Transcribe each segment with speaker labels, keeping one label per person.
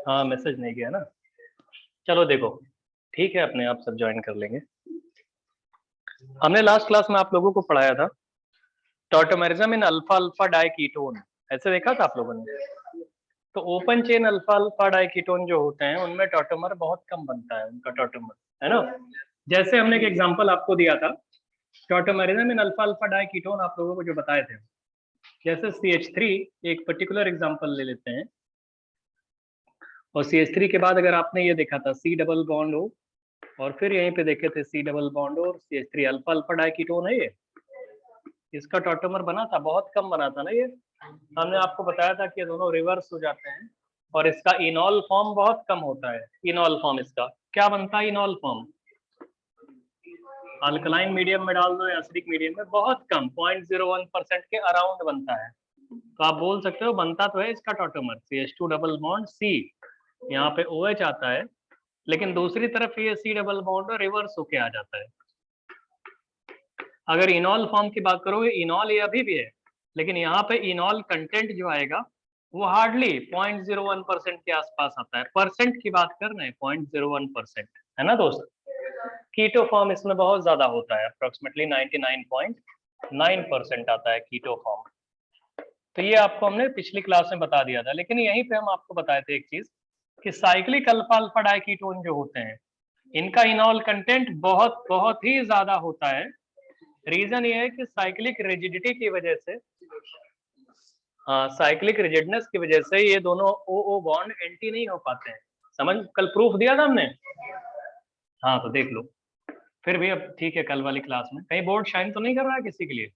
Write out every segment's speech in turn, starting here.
Speaker 1: हाँ मैसेज नहीं गया ना, चलो देखो ठीक है, अपने आप सब ज्वाइन कर लेंगे। हमने लास्ट क्लास में आप लोगों को पढ़ाया था टॉटोमेरिज्म इन अल्फा अल्फा डाइकीटोन, ऐसे देखा था आप लोगों ने। तो open chain alpha alpha diketone जो होते हैं उनमें टॉटोमर बहुत कम बनता है, उनका टॉटोमर, है ना। जैसे हमने एक एग्जांपल आपको दिया था टॉटोमेरिज्म इन अल्फा अल्फा डाइकीटोन, आप लोगों को जो बताए थे, जैसे CH3 एक पर्टिकुलर एग्जांपल ले लेते हैं, और CH3 के बाद अगर आपने ये देखा था C डबल बॉन्ड O, और फिर यहीं पे देखे थे C डबल बॉन्ड और CH3 अल्फा अल्फा डाइकीटोन है ये, इसका टॉटोमर बना था, बहुत कम बना था ना ये। हमने आपको बताया था कि ये दोनों रिवर्स हो जाते हैं और इसका इनॉल फॉर्म बहुत कम होता है। इनॉल फॉर्म इसका क्या बनता है, इनॉल फॉर्म अल्कलाइन मीडियम में डाल दो या एसिडिक मीडियम में, बहुत कम 0.01% के अराउंड बनता है। तो आप बोल सकते हो बनता तो है इसका tautomer CH2 double bond C, यहाँ पे OH आता है, लेकिन दूसरी तरफ ये C डबल बॉन्ड रिवर्स होके आ जाता है। अगर इनॉल फॉर्म की बात करो, इनॉल ये अभी भी है, लेकिन यहाँ पे इनॉल कंटेंट जो आएगा वो हार्डली 0.01% के आसपास आता है। परसेंट की बात कर रहे हैं, 0.01%, है ना दोस्त। कीटो फॉर्म इसमें बहुत ज्यादा होता है, अप्रोक्सीमेटली 99.9% आता है कीटो फॉर्म। तो ये आपको हमने पिछली क्लास में बता दिया था, लेकिन यहीं पे हम आपको बताए थे एक चीज कि साइक्लिक अल्फा अल्फा डाइकीटोन जो होते हैं इनका इनॉल कंटेंट बहुत बहुत ही ज्यादा होता है। रीजन ये है कि साइक्लिक रिजिडिटी की वजह से, हाँ साइक्लिक रिजिडनेस की वजह से ये दोनों ओ बॉन्ड एंटी नहीं हो पाते हैं। समझ, कल प्रूफ दिया था हमने, हाँ तो देख लो। फिर भी अब ठीक है, कल वाली क्लास में कहीं बोर्ड शाइन तो नहीं कर रहा है किसी के लिए।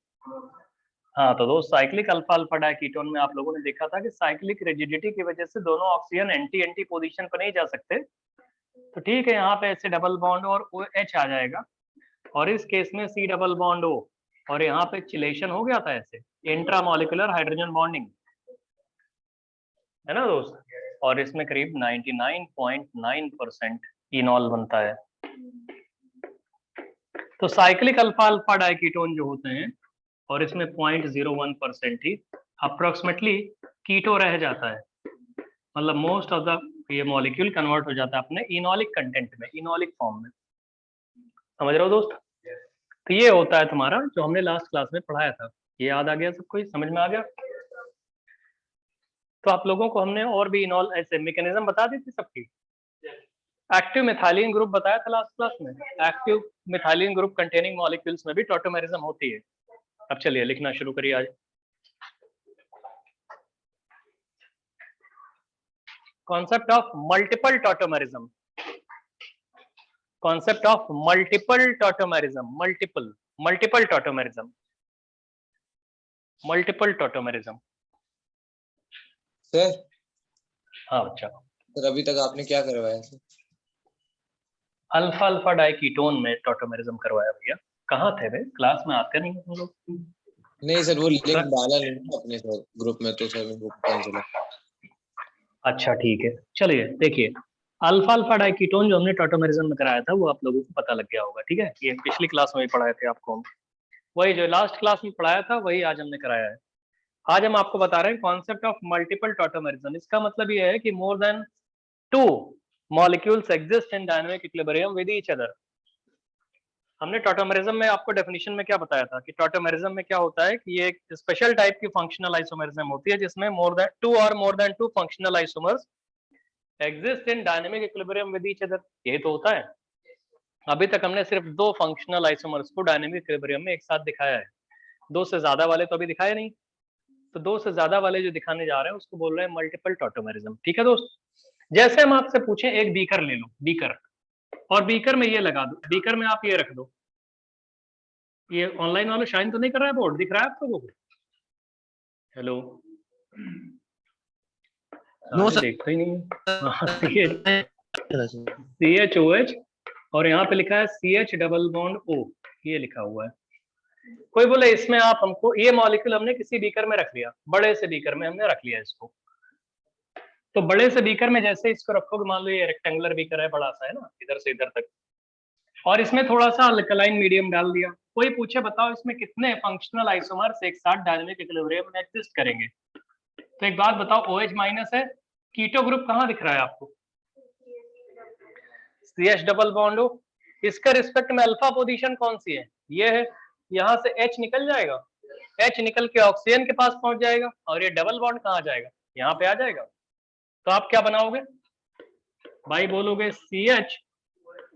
Speaker 1: हाँ तो दोस्त साइक्लिक अल्फा अल्फा डाइकीटोन में आप लोगों ने देखा था कि साइक्लिक रिजिडिटी की वजह से दोनों ऑक्सीजन एंटी एंटी पोजीशन पर नहीं जा सकते। तो ठीक है, यहाँ पे ऐसे डबल बॉन्ड और OH आ जाएगा, और इस केस में C डबल बॉन्ड O, और यहाँ पे चिलेशन हो गया था ऐसे, इंट्रामोलिकुलर हाइड्रोजन बॉन्डिंग, है ना दोस्त। और इसमें करीब 99.9% इनॉल बनता है। तो साइक्लिक अल्फा अल्फा डाइकीटोन जो होते हैं, और इसमें 0.01% ही अप्रोक्सीमेटली कीटो रह जाता है, मतलब मोस्ट ऑफ द ये मॉलिक्यूल कन्वर्ट हो जाता है अपने इनॉलिक कंटेंट में, इनॉलिक फॉर्म में। समझ रहे हो दोस्त। तो ये होता है तुम्हारा जो हमने लास्ट क्लास में पढ़ाया था। ये याद आ गया सबको, समझ में आ गया। तो आप लोगों को हमने और भी इनॉल ऐसे मैकेनिज्म बता दी थी सबकी। एक्टिव मिथाइलिन ग्रुप बताया था लास्ट क्लास में, active methylene group containing molecules में भी टॉटोमेरिज्म होती है। अब चलिए लिखना शुरू करिए आज। Concept of multiple tautomerism, concept of multiple tautomerism, multiple tautomerism, multiple tautomerism.
Speaker 2: Sir
Speaker 1: हाँ बच्चा।
Speaker 2: सर अभी तक आपने क्या करवाया सर?
Speaker 1: अल्फा अल्फा डाइकीटोन में टॉटोमेरिज्म करवाया भैया। कहाँ थे वे, क्लास में आते नहीं हम लोग।
Speaker 2: नहीं सर, वो लिंक डाला नहीं अपने सर ग्रुप में, तो सर मेरे को पता नहीं चला।
Speaker 1: अच्छा ठीक है, चलिए देखिए, अल्फा अल्फा डाइकीटोन जो हमने टॉटोमेरिज्म में कराया था वो आप लोगों को पता लग गया होगा, ठीक है। ये पिछली क्लास में भी पढ़ाए थे आपको हम, वही जो लास्ट क्लास में पढ़ाया था वही आज हमने कराया है। आज हम आपको बता रहे हैं कॉन्सेप्ट ऑफ मल्टीपल टॉटोमेरिज्म। इसका मतलब ये है कि more than 2 molecules exist in dynamic equilibrium with each other. हमने टॉटोमेरिज्म में आपको डेफिनेशन में क्या बताया था कि टॉटोमेरिज्म में क्या होता है कि ये एक स्पेशल टाइप की फंक्शनल आइसोमेरिज्म होती है जिसमें more than two functional isomers exist in dynamic equilibrium with each other. यही तो होता है। अभी तक हमने सिर्फ 2 फंक्शनल आइसोमर्स को डायनामिक इक्विलिब्रियम में एक साथ दिखाया है, 2 से ज्यादा वाले तो अभी दिखाए नहीं। तो 2 से ज्यादा वाले जो दिखाने जा रहे हैं उसको बोल रहे हैं मल्टीपल टॉटोमेरिज्म, ठीक है दोस्त। जैसे हम आपसे पूछें एक बीकर ले लो, बीकर, और बीकर में ये लगा दो, बीकर में आप ये रख दो। ये ऑनलाइन वालों शाइन तो नहीं कर रहा है, बोर्ड दिख रहा है आप लोगों को? हेलो,
Speaker 2: नो सर,
Speaker 1: देखते ही नहीं। CHOH और यहाँ पे लिखा है CH डबल बॉन्ड O, ये लिखा हुआ है। कोई बोले इसमें आप हमको, ये मॉलिक्यूल हमने किसी बीकर में रख लिया, बड़े से बीकर में हमने रख लिया इसको। तो बड़े से बीकर में जैसे इसको रखोगे, मान लो ये रेक्टेंगुलर बीकर है, बड़ा सा है ना, इधर से इधर तक, और इसमें थोड़ा सा अल्कलाइन मीडियम डाल दिया। कोई पूछे बताओ इसमें कितने फंक्शनल आइसोमर्स एक साथ डायनामिक इक्विलिब्रियम में एग्जिस्ट करेंगे, तो एक बात बताओ, OH माइनस है कीटो ग्रुप कहाँ दिख रहा है आपको? CH डबल बॉन्ड हो, इसका रिस्पेक्ट में अल्फा पोजीशन कौन सी है? ये है। यहाँ से H निकल जाएगा, H निकल के ऑक्सीजन के पास पहुंच जाएगा और ये डबल बॉन्ड कहाँ जाएगा? यहाँ पे आ जाएगा। तो आप क्या बनाओगे भाई? बोलोगे CH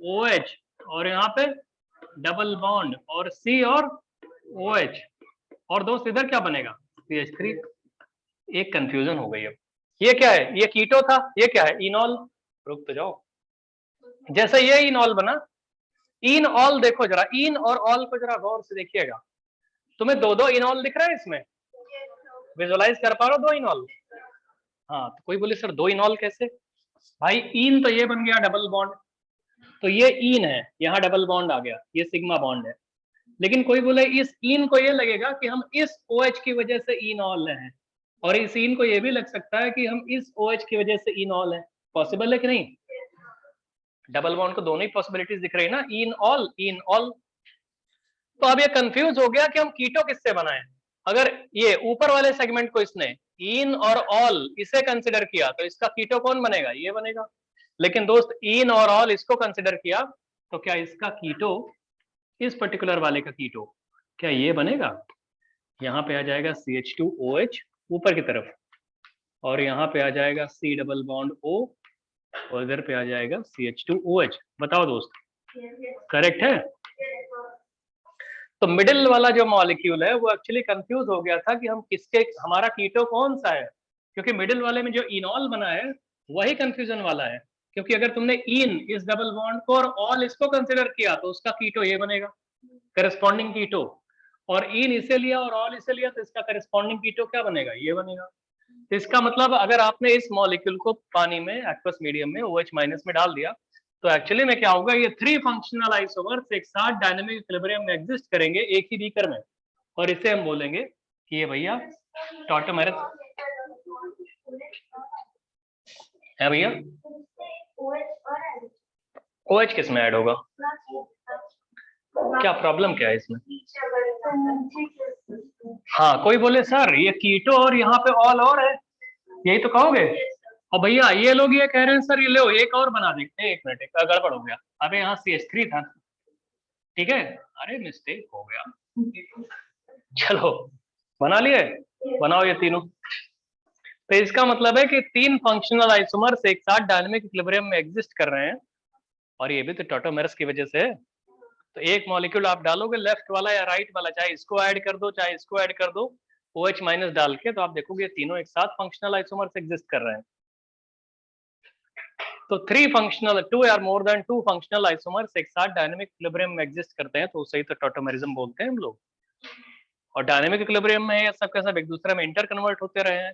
Speaker 1: OH और यहाँ पे डबल बॉन्ड और C और OH, और दोस्त इधर क्या बनेगा? CH3। एक कंफ्यूजन हो गई अब। ये क्या है? ये कीटो था, ये क्या है? इनॉल। रुक तो जाओ। जैसे ये इनॉल बना, इन ऑल देखो जरा, इन और ऑल को जरा गौर से देखिएगा। तुम्हें दो दो इनॉल दिख रहा है इसमें? विजुअलाइज कर पा रहे हो दो इनॉल? हाँ, तो कोई बोले सर दो इनॉल कैसे? भाई इन तो ये बन गया डबल बॉन्ड, तो ये इन है, यहाँ डबल बॉन्ड आ गया, ये सिग्मा बॉन्ड है। लेकिन कोई बोले इस इन को ये लगेगा कि हम इस OH की वजह से इनॉल हैं, और इस इन को ये भी लग सकता है कि हम इस OH की वजह से इनॉल हैं। पॉसिबल है कि नहीं? डबल बॉन्ड को दोनों ही पॉसिबिलिटीज दिख रही है ना, इन ऑल इन ऑल। तो अब ये कंफ्यूज हो गया कि हम कीटो किससे बनाएं। अगर ये ऊपर वाले सेगमेंट को इसने इन और ऑल इसे कंसिडर किया तो इसका कीटो कौन बनेगा? ये बनेगा। लेकिन दोस्त इन और ऑल इसको कंसिडर किया तो क्या इसका कीटो, इस पर्टिकुलर वाले का कीटो क्या ये बनेगा? यहाँ पे आ जाएगा CH2OH ऊपर की तरफ, और यहाँ पे आ जाएगा C डबल बॉन्ड O, और इधर पे आ जाएगा CH2OH। बताओ दोस्त, करेक्ट है? तो मिडिल वाला जो मॉलिक्यूल है वो एक्चुअली कंफ्यूज हो गया था कि हम किसके, हमारा कीटो कौन सा है, क्योंकि मिडिल वाले में जो इनॉल बना है वही कंफ्यूजन वाला है। क्योंकि अगर तुमने इन इस डबल बॉन्ड को और ऑल इसको कंसिडर किया तो उसका कीटो ये बनेगा, करस्पॉन्डिंग कीटो, और इन इसे लिया और ऑल इसे लिया तो इसका करस्पॉन्डिंग कीटो क्या बनेगा? ये बनेगा। तो इसका मतलब अगर आपने इस मॉलिक्यूल को पानी में एक्वस मीडियम में OH माइनस में डाल दिया तो एक्चुअली में क्या होगा, ये 3 फंक्शनल आइसोमर्स एक साथ डायनेमिक इक्विलिब्रियम में एग्जिस्ट करेंगे एक ही बीकर में, और इसे हम बोलेंगे कि ये भैया टॉटोमेरस है। भैया OH किस में ऐड होगा? क्या प्रॉब्लम क्या है इसमें? हाँ, कोई बोले सर ये कीटो और यहाँ पे ऑल और है, यही तो कहोगे। और भैया ये लोग ये कह रहे हैं सर ये लो एक और बना देते। एक मिनट, एक गड़बड़ हो गया। अबे यहाँ CH3 था, ठीक है, अरे मिस्टेक हो गया। चलो बना लिए, बनाओ ये तीनों। तो इसका मतलब है कि 3 फंक्शनल आइसोमर्स एक साथ डायनेमिक इक्विलिब्रियम में एग्जिस्ट कर रहे हैं, और ये भी तो टॉटोमेरस की वजह से है। तो एक मॉलिक्यूल आप डालोगे लेफ्ट वाला या राइट वाला, चाहे इसको ऐड कर दो चाहे इसको ऐड कर दो OH माइनस डाल के, तो आप देखोगे तीनों एक साथ फंक्शनल आइसोमर्स एग्जिस्ट कर रहे हैं। तो 3 फंक्शनल 2 या मोर देन 2 फंक्शनल आइसोमर्स एक साथ डायनेमिक इक्विलिब्रियम में एग्जिस्ट करते हैं तो उसे ही तो टॉटोमेरिज्म बोलते हैं हम लोग। और डायनेमिक इक्विलिब्रियम में ये सब के सब एक दूसरे में इंटर कन्वर्ट होते रहे हैं,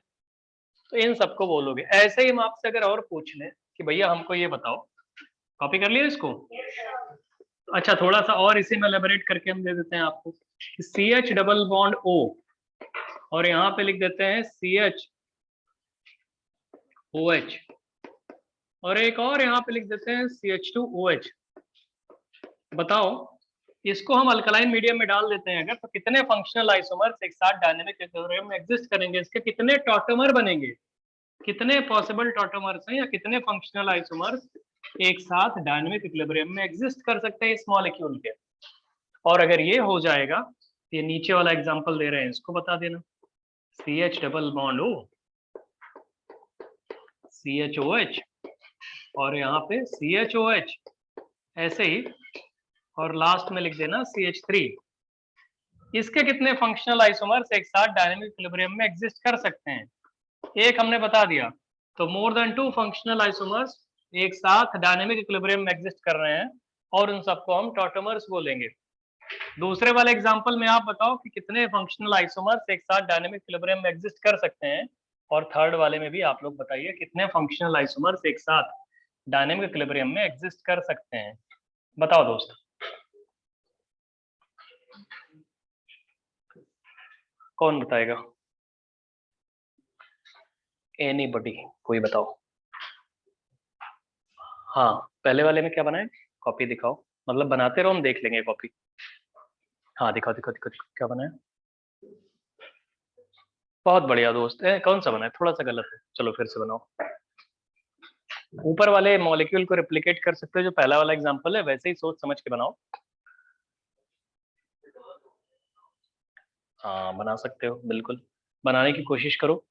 Speaker 1: तो इन सबको बोलोगे। ऐसे ही हम आपसे अगर और पूछ लें कि भैया हमको ये बताओ, कॉपी कर लिया इसको? अच्छा, थोड़ा सा और इसी में एलेबोरेट करके हम दे देते हैं आपको। CH डबल बॉन्ड O, और यहाँ पे लिख देते हैं CH-OH, और एक और यहाँ पे लिख देते हैं CH2OH। बताओ इसको हम अल्कलाइन मीडियम में डाल देते हैं अगर, तो कितने फंक्शनल आइसोमर्स एक साथ डायनेमिक इक्विलिब्रियम में एग्जिस्ट करेंगे? इसके कितने टॉटोमर बनेंगे? कितने पॉसिबल टॉटोमर्स हैं या कितने फंक्शनल आइसोमर्स एक साथ डायनेमिक इक्विलिब्रियम में एग्जिस्ट कर सकते हैं इस मॉलिक्यूल के? और अगर ये हो जाएगा, ये नीचे वाला एग्जांपल दे रहे हैं इसको बता देना। CH double bond O, CHOH, और यहाँ पे CHOH ऐसे ही, और लास्ट में लिख देना CH3। इसके कितने फंक्शनल आइसोमर्स एक साथ डायनेमिक इक्विलिब्रियम में एग्जिस्ट कर सकते हैं? एक हमने बता दिया, तो मोर देन 2 फंक्शनल आइसोमर्स एक साथ डायनेमिक इक्विलिब्रियम में एग्जिस्ट कर रहे हैं, और उन सबको हम टॉटोमर्स बोलेंगे। दूसरे वाले एग्जांपल में आप बताओ कि कितने फंक्शनल आइसोमर्स एक साथ डायनेमिक इक्विलिब्रियम में एग्जिस्ट कर सकते हैं, और थर्ड वाले में भी आप लोग बताइए कितने फंक्शनल आइसोमर्स एक साथ डायनेमिक इक्विलिब्रियम में एग्जिस्ट कर सकते हैं। बताओ दोस्त, कौन बताएगा? एनीबॉडी, कोई बताओ। हाँ, पहले वाले में क्या बनाए? कॉपी दिखाओ, मतलब बनाते रहो, हम देख लेंगे कॉपी। हाँ दिखाओ दिखाओ दिखाओ, दिखाओ क्या बनाया। बहुत बढ़िया दोस्त है। कौन सा बनाया? थोड़ा सा गलत है, चलो फिर से बनाओ। ऊपर वाले मॉलिक्यूल को रिप्लिकेट कर सकते हो, जो पहला वाला एग्जांपल है, वैसे ही सोच समझ के बनाओ। हाँ बना सकते हो, बिल्कुल बनाने की कोशिश करो।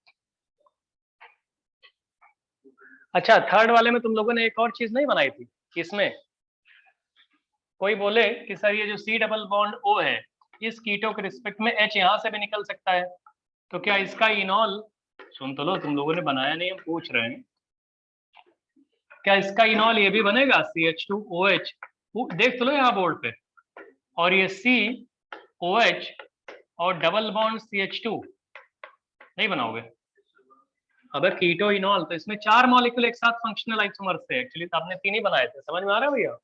Speaker 1: अच्छा, थर्ड वाले में तुम लोगों ने एक और चीज नहीं बनाई थी इसमें, कोई बोले कि सर ये जो C डबल बॉन्ड O है, इस कीटो के रिस्पेक्ट में H यहां से भी निकल सकता है, तो क्या इसका इनॉल, सुन तो लो, तुम लोगों ने बनाया नहीं, हम पूछ रहे हैं, क्या इसका इनॉल ये भी बनेगा CH2OH? देख तो लो यहाँ बोर्ड पे, और ये COH और डबल बॉन्ड CH2 नहीं बनाओगे? अबे कीटो इनॉल, तो इसमें 4 मॉलिक्यूल एक साथ फंक्शनल आइसोमर्स थे, एक्चुअली तो आपने 3 ही बनाए थे, समझ में आ रहा है भैया?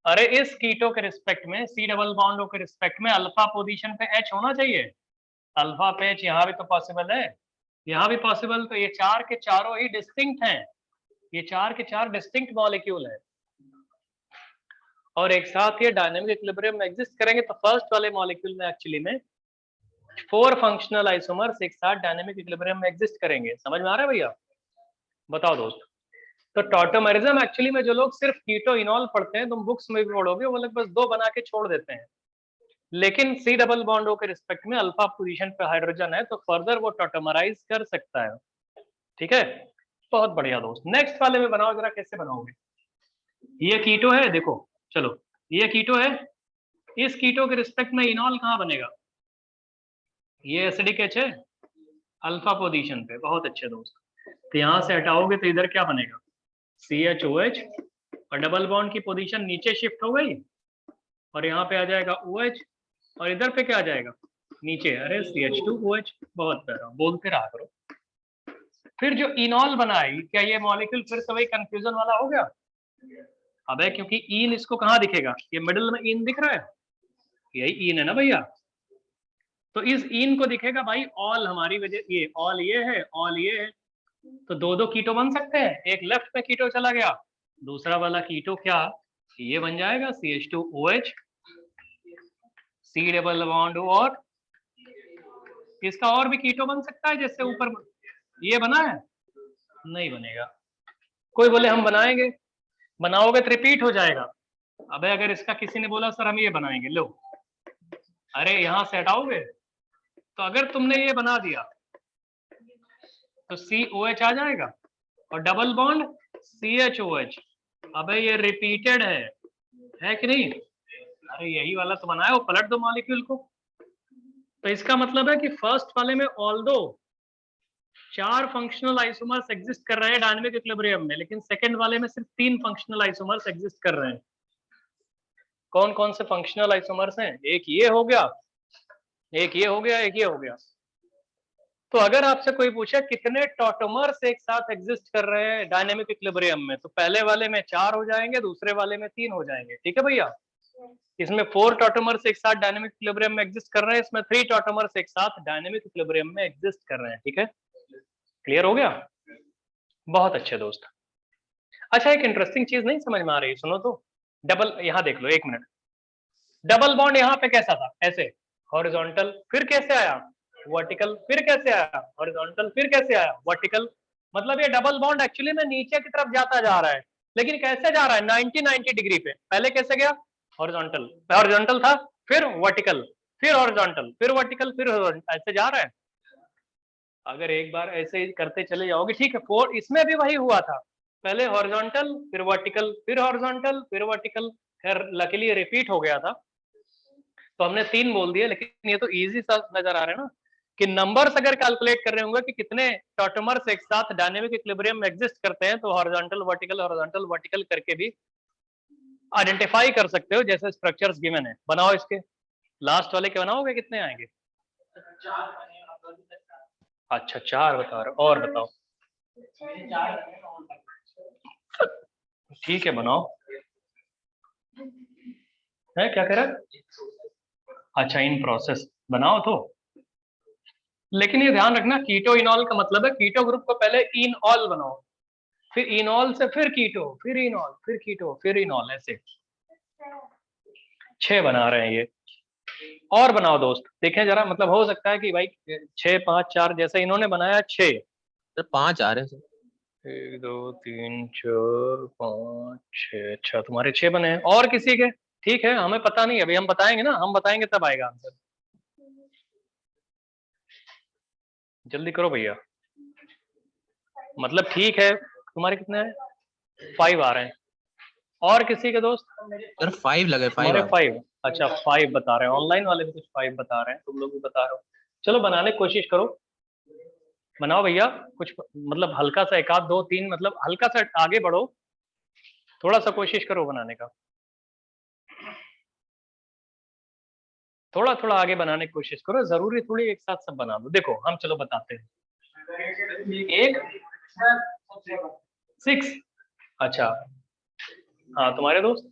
Speaker 1: अरे इस कीटो के रिस्पेक्ट में, C डबल बॉन्ड O के रिस्पेक्ट में अल्फा पोजीशन पे H होना चाहिए, अल्फा पे H यहाँ भी तो पॉसिबल है, यहाँ भी पॉसिबल, तो ये 4 के चारों ही डिस्टिंक्ट हैं, ये 4 के 4 डिस्टिंक्ट मॉलिक्यूल है, और एक साथ ये डायनेमिक इक्विलिब्रियम में एग्जिस्ट करेंगे, तो फर्स्ट वाले मॉलिक्यूल में एक्चुअली में 4 फंक्शनल आइसोमर्स एक साथ डायनेमिक इक्विलिब्रियम में एग्जिस्ट करेंगे। समझ में आ रहा है भैया? बताओ दोस्त। तो टॉटोमेरिज्म एक्चुअली में जो लोग सिर्फ कीटो इनॉल पढ़ते हैं, तुम बुक्स में भी पढ़ोगे, वो लोग बस 2 बना के छोड़ देते हैं, लेकिन C डबल बॉन्ड O के रिस्पेक्ट में अल्फा पोजीशन पे हाइड्रोजन है, तो फर्दर वो टॉटोमराइज कर सकता है। ठीक है, बहुत बढ़िया दोस्त। नेक्स्ट वाले में बनाओ जरा, कैसे बनाओगे? ये कीटो है, देखो चलो, ये कीटो है, इस कीटो के रिस्पेक्ट में इनॉल कहाँ बनेगा? ये एसिडिक H है, अल्फा पोजीशन पे, बहुत अच्छे दोस्त। तो यहाँ से हटाओगे तो इधर क्या बनेगा? CHOH, और डबल बॉन्ड की पोजीशन नीचे शिफ्ट हो गई, और यहाँ पे आ जाएगा OH, और इधर पे क्या आ जाएगा? नीचे, अरे CH2OH, बहुत प्यारा, बोलते रहा करो। फिर जो इनॉल बनाए, क्या ये मॉलिक्यूल फिर से वही कंफ्यूजन वाला हो गया? अबे क्योंकि इन इसको कहाँ दिखेगा? ये मिडिल में इन दिख रहा है, यही इन है ना भैया, तो इस इन को दिखेगा भाई ऑल, हमारी वजह ये ऑल ये है, ऑल ये है, तो 2 कीटो बन सकते हैं, एक लेफ्ट में कीटो चला गया, दूसरा वाला कीटो क्या ये बन जाएगा CH2OH, C डबल बॉन्ड, और इसका और भी कीटो बन सकता है, जैसे ऊपर ये बना है, नहीं बनेगा। कोई बोले हम बनाएंगे, बनाओगे तो रिपीट हो जाएगा। अबे अगर इसका किसी ने बोला सर हम ये बनाएंगे, लो, अरे यहां से हटाओगे, तो अगर तुमने ये बना दिया तो COH आ जाएगा, और डबल बॉन्ड CHOH, अबे ये रिपीटेड है कि नहीं? अरे यही वाला तो बनाया, वो पलट दो मॉलिक्यूल को, तो इसका मतलब है कि फर्स्ट वाले में ऑल्दो 4 फंक्शनल आइसोमर्स एग्जिस्ट कर रहे हैं डायनेमिक इक्विलिब्रियम में, लेकिन सेकंड वाले में सिर्फ 3 फंक्शनल आइसोमर्स एग्जिस्ट कर रहे हैं। कौन कौन से फंक्शनल आइसोमर्स हैं? एक ये हो गया, एक ये हो गया, एक ये हो गया। तो अगर आपसे कोई पूछे कितने टॉटोमर्स एक साथ एग्जिस्ट कर रहे हैं डायनेमिक इक्विलिब्रियम में, तो पहले वाले में 4 हो जाएंगे, दूसरे वाले में 3 हो जाएंगे। ठीक है भैया? इसमें 4 टॉटोमर्स एक साथ डायनेमिक इक्विलिब्रियम में एग्जिस्ट कर रहे हैं, इसमें 3 टॉटोमर्स एक साथ डायनेमिक इक्विलिब्रियम में एग्जिस्ट कर रहे हैं। ठीक है, क्लियर हो गया? बहुत अच्छे दोस्त। अच्छा, एक इंटरेस्टिंग चीज नहीं समझ में आ रही, सुनो तो, डबल, यहाँ देख लो, 1 मिनट, डबल बॉन्ड यहाँ पे कैसा था? ऐसे हॉरिजॉन्टल, फिर कैसे आया वर्टिकल, फिर कैसे आया हॉरिजॉन्टल, फिर कैसे आया वर्टिकल, मतलब ये डबल बॉन्ड एक्चुअली में नीचे की तरफ जाता जा रहा है, लेकिन कैसे जा रहा है? 90 डिग्री पे। पहले कैसे गया? हॉरिजॉन्टल, हॉरिजॉन्टल था, फिर वर्टिकल, फिर हॉरिजॉन्टल, फिर वर्टिकल, फिर ऐसे जा रहा है। अगर एक बार ऐसे ही करते चले जाओगे, ठीक है, 4 इसमें भी वही हुआ था, पहले हॉरिजॉन्टल, फिर वर्टिकल, फिर हॉरिजॉन्टल, फिर वर्टिकल, खैर लकीली रिपीट हो गया था, तो हमने 3 बोल दिए, लेकिन ये तो इजी सा नजर आ रहा है ना, कि नंबर्स अगर कैलकुलेट कर रहे होंगे कि कितने टॉटोमर्स एक साथ डायनेमिक इक्विलिब्रियम में एग्जिस्ट करते हैं, तो हॉरिजॉन्टल वर्टिकल करके भी आइडेंटिफाई कर सकते हो, जैसे स्ट्रक्चर्स गिवन है। बनाओ इसके, लास्ट वाले के बनाओगे, कितने आएंगे? अच्छा 4 बता रहे हो, और बताओ। ठीक है बनाओ, है क्या कह रहा? अच्छा इन प्रोसेस बनाओ तो, लेकिन ये ध्यान रखना, कीटो इनॉल का मतलब है कीटो ग्रुप को पहले इनऑल बनाओ, फिर इनॉल से फिर कीटो, फिर इनॉल, फिर कीटो, फिर इनॉल, ऐसे 6 बना रहे हैं ये। और बनाओ दोस्त, देखें जरा, मतलब हो सकता है कि भाई 6 5 4 जैसे इन्होंने बनाया 6,
Speaker 2: सर 5 आ रहे हैं सर।
Speaker 1: 1 2 3 4 5 6। अच्छा तुम्हारे 6 बने हैं, और किसी के? ठीक है, हमें पता नहीं, अभी हम बताएंगे ना, हम बताएंगे तब आएगा आंसर। जल्दी करो भैया, मतलब ठीक है। तुम्हारे कितने हैं? 5 आ रहे हैं। और किसी के दोस्त?
Speaker 2: सर 5 लगे, 5
Speaker 1: तुम्हारे
Speaker 2: आ रहे
Speaker 1: 5? अच्छा 5 बता रहे हैं, ऑनलाइन वाले भी कुछ 5 बता रहे हैं, तुम लोग भी बता रहे हो। चलो बनाने की कोशिश करो, बनाओ भैया। कुछ मतलब हल्का सा, 1 आध 2 3, मतलब हल्का सा आगे बढ़ो, थोड़ा सा कोशिश करो बनाने का, थोड़ा थोड़ा आगे बनाने की कोशिश करो, जरूरी थोड़ी एक साथ सब बना दो। देखो हम चलो बताते हैं। एक 6। अच्छा हाँ, तुम्हारे दोस्त?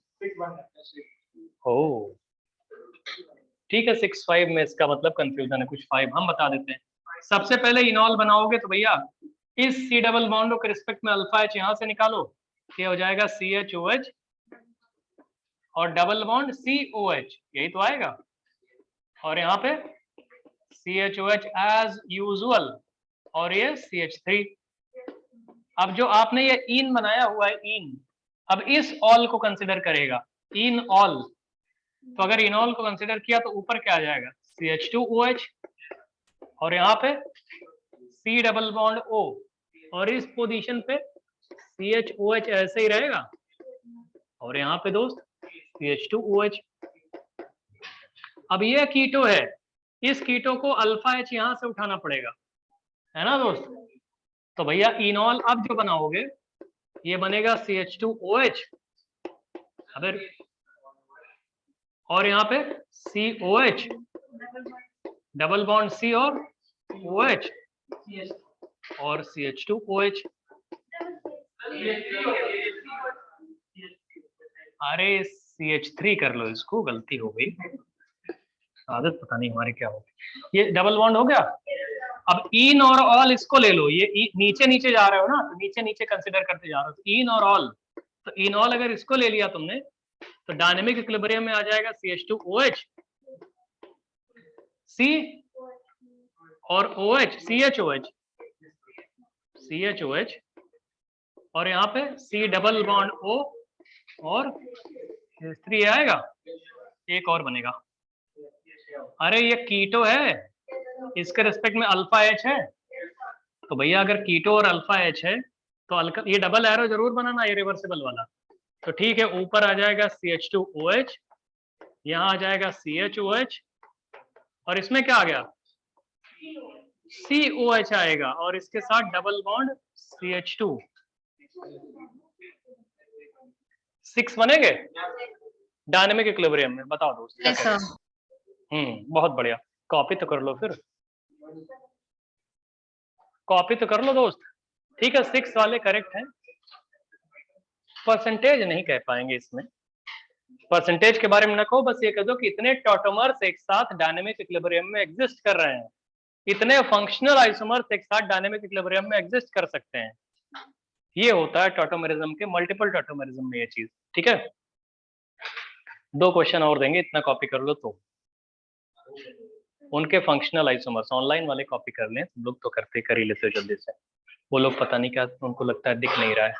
Speaker 1: ओ ठीक है, 6 5 में इसका मतलब कंफ्यूजन है कुछ, 5 हम बता देते हैं। सबसे पहले इनॉल बनाओगे तो भैया इस सी डबल बॉन्डो के रिस्पेक्ट में अल्फा एच यहां से निकालो, ये हो जाएगा CHOH और डबल बॉन्ड COH, यही तो आएगा। और यहाँ पे CHOH एज यूजुअल, और ये CH3। अब जो आपने ये इन बनाया हुआ है, इन, अब इस ऑल को कंसिडर करेगा, इन ऑल। तो अगर इनॉल को कंसिडर किया तो ऊपर क्या आ जाएगा? CH2OH, और यहाँ पे C डबल बॉन्ड O, और इस पोजीशन पे CHOH ऐसे ही रहेगा, और यहाँ पे दोस्त CH2OH। अब ये कीटो है, इस कीटो को अल्फा H यहाँ से उठाना पड़ेगा, है ना दोस्त? तो भैया इनॉल अब जो बनाओगे ये बनेगा CH2OH, अगर, और यहाँ पे COH, डबल बॉन्ड C और OH, और CH2OH। अरे CH3 कर लो, इसको गलती हो गई, आदत पता नहीं हमारी क्या होगी। ये डबल बॉन्ड हो गया। अब इन और ऑल इसको ले लो, ये नीचे नीचे जा रहे हो ना, तो नीचे नीचे कंसिडर करते जा रहे हो, तो इन और ऑल, तो इन ऑल अगर इसको ले लिया तुमने तो डायनेमिक इक्विलिब्रियम में आ जाएगा CH2OH, C और OH, CHOH, और यहाँ पे C डबल बॉन्ड O और 3 आएगा, एक और बनेगा। अरे ये कीटो है, इसके रिस्पेक्ट में अल्फा H है, तो भैया अगर कीटो और अल्फा H है तो ये डबल एरो जरूर बनाना, ये रिवर्सिबल वाला। तो ठीक है, ऊपर आ जाएगा CH2OH, यहाँ आ जाएगा CHOH, और इसमें क्या आ गया? COH आएगा, और इसके साथ डबल बॉन्ड CH2। 6 बनेंगे डायनेमिक इक्विलिब्रियम में, बताओ दोस्त क्या करें? बहुत बढ़िया, कॉपी तो कर लो फिर, कॉपी तो कर लो दोस्त। ठीक है, 6 वाले करेक्ट हैं, परसेंटेज नहीं कह पाएंगे इसमें, परसेंटेज के बारे में ना कहो, बस ये कह दो कि इतने टॉटोमर्स एक साथ डायनेमिक इक्विलिब्रियम में एग्जिस्ट कर रहे हैं, इतने फंक्शनल आइसोमर्स एक साथ डायनेमिक इक्विलिब्रियम में एग्जिस्ट कर सकते हैं। ये होता है टॉटोमेरिज्म के, मल्टीपल टॉटोमेरिज्म में ये चीज। ठीक है, 2 क्वेश्चन और देंगे, इतना कॉपी कर लो तो। उनके फंक्शनल आइसोमर्स ऑनलाइन वाले कॉपी कर लें, तुम लोग तो करते कर ही लेते हो जल्दी से, वो लोग पता नहीं क्या, उनको लगता है दिख नहीं रहा है।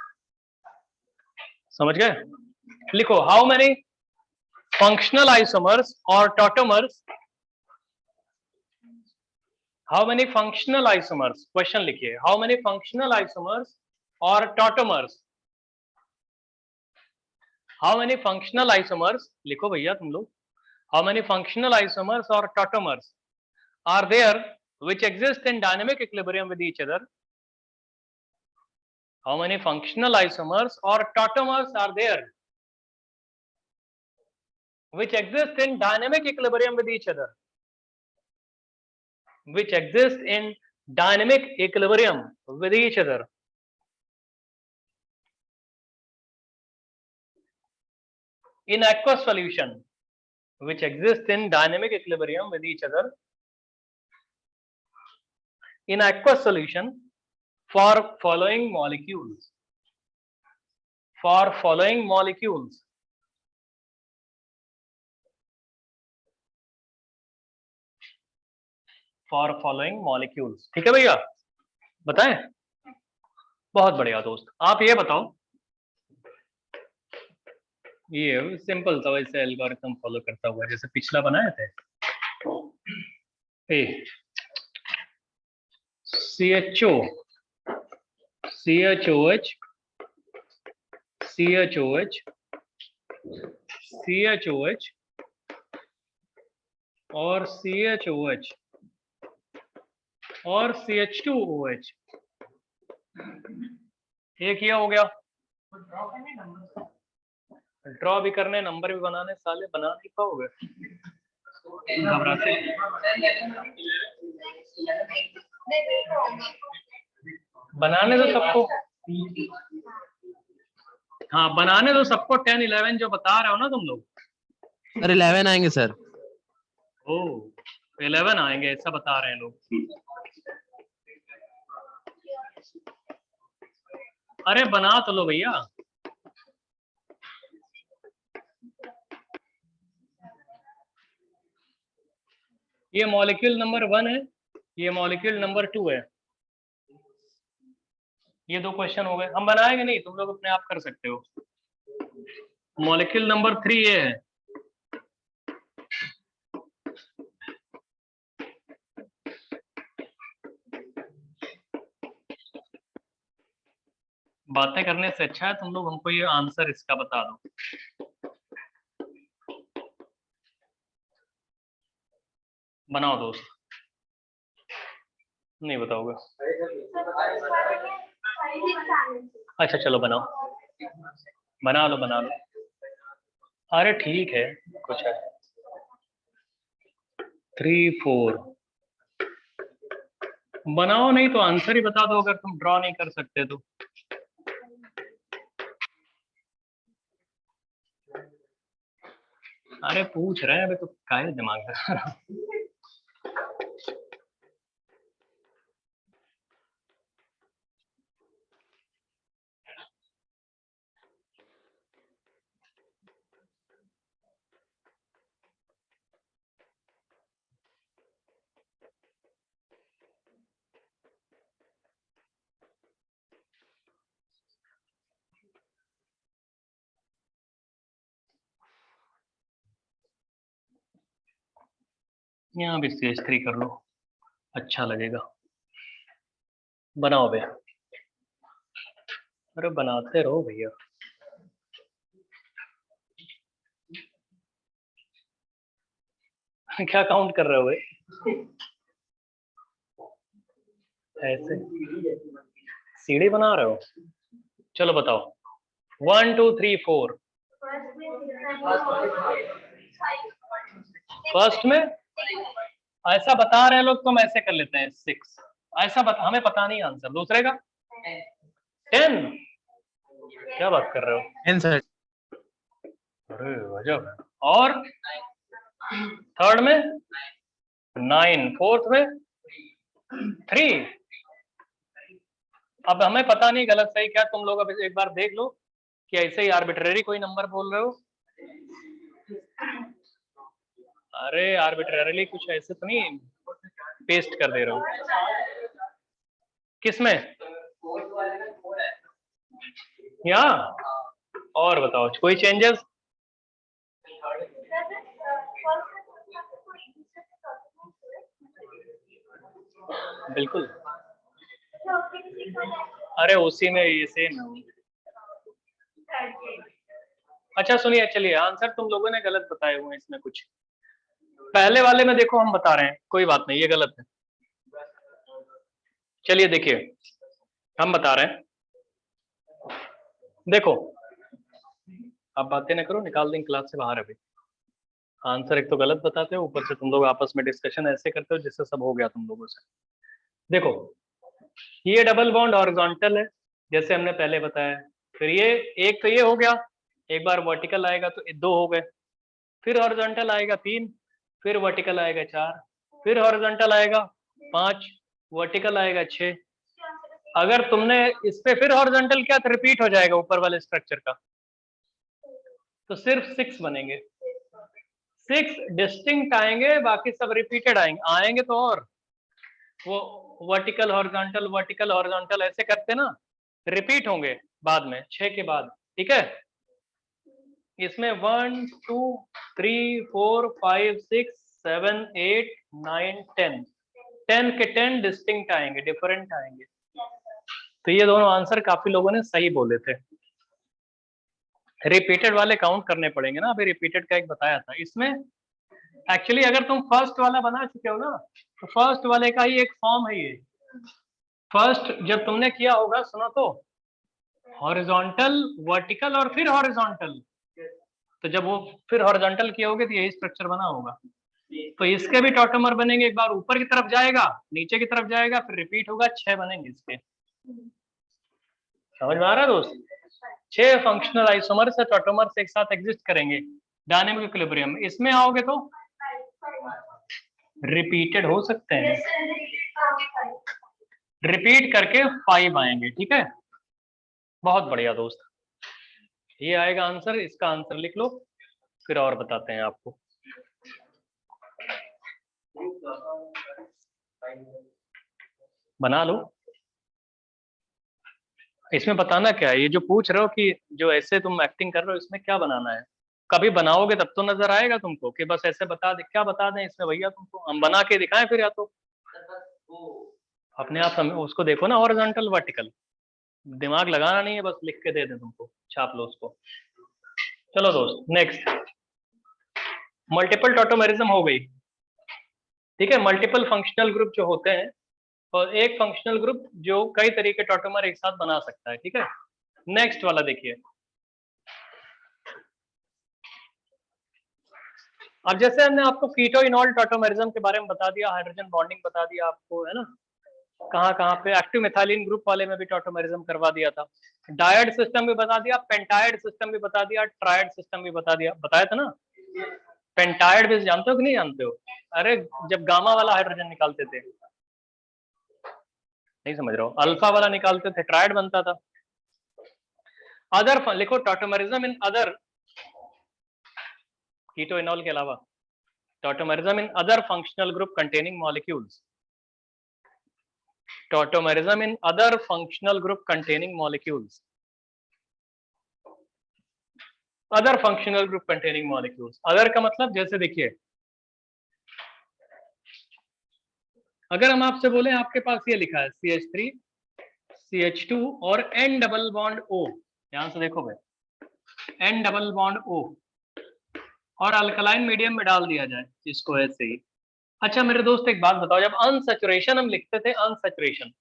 Speaker 1: समझ गए? लिखो, हाउ मेनी फंक्शनल आइसोमर्स और tautomers, how many functional isomers, question लिखिए, हाउ मेनी फंक्शनल आइसोमर्स और tautomers, how many functional isomers, लिखो भैया तुम लोग, हाउ मेनी फंक्शनल आइसोमर्स और tautomers are there which exist in dynamic equilibrium with each other? How many functional isomers or tautomers are there which exist in dynamic equilibrium with each other? Which exist in dynamic equilibrium with each other? In aqueous solution, which exist in dynamic equilibrium with each other. In aqueous solution, for following molecules, for following molecules, for following molecules, ठीक है भैया, बताएं? बहुत बढ़िया दोस्त, आप ये बताओ, ये सिंपल सा वैसे एल्गोरिथम फॉलो करता हुआ जैसे पिछला बनाए थे। CHO CHOH CHOH CHOH और CHOH और CH2OH, ये किया हो गया। ड्रॉ भी करने, नंबर भी बनाने, साले बना नहीं पाओगे, घबराते। बनाने दो सबको, हाँ बनाने दो सबको। 10 11 जो बता रहे हो ना तुम लोग।
Speaker 3: सर 11 आएंगे सर।
Speaker 1: ओह 11 आएंगे ऐसा बता रहे हैं लोग। अरे बना तो लो भैया। ये मॉलिक्यूल नंबर 1 है, ये मॉलिक्यूल नंबर 2 है। ये 2 क्वेश्चन हो गए, हम बनाएंगे नहीं, तुम लोग अपने आप कर सकते हो। मॉलिक्यूल नंबर 3 ये है। बातें करने से अच्छा है तुम लोग हमको ये आंसर इसका बता दो। बनाओ दोस्त, नहीं बताओगे? अच्छा चलो बनाओ, बना लो बना लो। अरे ठीक है, कुछ है 3 4 बनाओ, नहीं तो आंसर ही बता दो अगर तुम ड्रॉ नहीं कर सकते तो। अरे पूछ रहे हैं अभी तो, काहे दिमाग में। यहाँ भी CH3 कर लो, अच्छा लगेगा। बनाओ भैया, अरे बनाते रहो भैया। क्या काउंट कर रहे हो भाई? ऐसे सीढ़ी बना रहे हो? चलो बताओ 1 2 3 4। फर्स्ट में ऐसा बता रहे हैं लोग तो हम ऐसे कर लेते हैं 6, ऐसा हमें पता नहीं आंसर। दूसरे का 10, क्या बात कर रहे हो?
Speaker 3: 10 सर।
Speaker 1: अरे गजब है। और थर्ड में 9, फोर्थ में 3। अब हमें पता नहीं गलत सही क्या, तुम लोग अब एक बार देख लो कि ऐसे ही आर्बिट्रेरी कोई नंबर बोल रहे हो। अरे आर्बिट्रेरीली कुछ ऐसे तो नहीं पेस्ट कर दे रहे हो? किसमें? या और बताओ कोई चेंजेस? बिल्कुल, अरे उसी में ये सेम है। अच्छा सुनिए, चलिए आंसर तुम लोगों ने गलत बताए हुए हैं इसमें कुछ। पहले वाले में देखो हम बता रहे हैं, कोई बात नहीं, ये गलत है। चलिए देखिए हम बता रहे हैं, देखो आप बातें ना करो, निकाल देंगे क्लास से बाहर। अभी आंसर एक तो गलत बताते हो, ऊपर से तुम लोग आपस में डिस्कशन ऐसे करते हो जिससे सब हो गया तुम लोगों से। देखो ये डबल बॉन्ड हॉरिजॉन्टल है जैसे हमने पहले बताया, फिर ये एक तो ये हो गया, एक बार वर्टिकल आएगा तो 2 हो गए, फिर हॉरिजॉन्टल आएगा 3, फिर वर्टिकल आएगा 4, फिर हॉरिजॉन्टल आएगा 5, वर्टिकल आएगा 6। अगर तुमने इस पे फिर हॉरिजॉन्टल किया तो रिपीट हो जाएगा ऊपर वाले स्ट्रक्चर का, तो सिर्फ 6 बनेंगे। 6 डिस्टिंक्ट आएंगे, बाकी सब रिपीटेड आएंगे तो और वो वर्टिकल हॉरिजॉन्टल ऐसे करते ना, रिपीट होंगे बाद में 6 के बाद, ठीक है। इसमें 1 2 3 4 5 6 7 8 9 10 के 10 डिस्टिंक्ट आएंगे, डिफरेंट आएंगे। तो ये दोनों आंसर काफी लोगों ने सही बोले थे। रिपीटेड वाले काउंट करने पड़ेंगे ना, अभी रिपीटेड का एक बताया था। इसमें एक्चुअली अगर तुम फर्स्ट वाला बना चुके हो ना, तो फर्स्ट वाले का ही एक फॉर्म है ये। फर्स्ट जब तुमने किया होगा, सुनो तो, हॉरिजॉन्टल, वर्टिकल और फिर हॉरिजॉन्टल। तो जब वो फिर हॉरिजॉन्टल किए होगे तो यही स्ट्रक्चर बना होगा। तो इसके भी टॉटोमर बनेंगे, एक बार ऊपर की तरफ जाएगा, नीचे की तरफ जाएगा, फिर रिपीट होगा, 6 बनेंगे इसके। समझ में आ रहा है दोस्त? 6 फंक्शनल आइसोमर्स या टॉटोमर्स एक साथ एग्जिस्ट करेंगे डायनेमिक इक्विलिब्रियम में। इसमें आओगे तो रिपीटेड हो सकते हैं, रिपीट करके 5 आएंगे, ठीक है। बहुत बढ़िया दोस्त, ये आएगा आंसर। इसका आंसर लिख लो, फिर और बताते हैं आपको। बना लो। इसमें बताना क्या है, ये जो पूछ रहे हो कि जो ऐसे तुम एक्टिंग कर रहे हो, इसमें क्या बनाना है? कभी बनाओगे तब तो नजर आएगा तुमको कि बस ऐसे बता दे। क्या बता दें इसमें भैया तुमको? हम बना के दिखाएं फिर, या तो अपने आप उसको देखो ना, हॉरिजॉन्टल वर्टिकल। दिमाग लगाना नहीं है, बस लिख के दे दें तुमको, छाप लो उसको। चलो दोस्त, नेक्स्ट। मल्टीपल टॉटोमेरिज्म हो गई, ठीक है। मल्टीपल फंक्शनल ग्रुप जो होते हैं, और एक फंक्शनल ग्रुप जो कई तरीके टॉटोमर एक साथ बना सकता है, ठीक है। नेक्स्ट वाला देखिए। अब जैसे हमने आपको कीटो इनॉल टॉटोमेरिज्म के बारे में बता दिया, हाइड्रोजन बॉन्डिंग बता दिया आपको, है ना। कहाँ कहाँ पे एक्टिव मिथाइलिन ग्रुप वाले में भी टॉटोमेरिज्म करवा दिया था। डायड सिस्टम भी बता दिया, पेंटाइड सिस्टम भी बता दिया, ट्राइड सिस्टम भी बता दिया, बताया था ना। पेंटाइड भी जानते हो कि नहीं जानते हो? अरे जब गामा वाला हाइड्रोजन निकालते थे, नहीं समझ रहे हो, अल्फा वाला निकालते थे, ट्राइड बनता था। अदर लिखो, टॉटोमेरिज्म इन अदर, कीटो इनॉल के अलावा, tautomerism in other functional group containing molecules. Tautomerism in other functional group containing molecules. Other functional group containing molecules, other का मतलब जैसे देखिए, अगर हम आपसे बोले आपके पास ये लिखा है CH3 CH2 और N डबल बॉन्ड O, ध्यान से देखो भाई, N डबल बॉन्ड O, और अल्कलाइन मीडियम में डाल दिया जाए इसको ऐसे ही। अच्छा मेरे दोस्त एक बात बताओ, जब अनसैचुरेशन हम लिखते थे, अनसैचुरेशन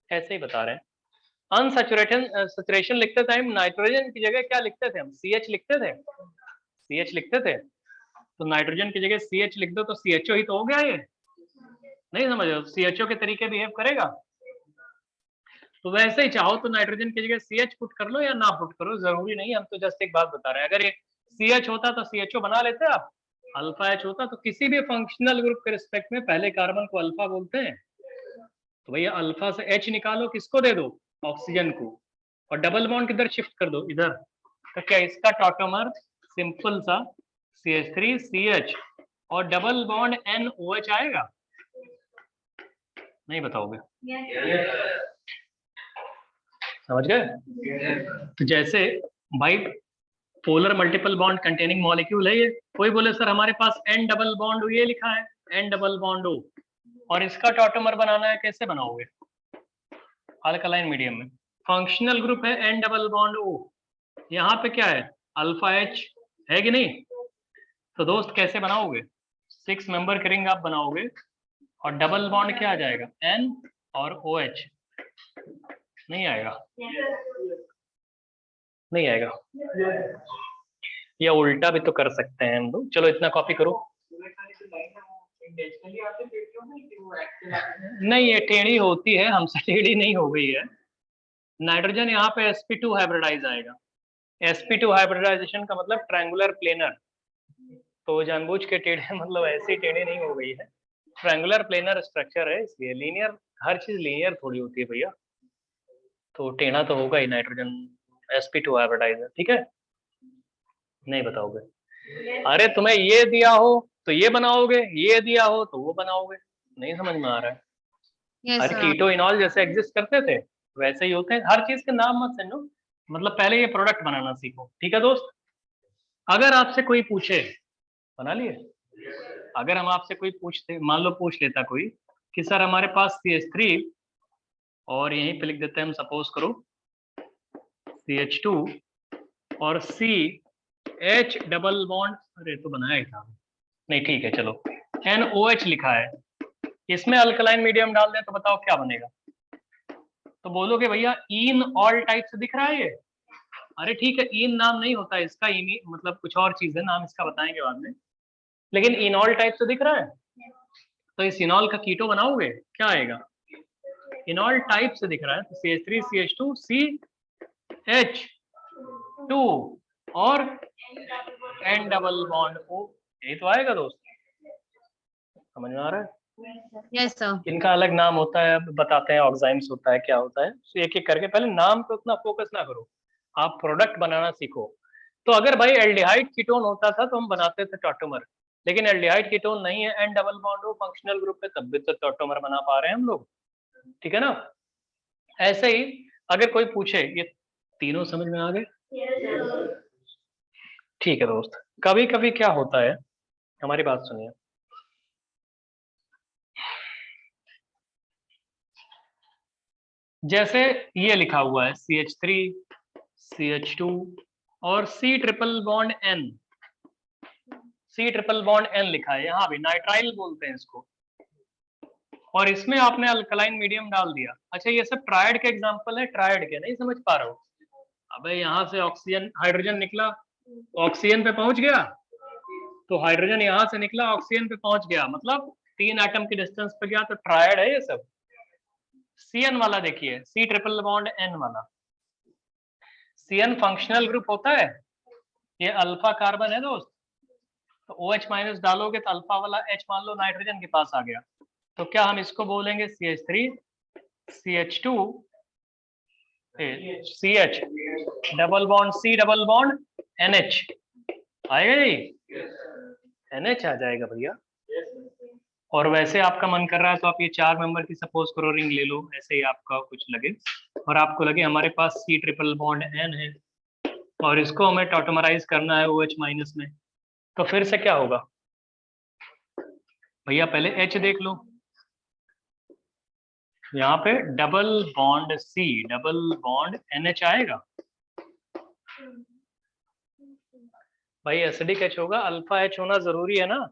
Speaker 1: ऐसे ही बता रहे हैं, अनसैचुरेशन सैचुरेशन लिखते टाइम नाइट्रोजन की जगह क्या लिखते थे हम? CH लिखते थे, CH लिखते थे। तो नाइट्रोजन की जगह CH लिख दो तो CHO ही तो हो गया। ये नहीं समझ रहे हो? CHO के तरीके बिहेव करेगा। तो वैसे ही चाहो तो नाइट्रोजन की जगह CH पुट कर लो या ना पुट करो, जरूरी नहीं, हम तो जस्ट एक बात बता रहे हैं। अगर ये CH होता तो CHO बना लेते आप, अल्फा H होता तो किसी भी फंक्शनल ग्रुप के रिस्पेक्ट में पहले कार्बन को अल्फा बोलते हैं। तो भैया अल्फा से H निकालो, किसको दे दो? ऑक्सीजन को, और डबल बॉन्ड किधर शिफ्ट कर दो? इधर। तो क्या इसका टॉटोमर सिंपल सा CH3 CH और डबल बॉन्ड NOH आएगा? नहीं बताओगे? समझ गए? तो जैसे भाई polar multiple bond containing molecule है ये, कोई बोले सर हमारे पास N डबल बॉन्ड ये लिखा है, N डबल बॉन्ड O, और इसका टॉटोमर बनाना है, कैसे बनाओगे? अल्कलाइन मीडियम में फंक्शनल ग्रुप है N डबल बॉन्ड O, यहाँ पे क्या है? अल्फा H है कि नहीं? तो दोस्त कैसे बनाओगे? 6 मेंबर की रिंग आप बनाओगे, और डबल बॉन्ड क्या आ जाएगा? N और OH। नहीं आएगा, नहीं आएगा। या उल्टा भी तो कर सकते हैं हम लोग। चलो इतना कॉपी करो। नहीं ये टेढ़ी होती है, हमसे टेढ़ी नहीं हो गई है। नाइट्रोजन यहाँ पे sp2 हाइब्रिडाइज आएगा। sp2 हाइब्रिडाइजेशन का मतलब ट्रायंगुलर प्लेनर, तो जानबूझ के टेढ़े मतलब ऐसी टेढ़ी नहीं हो गई है, ट्रायंगुलर प्लेनर स्ट्रक्चर है, इसलिए लीनियर, हर चीज लीनियर थोड़ी होती है भैया, तो टेढ़ा तो होगा ही नाइट्रोजन sp2 हाइब्रिडाइजर, ठीक है। नहीं बताओगे? अरे तुम्हें ये दिया हो तो ये बनाओगे, ये दिया हो तो वो बनाओगे, नहीं समझ में आ रहा है?
Speaker 4: Yes,
Speaker 1: अरे
Speaker 4: sir.
Speaker 1: कीटो इनॉल जैसे एग्जिस्ट करते थे, वैसे ही होते हैं, हर चीज के नाम मत समझो, मतलब पहले ये प्रोडक्ट बनाना सीखो, ठीक है दोस्त। अगर आपसे कोई पूछे, बना लिए, अगर हम आपसे कोई पूछते, मान लो पूछ लेता कोई कि सर हमारे पास CH3 और यहीं पे लिख देते हैं हम, सपोज करो CH2 और CH डबल बॉन्ड, अरे तो बनाया ही था, नहीं ठीक है चलो, NOH लिखा है, इसमें अल्कलाइन मीडियम डाल दें तो बताओ क्या बनेगा। तो बोलोगे भैया इन ऑल टाइप से दिख रहा है ये, अरे ठीक है, इन नाम नहीं होता इसका, इन मतलब कुछ और चीज है, नाम इसका बताएंगे बाद में, लेकिन इनॉल टाइप से दिख रहा है, तो इस इनॉल का कीटो बनाओगे क्या आएगा, इनॉल टाइप से दिख रहा है, तो CH3 CH2 CH2 और N डबल बॉन्ड O, यही तो आएगा दोस्त, समझ में आ रहा है।
Speaker 4: Yes sir.
Speaker 1: इनका अलग नाम होता है, बताते हैं, ऑक्साइम्स होता है, क्या होता है, तो एक एक करके, पहले नाम पे उतना फोकस ना करो, आप प्रोडक्ट बनाना सीखो। तो अगर भाई एल्डिहाइड कीटोन होता था तो हम बनाते थे टॉटोमर, लेकिन एल्डिहाइड कीटोन नहीं है, N double bond O functional group है, तब भी तो टॉटोमर बना पा रहे हैं हम लोग, ठीक है ना। ऐसे ही अगर कोई पूछे, ये तीनों समझ में आ गए, ठीक है दोस्त। कभी कभी क्या होता है, हमारी बात सुनिए, जैसे ये लिखा हुआ है CH3 CH2 और C triple bond N, C triple bond N लिखा है, यहाँ भी नाइट्राइल बोलते हैं इसको, और इसमें आपने अल्कलाइन मीडियम डाल दिया। अच्छा ये सब ट्रायड के एग्जांपल है, ट्रायड के, नहीं समझ पा रहे हो, अबे यहाँ से ऑक्सीजन हाइड्रोजन निकला, ऑक्सीजन पे पहुंच गया, तो हाइड्रोजन यहाँ से निकला ऑक्सीजन पे पहुंच गया, मतलब 3 एटम की डिस्टेंस पे गया, तो ट्रायड है ये सब। CN वाला देखिए, C ट्रिपल बॉन्ड N वाला, CN फंक्शनल ग्रुप होता है, ये अल्फा कार्बन है दोस्त, तो OH माइनस डालोगे तो अल्फा वाला H मान लो नाइट्रोजन के पास आ गया, तो क्या हम इसको बोलेंगे CH3 CH2 CH double bond C double bond NH, आएगा यही, NH आ जाएगा भैया। और वैसे आपका मन कर रहा है तो आप ये 4 मेंबर की सपोज करो रिंग ले लो, ऐसे ही आपका कुछ लगे, और आपको लगे हमारे पास C ट्रिपल बॉन्ड N है और इसको हमें टॉटोमराइज करना है OH माइनस में, तो फिर से क्या होगा भैया, पहले H देख लो, यहाँ पे double bond C double bond NH आएगा, भाई एसिडिक H होगा, अल्फा H होना जरूरी है ना,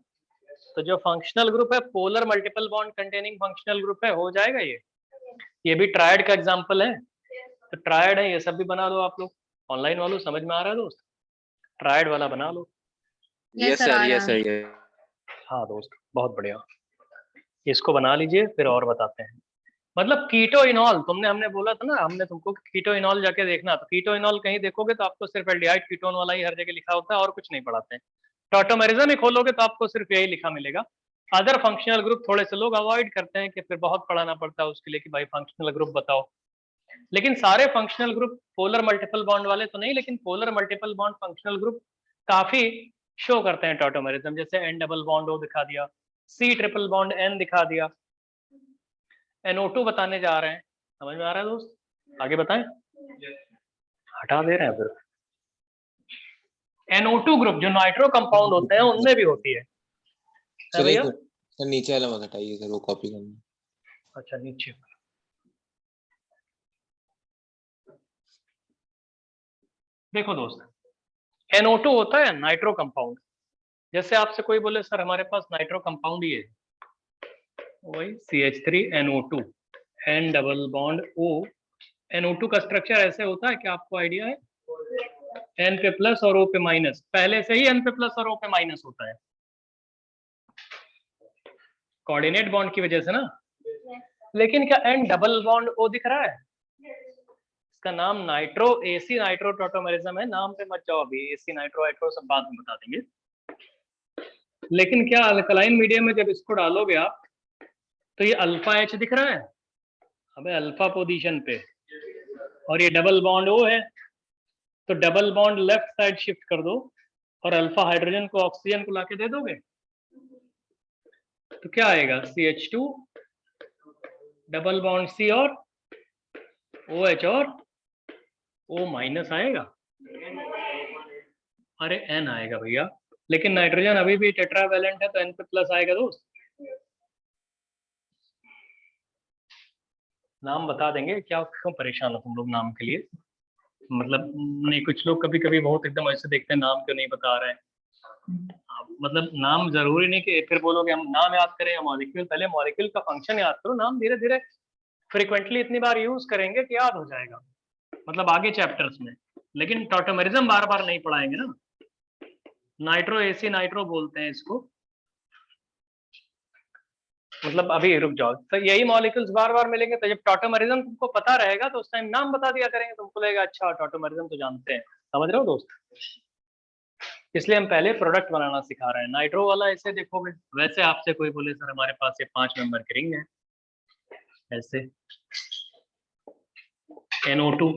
Speaker 1: तो जो फंक्शनल ग्रुप है polar multiple bond containing functional group है, हो जाएगा ये भी ट्रायड का एग्जांपल है, तो ट्रायड है, ये सब भी बना लो आप लोग, ऑनलाइन वालों समझ में आ रहा है दोस्त, ट्रायड वाला बना लो।
Speaker 4: Yes sir, yes sir.
Speaker 1: हाँ दोस्त बहुत बढ़िया, इसको बना लीजिए, फिर और बताते हैं। मतलब कीटो इनॉल, तुमने, हमने बोला था ना, हमने तुमको कीटो इनॉल जाके देखना, तो कीटो इनॉल कहीं देखोगे तो आपको सिर्फ एल्डिहाइड कीटोन वाला ही हर जगह लिखा होता है, और कुछ नहीं पढ़ाते हैं। टॉटोमेरिज्म ही खोलोगे तो आपको सिर्फ यही लिखा मिलेगा। अदर फंक्शनल ग्रुप थोड़े से लोग अवॉइड करते हैं कि फिर बहुत पढ़ाना पड़ता है उसके लिए कि भाई फंक्शनल ग्रुप बताओ, लेकिन सारे functional group polar multiple bond वाले तो नहीं, लेकिन polar multiple bond functional group काफी शो करते हैं टॉटोमेरिज्म, जैसे N डबल बॉन्ड O दिखा दिया, C ट्रिपल बॉन्ड N दिखा दिया, NO2 बताने जा रहे हैं, समझ में आ रहा है दोस्त, आगे बताएं, हटा दे रहे हैं फिर। NO2 ग्रुप जो नाइट्रो कंपाउंड होते हैं उनमें भी होती है भैया।
Speaker 2: सर नीचे वाला मत हटाइए सर, वो कॉपी करना।
Speaker 1: अच्छा नीचे, देखो दोस्त, NO2 होता है नाइट्रो कंपाउंड, जैसे आपसे कोई बोले सर हमारे पास नाइट्रो कंपाउंड ही है, वही CH3NO2 N double bond O, NO2 का स्ट्रक्चर ऐसे होता है कि आपको आइडिया है, N पे प्लस और O पे माइनस, पहले से ही N पे प्लस और O पे माइनस होता है, कोऑर्डिनेट बॉन्ड की वजह से ना। लेकिन क्या N डबल बॉन्ड O दिख रहा है, इसका नाम नाइट्रो, AC नाइट्रो टॉटोमेरिज्म है, नाम पे मत जाओ अभी, AC नाइट्रो नाइट्रो सब बाद में बता देंगे। लेकिन क्या अल्कलाइन मीडियम में जब इसको डालोगे आप, तो ये अल्फा H दिख रहा है, अबे अल्फा पोजीशन पे, और ये डबल बॉन्ड O है, तो double bond left side shift कर दो और अल्फा हाइड्रोजन को ऑक्सीजन को लाके दे दोगे, तो क्या आएगा CH2 डबल बॉन्ड C और OH और O माइनस आएगा, अरे N आएगा भैया, लेकिन नाइट्रोजन अभी भी टेट्रावैलेंट है तो N पे प्लस आएगा दोस्त। नाम बता देंगे, क्या क्यों परेशान हो तुम लोग नाम के लिए? मतलब नहीं, कुछ लोग कभी कभी बहुत एकदम ऐसे देखते हैं नाम क्यों नहीं बता रहे हैं। मतलब नाम जरूरी नहीं कि फिर बोलोगे हम नाम याद करें या मॉलिक्यूल, पहले मॉलिक्यूल का फंक्शन याद करो, नाम धीरे धीरे फ्रिक्वेंटली इतनी बार यूज करेंगे कि याद हो जाएगा, मतलब आगे चैप्टर्स में। लेकिन टॉटोमेरिज्म बार बार नहीं पढ़ाएंगे ना, नाइट्रो एसी नाइट्रो बोलते हैं इसको, मतलब अभी रुक जाओ, तो यही मॉलिक्यूल्स बार बार मिलेंगे, तो जब टॉटोमेरिज्म तुमको पता रहेगा तो उस टाइम नाम बता दिया करेंगे, तुमको लगेगा अच्छा टॉटोमेरिज्म तो जानते हैं, समझ रहे हो दोस्त? इसलिए हम पहले प्रोडक्ट बनाना सिखा रहे हैं। नाइट्रो वाला ऐसे देखोगे, वैसे आपसे कोई बोले सर हमारे पास ये 5 मेंबर की रिंग है, ऐसे NO2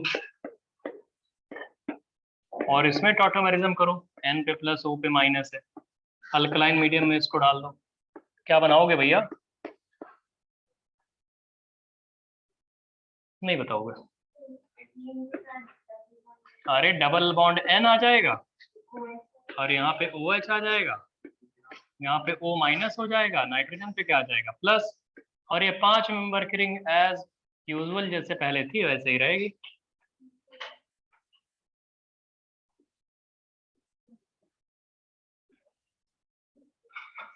Speaker 1: और इसमें टॉटोमेरिज्म करो, N पे प्लस O पे माइनस है, अल्कलाइन मीडियम में इसको डाल दो, क्या बनाओगे भैया? नहीं बताओगे? अरे डबल बॉन्ड N आ जाएगा और यहाँ पे OH आ जाएगा, यहाँ पे O माइनस हो जाएगा, नाइट्रोजन पे क्या आ जाएगा प्लस, और ये 5 मेंबर की रिंग एज यूजुअल जैसे पहले थी वैसे ही रहेगी।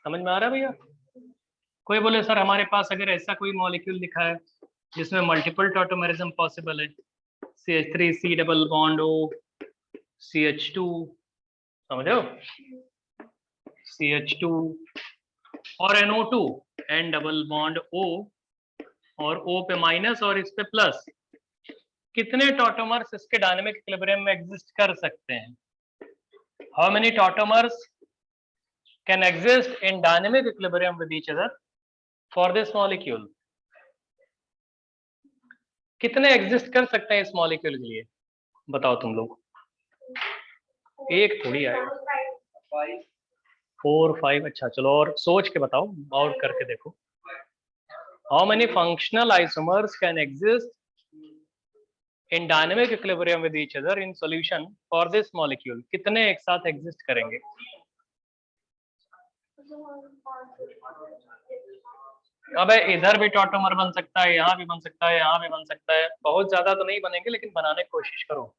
Speaker 1: समझ में आ रहा है भैया? कोई बोले सर हमारे पास अगर ऐसा कोई मॉलिक्यूल लिखा है जिसमें मल्टीपल टॉटोमेरिज्म पॉसिबल है, CH3 C double bond O CH2, समझो, CH2 और NO2 N double bond O और O पे माइनस और इस पे प्लस, कितने टॉटोमर्स इसके डायनेमिक इक्विलिब्रियम में एग्जिस्ट कर सकते हैं? How many tautomers can exist in dynamic equilibrium with each other for this molecule? कितने एग्जिस्ट कर सकते हैं इस मॉलिक्यूल के लिए, बताओ तुम लोग? एक थोड़ी आएगा, 4 5, अच्छा चलो और सोच के बताओ, और करके देखो। How many functional isomers can exist in dynamic equilibrium with each other in solution for this molecule? कितने एक साथ एग्जिस्ट करेंगे? अबे इधर भी टॉटोमर बन सकता है, यहाँ भी बन सकता है, यहाँ भी बन सकता है, बहुत ज्यादा तो नहीं बनेंगे लेकिन बनाने की कोशिश करो।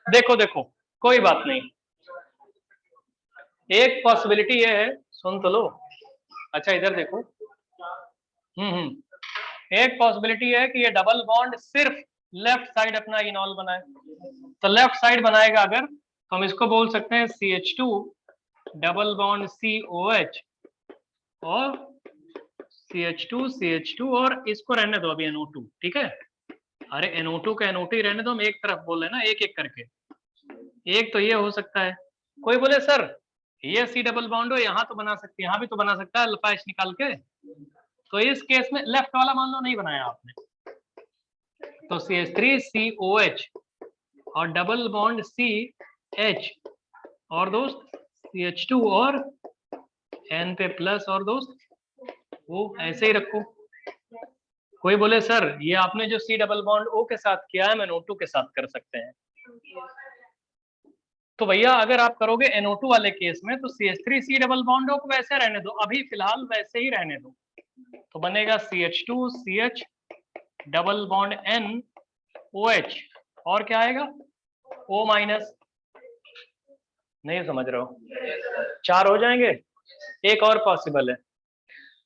Speaker 1: देखो देखो कोई बात नहीं, एक पॉसिबिलिटी ये है, सुन तो लो, अच्छा इधर देखो, एक पॉसिबिलिटी है कि ये डबल बॉन्ड सिर्फ लेफ्ट साइड अपना इनॉल बनाए, तो लेफ्ट साइड बनाएगा अगर तो हम इसको बोल सकते हैं CH2 डबल बॉन्ड COH और CH2 और इसको रहने दो अभी NO2, ठीक है? अरे NO2 का NO2 ही रहने दो, हम एक तरफ बोल रहे हैं ना, एक एक करके। एक तो ये हो सकता है, कोई बोले सर ये C डबल बॉन्ड हो यहाँ तो बना सकते, यहाँ भी तो बना सकता है अल्फा H निकाल के, तो इस केस में लेफ्ट वाला मान लो नहीं बनाया आपने, तो CH3COH और डबल बॉन्ड CH और दोस्त CH2 और N पे प्लस और दोस्त वो ऐसे ही रखो। कोई बोले सर ये आपने जो C डबल बॉन्ड O के साथ किया है मैं NO2 के साथ कर सकते हैं, तो भैया अगर आप करोगे NO2 वाले केस में तो CH3 C double bond O को वैसे रहने दो, अभी फिलहाल वैसे ही रहने दो, तो बनेगा CH2 CH double bond N OH और क्या आएगा O माइनस, नहीं समझ रहे हो? 4 हो जाएंगे। एक और पॉसिबल है,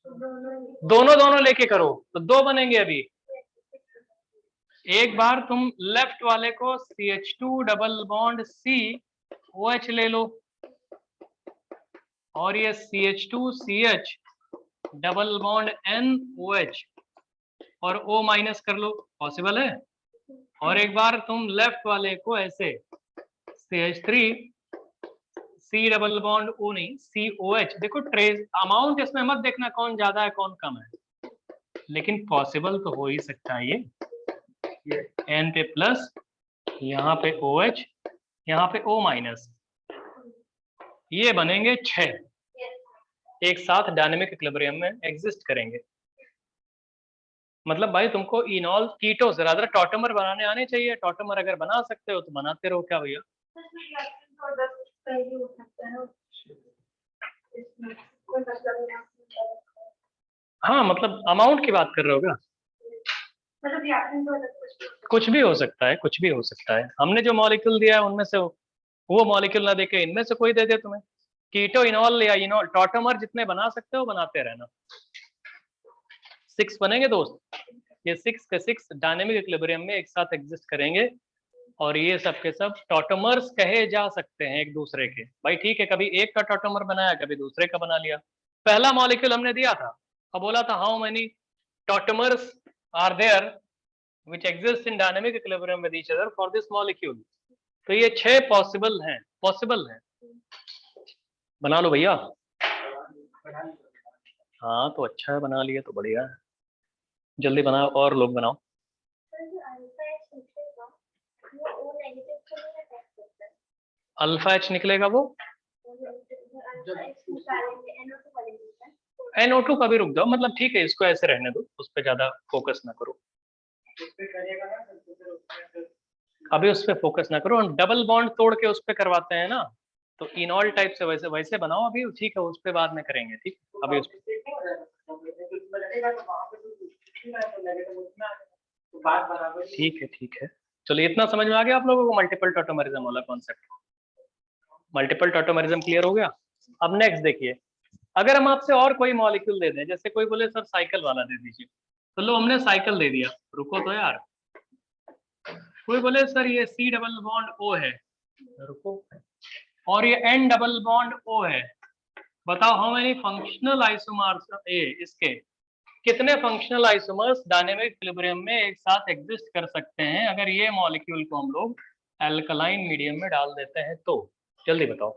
Speaker 1: दोनों दोनों लेके करो तो 2 बनेंगे अभी। एक बार तुम लेफ्ट वाले को CH2 डबल बॉन्ड COH ले लो और ये CH2 CH double bond NOH और O माइनस कर लो, पॉसिबल है। और एक बार तुम लेफ्ट वाले को ऐसे CH3 C double bond O नहीं COH, देखो ट्रेस अमाउंट इसमें मत देखना कौन ज्यादा है कौन कम है, लेकिन पॉसिबल तो हो ही सकता है ये N पे प्लस, यहाँ पे OH, यहाँ पे O माइनस, ये बनेंगे 6। एक साथ डायनेमिक इक्विलिब्रियम में एग्जिस्ट करेंगे। मतलब भाई तुमको इनॉल कीटोस रादर टॉटमर बनाने आने चाहिए। टॉटमर अगर बना सकते हो तो बनाते रहो, क्या भैया। हाँ मतलब अमाउंट की बात कर रहे हो क्या? कुछ भी हो सकता है, कुछ भी हो सकता है। हमने जो मॉलिक्यूल दिया है उनमें से वो मॉलिक्यूल ना देके इनमें से कोई दे दे तुम्हें। कीटो इनॉल या इनॉल टॉटमर जितने बना सकते हो बनाते रहना। 6 बनेंगे दोस्त। ये 6 के 6 डायनेमिक इक्विलिब्रियम में एक साथ एग्जिस्ट करेंगे और ये सब के सब टॉटमर्स कहे जा सकते हैं एक दूसरे के। भाई ठीक है, कभी एक का टॉटमर बनाया, कभी दूसरे का बना लिया। पहला मॉलिक्यूल हमने दिया था और बोला था how many tautomers are there which exists in dynamic equilibrium with each other for this molecule। तो ये 6 पॉसिबल हैं। बना लो भैया। हाँ तो अच्छा है, बना लिया तो बढ़िया है। जल्दी बनाओ और लोग बनाओ। अल्फा एच निकलेगा वो NO2 का भी रुक जाओ, मतलब ठीक है इसको ऐसे रहने दो, उस पर ज्यादा फोकस ना करो। अभी उस पर फोकस ना करो, डबल बॉन्ड तोड़ के उस पर करवाते हैं ना, तो इनॉल टाइप से वैसे वैसे बनाओ अभी, ठीक है उस पर बाद में करेंगे। ठीक अभी उस ठीक है चलो इतना समझ में आ गया आप लोगों को मल्टीपल टॉटोमरिज्म वाला कॉन्सेप्ट। मल्टीपल टॉटोमरिज्म क्लियर हो गया। अब नेक्स्ट देखिए, अगर हम आपसे और कोई मॉलिक्यूल दे दें, जैसे कोई बोले सर साइकिल वाला दे दीजिए, तो लो हमने साइकिल दे दिया। रुको तो यार, कोई बोले सर ये C डबल बॉन्ड O है, रुको, और ये N डबल बॉन्ड O है, बताओ हाउ मेनी फंक्शनल आइसोमर्स इसके कितने फंक्शनल आइसोमर्स डायनेमिक इक्विलिब्रियम में एक साथ एग्जिस्ट कर सकते हैं अगर ये मॉलिक्यूल को हम लोग एल्कलाइन मीडियम में डाल देते हैं तो। जल्दी बताओ,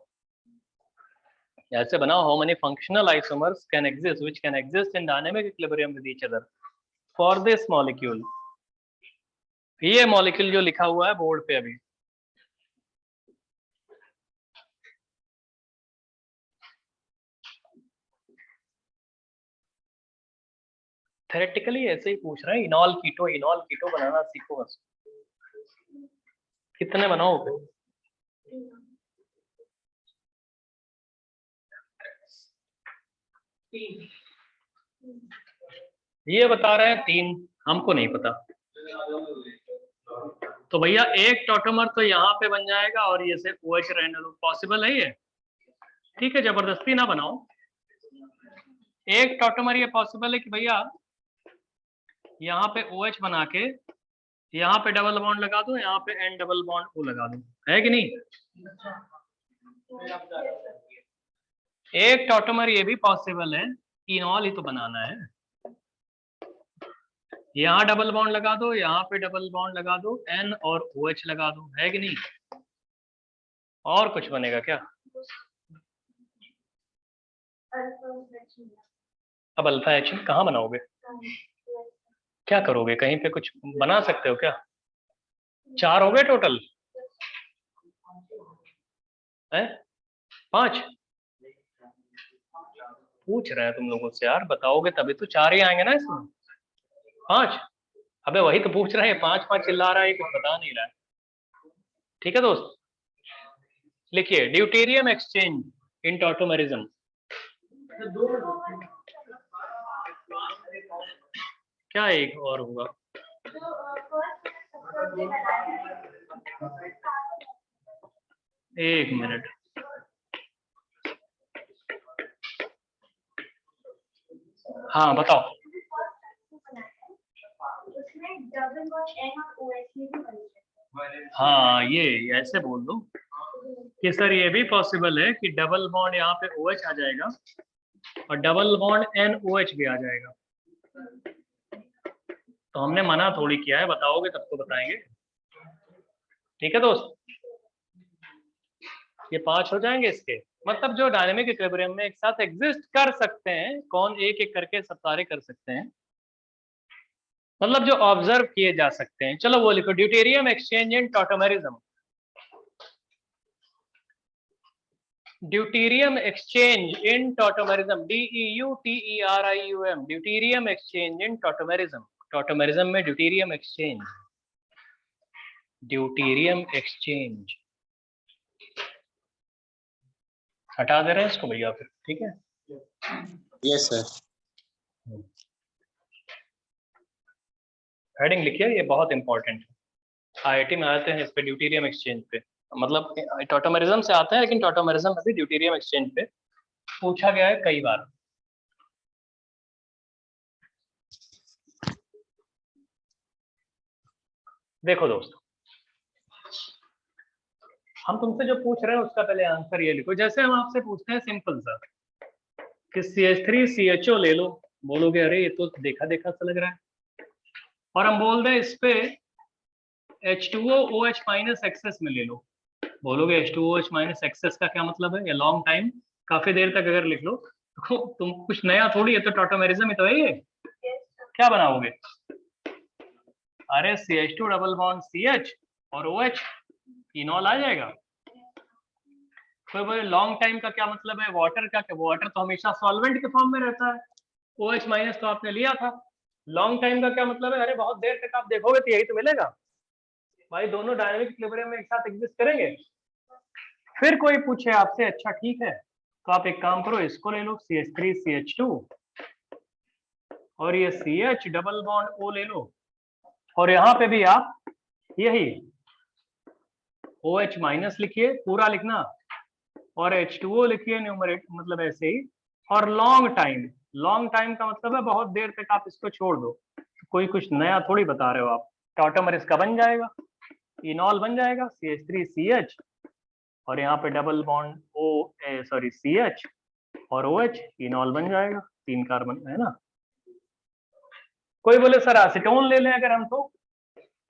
Speaker 1: ऐसे बनाओ, how many functional isomers can exist which can exist in dynamic equilibrium with each other for this molecule. ये मॉलिक्यूल जो लिखा हुआ है बोर्ड पे अभी, थेरेटिकली ऐसे ही पूछ रहे हैं, इनॉल कीटो बनाना सीखो बस। कितने बनाओगे? ये बता रहे हैं 3, हमको नहीं पता। तो भैया एक टॉटोमर तो यहाँ पे बन जाएगा और ये से OH रहने दो, पॉसिबल है ये? ठीक है जबरदस्ती ना बनाओ। एक टॉटोमर ये पॉसिबल है कि भैया यहाँ पे OH बना के यहाँ पे डबल बॉन्ड लगा दो, यहाँ पे N डबल बॉन्ड O लगा दो, है कि नहीं? एक टॉटोमर ये भी पॉसिबल है, इनॉल ही तो बनाना है। यहाँ डबल बॉन्ड लगा दो, यहाँ पे डबल बॉन्ड लगा दो, N और OH लगा दो, है कि नहीं? और कुछ बनेगा क्या? अब अल्फा एच कहाँ बनाओगे? क्या करोगे? कहीं पे कुछ बना सकते हो क्या? 4 हो गए टोटल है? 5 पूछ रहे हैं तुम लोगों से यार, बताओगे तभी तो 4 ही आएंगे ना इसमें। 5? अबे वही तो पूछ रहे हैं, 5 चिल्ला रहा है, कुछ बता नहीं रहा है। ठीक है दोस्त, लिखिए ड्यूटेरियम एक्सचेंज इन टॉटोमेरिज्म। क्या एक और होगा? एक मिनट, हाँ बताओ। हाँ ये ऐसे बोल दो कि सर ये भी पॉसिबल है कि डबल बॉन्ड यहाँ पे OH आ जाएगा और डबल बॉन्ड NOH भी आ जाएगा। तो हमने मना थोड़ी किया है, बताओगे तब तो बताएंगे। ठीक है दोस्त, ये 5 हो जाएंगे इसके, मतलब जो डायनेमिक इक्विलिब्रियम में एक साथ एग्जिस्ट कर सकते हैं, कौन एक एक करके सब सारे कर सकते हैं, मतलब जो ऑब्जर्व किए जा सकते हैं। चलो वो लिखो, ड्यूटेरियम एक्सचेंज इन टॉटोमेरिज्म। ड्यूटीरियम एक्सचेंज इन टॉटोमेरिज्म, DEUTERIUM, ड्यूटीरियम एक्सचेंज इन टॉटोमेरिज्म। टॉटोमेरिज्म में ड्यूटीरियम एक्सचेंज, ड्यूटीरियम एक्सचेंज हटा दे रहे हैं इसको भैया फिर, ठीक है।
Speaker 2: Yes sir.
Speaker 1: हेडिंग लिखिए, ये बहुत इंपॉर्टेंट है। IIT में आते हैं इस पे, ड्यूटीरियम एक्सचेंज पे, मतलब टॉटोमेरिज्म से आते हैं लेकिन टॉटोमेरिज्म में भी ड्यूटीरियम एक्सचेंज पे पूछा गया है कई बार। देखो दोस्तों, हम तुमसे जो पूछ रहे हैं उसका पहले आंसर ये लिखो। जैसे हम आपसे पूछते हैं सिंपल सा कि CH3CHO ले लो, बोलोगे अरे ये तो देखा देखा सा लग रहा है, और हम बोल दें इस पे H2O OH माइनस एक्सेस में ले लो, बोलोगे H2O OH माइनस एक्सेस का क्या मतलब है, या लॉन्ग टाइम काफी देर तक अगर लिख लो तो तुम कुछ नया थोड़ी है, तो टॉटोमेरिज्म ही तो है ये। क्या बनाओगे, अरे CH2 डबल बॉन्ड CH और OH इनॉल आ जाएगा। कोई बोले लॉन्ग टाइम का क्या मतलब है, वाटर का, क्या वाटर तो हमेशा सॉल्वेंट के फॉर्म में रहता है, OH माइनस तो आपने लिया था। लॉन्ग टाइम का क्या मतलब है, अरे बहुत देर तक आप देखोगे तो यही तो मिलेगा भाई, दोनों डायनेमिक इक्विलिब्रियम में एक साथ एग्जिस्ट करेंगे। फिर कोई पूछे आपसे, अच्छा ठीक है तो आप एक काम करो, इसको ले लो CH3CH2 और ये CH डबल बॉन्ड O ले लो, और यहाँ पे भी आप यही OH माइनस लिखिए, पूरा लिखना, और H2O लिखिए न्यूमरेट, मतलब ऐसे ही। और लॉन्ग टाइम, लॉन्ग टाइम का मतलब है बहुत देर तक आप इसको छोड़ दो, कोई कुछ नया थोड़ी बता रहे हो आप। टॉटोमर इसका बन जाएगा, इनॉल बन जाएगा CH3CH, और यहाँ पे डबल बॉन्ड CH और OH, इनॉल बन जाएगा, 3 कार्बन है ना। कोई बोले सर एसीटोन ले लें अगर हम, तो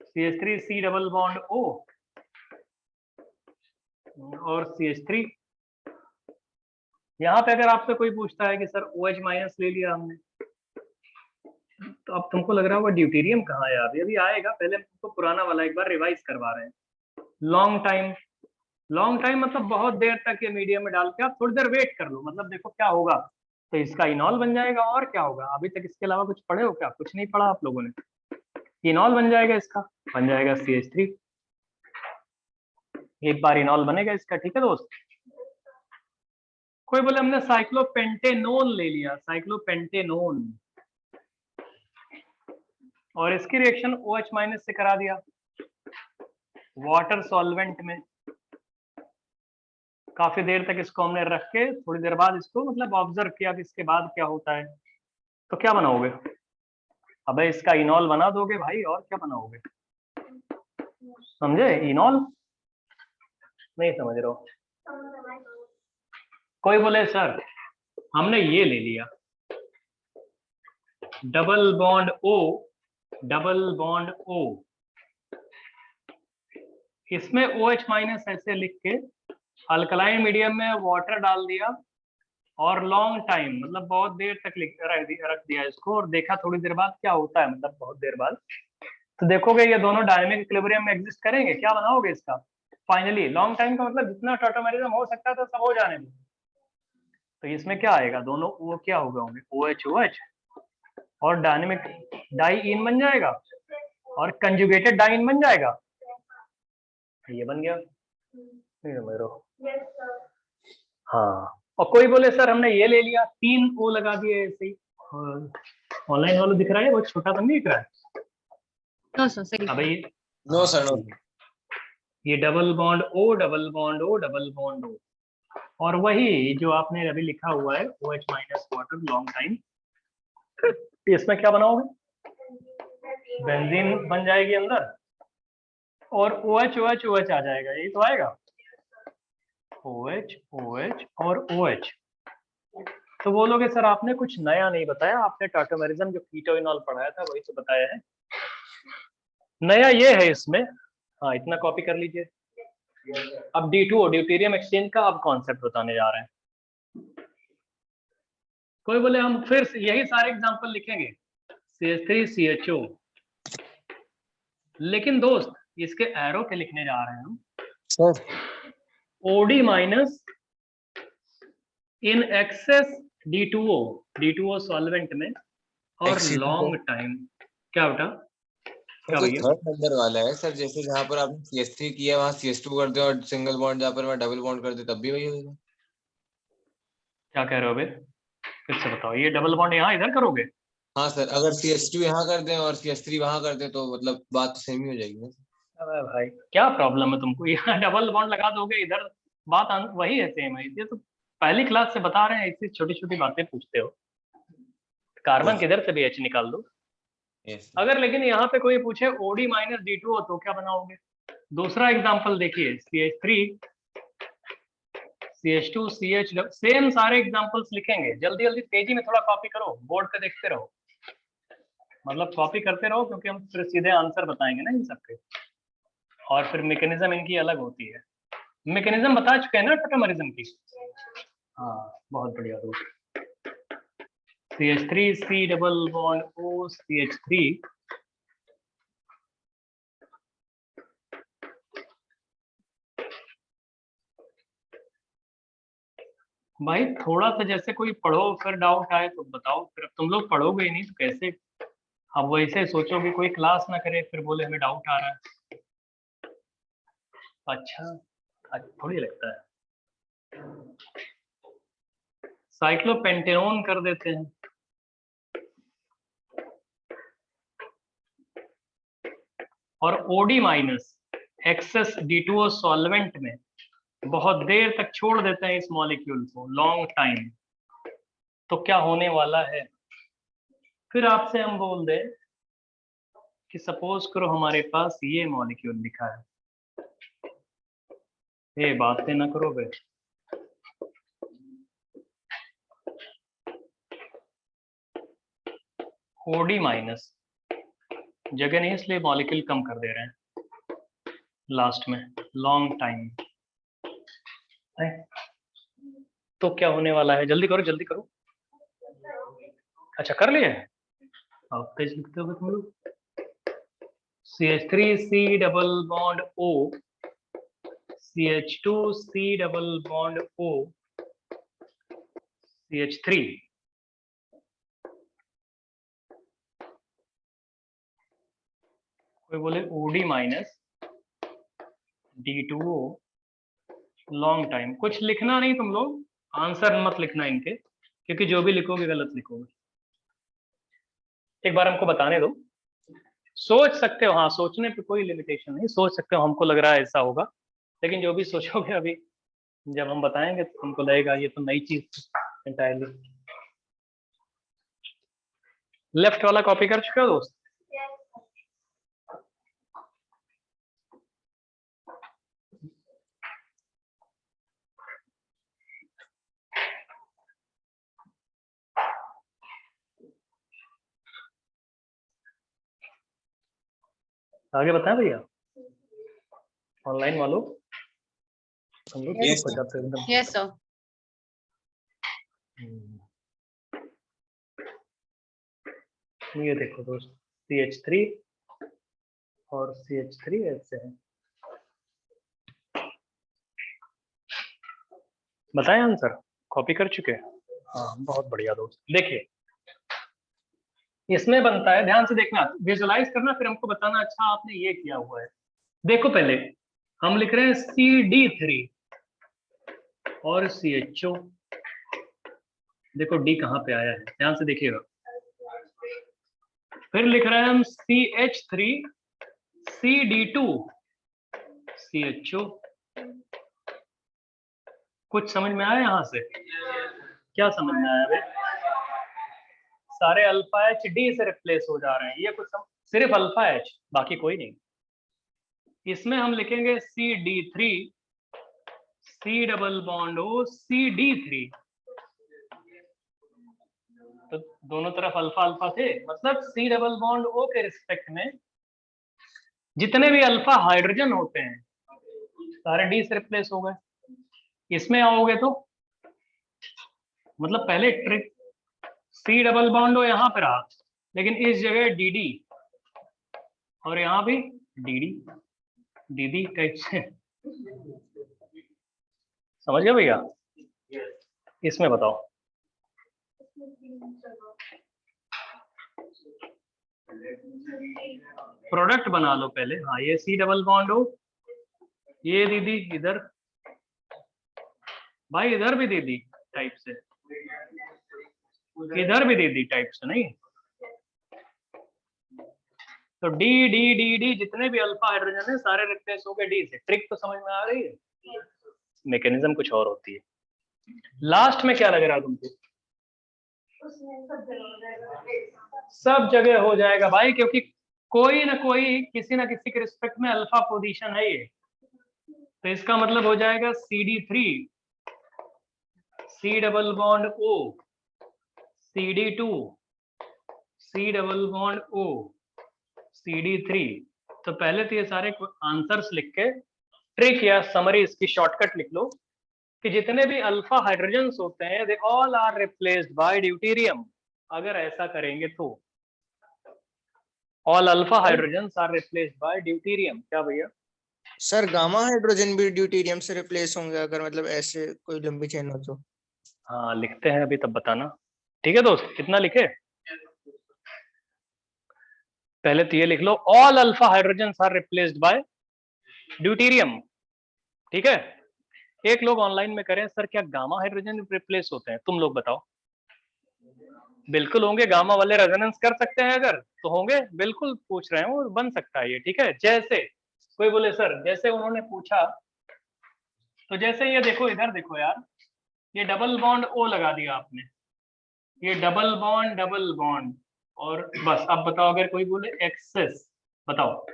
Speaker 1: CH3C डबल बॉन्ड O और CH3। यहाँ पे अगर आपसे कोई पूछता है कि सर OH माइनस ले लिया हमने, तो अब तुमको लग रहा होगा ड्यूटीरियम कहाँ है, अभी आएगा, पहले हम तुमको पुराना वाला एक बार रिवाइज करवा रहे हैं। लॉन्ग टाइम, लॉन्ग टाइम मतलब बहुत देर तक ये मीडियम में डाल के आप थोड़ी देर वेट कर लो, मतलब देखो क्या होगा, तो इसका इनॉल बन जाएगा। और क्या होगा, अभी तक इसके अलावा कुछ पढ़े हो क्या, कुछ नहीं पढ़ा आप लोगों ने। इनॉल बन जाएगा, इसका बन जाएगा CH3, एक बार इनॉल बनेगा इसका, ठीक है दोस्त। कोई बोले हमने साइक्लोपेंटेनोन ले लिया, साइक्लोपेंटेनोन, और इसकी रिएक्शन OH माइनस से करा दिया वाटर सॉल्वेंट में, काफी देर तक इसको हमने रख के थोड़ी देर बाद इसको मतलब ऑब्जर्व किया कि इसके बाद क्या होता है, तो क्या बनाओगे, अबे इसका इनॉल बना दोगे भाई, और क्या बनाओगे, समझे, इनॉल नहीं समझ रहे हो। कोई बोले सर हमने ये ले लिया double bond O, double bond O, इसमें OH माइनस ऐसे लिख के अल्कलाइन मीडियम में वाटर डाल दिया, और लॉन्ग टाइम मतलब बहुत देर तक रख दिया इसको, और देखा थोड़ी देर बाद क्या होता है, मतलब बहुत देर बाद, तो देखोगे ये दोनों डायनेमिक इक्विलिब्रियम में एग्जिस्ट करेंगे। क्या बनाओगे इसका फाइनली, लॉन्ग टाइम का मतलब जितना टॉटोमेरिज्म हो सकता है तो सब हो जाने दो, तो इसमें क्या आएगा, दोनों वो क्या होगा होंगे OH OH, और डायनेमिक डाई इन बन जाएगा, और कंजुगेटेड डाइन बन जाएगा, ये बन गया, नहीं समझ रहे हो। हाँ, और कोई बोले सर हमने ये ले लिया, 3 O लगा दिए ऐसे ही, ऑनलाइन वालों दिख रहा है, बहुत छोटा तो नहीं दिख रहा है।
Speaker 4: No, sir. Second.
Speaker 1: अब ये
Speaker 2: नो सर नो।
Speaker 1: ये double bond O double bond O double bond O, और वही जो आपने अभी लिखा हुआ है OH minus water long time, इसमें क्या बनाओगे, बेंजीन बन जाएगी अंदर, और OH OH OH आ जाएगा, यही तो आएगा, OH OH और OH। तो बोलोगे सर आपने कुछ नया नहीं बताया, आपने टॉटोमेरिज्म जो कीटोइनॉल पढ़ाया था वही तो बताया है, नया ये है इसमें। हाँ इतना कॉपी कर लीजिए। अब D2O ड्यूटीरियम एक्सचेंज का अब कॉन्सेप्ट बताने जा रहे हैं। कोई बोले हम फिर यही सारे एग्जांपल लिखेंगे CH3CHO, लेकिन दोस्त इसके एरो पे लिखने जा रहे हैं हम
Speaker 2: sir
Speaker 1: OD minus in excess D2O solvent में और
Speaker 2: Exceed
Speaker 1: लॉन्ग टाइम। क्या बेटा? क्या
Speaker 2: तो
Speaker 1: भैया?
Speaker 2: थर्ड नंबर वाला है सर, जैसे जहाँ पर आपने CS3 किया वहाँ CS2 कर दे और सिंगल बॉन्ड जहाँ पर मैं डबल बॉन्ड कर दे तब भी वही होगा।
Speaker 1: क्या कह रहे हो बे? फिर से बताओ, ये डबल बॉन्ड यहाँ इधर करोगे?
Speaker 2: हाँ सर, अगर CS2 यहाँ कर दें और CS3 वहाँ कर दें तो मतलब बात तो सेम ही हो जाएगी ना।
Speaker 1: अबे भाई क्या प्रॉब्लम है तुमको? यहाँ डबल बॉन्ड लगा दोगे, इधर बात वही है, सेम है। ये तो पहली क्लास से बता रहे हैं, ऐसी छोटी छोटी बातें पूछते हो। कार्बन किधर से भी H निकाल दो।
Speaker 2: यस
Speaker 1: अगर लेकिन यहाँ पे कोई पूछे OD माइनस D2O तो क्या बनाओगे? दूसरा एग्जाम्पल देखिए, CH3 CH2 CH, सेम सारे एग्जाम्पल्स लिखेंगे। जल्दी जल्दी तेजी में थोड़ा कॉपी करो, बोर्ड पे देखते रहो, मतलब कॉपी करते रहो, क्योंकि हम फिर सीधे आंसर बताएंगे ना इन सबके। और फिर मैकेनिज्म इनकी अलग होती है। मैकेनिज्म बता चुके हैं ना टोटोमेरिज्म की? हाँ बहुत बढ़िया दोस्त। CH3 C double bond O CH3, भाई थोड़ा सा जैसे कोई पढ़ो, फिर डाउट आए तो बताओ। फिर अब तुम लोग पढ़ोगे ही नहीं तो कैसे? अब वैसे सोचोगे कोई क्लास ना करे फिर बोले हमें डाउट आ रहा है। अच्छा थोड़ी लगता है। साइक्लोपेंटेनोन कर देते हैं। और OD minus access D2O solvent में बहुत देर तक छोड़ देते हैं इस मॉलिक्यूल को, लॉन्ग टाइम। तो क्या होने वाला है? फिर आपसे हम बोल दें कि सपोज करो हमारे पास ये मॉलिक्यूल लिखा है। ये बातें ना करो बे। OD माइनस जगह नहीं, इसलिए मॉलिक्यूल कम कर दे रहे हैं लास्ट में, लॉन्ग टाइम। तो क्या होने वाला है? जल्दी करो जल्दी करो। अच्छा कर लिए? आप तेज लिखते हो तुम लोग। CH3 C double bond O CH2 C double bond O CH3। कोई बोले OD minus D2O long time. कुछ लिखना नहीं तुम लोग, आंसर मत लिखना इनके, क्योंकि जो भी लिखोगे गलत लिखोगे। एक बार हमको बताने दो। सोच सकते हो, हाँ सोचने पे कोई लिमिटेशन नहीं, सोच सकते हो हमको लग रहा है ऐसा होगा, लेकिन जो भी सोचोगे अभी जब हम बताएंगे तो हमको लगेगा ये तो नई चीज एंटायरली। लेफ्ट वाला कॉपी कर चुके हो दोस्त? आगे बताएं भैया, ऑनलाइन वालों हम लोग
Speaker 2: Yes,
Speaker 1: हो जाते हैं एकदम।
Speaker 4: Yes, sir.
Speaker 1: ये देखो दोस्त, CH3 और CH3 ऐसे हैं। बताएं आंसर? कॉपी कर चुके हैं? हाँ बहुत बढ़िया दोस्त। देखिए इसमें बनता है, ध्यान से देखना, विजुलाइज करना, फिर हमको बताना अच्छा आपने ये किया हुआ है। देखो पहले हम लिख रहे हैं CD3 और CHO। देखो D कहाँ पे आया है, ध्यान से देखिएगा। फिर लिख रहे हैं हम CH3 CD2 CHO। कुछ समझ में आया यहां से? क्या समझ में आया भाई? सारे अल्फा H D से रिप्लेस हो जा रहे हैं, ये कुछ सिर्फ अल्फा H, बाकी कोई नहीं। इसमें हम लिखेंगे CD3 C double bond O CD3। तो दोनों तरफ अल्फा अल्फा थे, मतलब C डबल बॉन्ड O के रिस्पेक्ट में जितने भी अल्फा हाइड्रोजन होते हैं सारे D से रिप्लेस हो गए। इसमें आओगे तो मतलब पहले trick, C double bond O यहाँ पे रहा, लेकिन इस जगह DD और यहाँ भी DD दीदी कैसे? समझ गए भैया? इसमें बताओ। प्रोडक्ट बना लो पहले। हाँ, ये C डबल बॉन्ड हो, ये दीदी इधर, भाई इधर भी दीदी टाइप से, इधर भी दीदी टाइप से, नहीं तो डी डी डी डी जितने भी अल्फा हाइड्रोजन है सारे रिप्लेस हो गए डी से। ट्रिक तो समझ में आ रही है, मैकेनिज्म कुछ और होती है। लास्ट में क्या लग रहा है तुमको? सब जगह हो जाएगा भाई, क्योंकि कोई ना कोई किसी ना किसी के रिस्पेक्ट में अल्फा पोजीशन है ये, तो इसका मतलब हो जाएगा CD3 C double bond O CD2 C double bond O CD3। तो पहले तो ये सारे आंसर्स लिख के ट्रिक या समरी इसकी शॉर्टकट लिख लो कि जितने भी अल्फा हाइड्रोजन्स होते हैं they all are replaced by deuterium. अगर ऐसा करेंगे तो all alpha hydrogens are replaced by deuterium. क्या भैया?
Speaker 5: सर गामा हाइड्रोजन भी ड्यूटेरियम से रिप्लेस होंगे अगर मतलब ऐसे कोई लंबी चेन हो तो?
Speaker 1: हाँ लिखते हैं अभी, तब बताना। ठीक है दोस्त, कितना लिखे? पहले तो ये लिख लो, all alpha hydrogens are replaced by deuterium. ठीक है, एक लोग ऑनलाइन में करें सर क्या गामा हाइड्रोजन रिप्लेस होते हैं? तुम लोग बताओ। बिल्कुल होंगे, गामा वाले रेजोनेंस कर सकते हैं अगर तो होंगे, बिल्कुल पूछ रहे हो, बन सकता है ये। ठीक है, जैसे कोई बोले सर जैसे उन्होंने पूछा, तो जैसे ये देखो, इधर देखो यार, ये डबल बॉन्ड ओ लगा दिया आपने, ये डबल बॉन्ड और बस। अब बताओ अगर कोई बोले एक्सेस, बताओ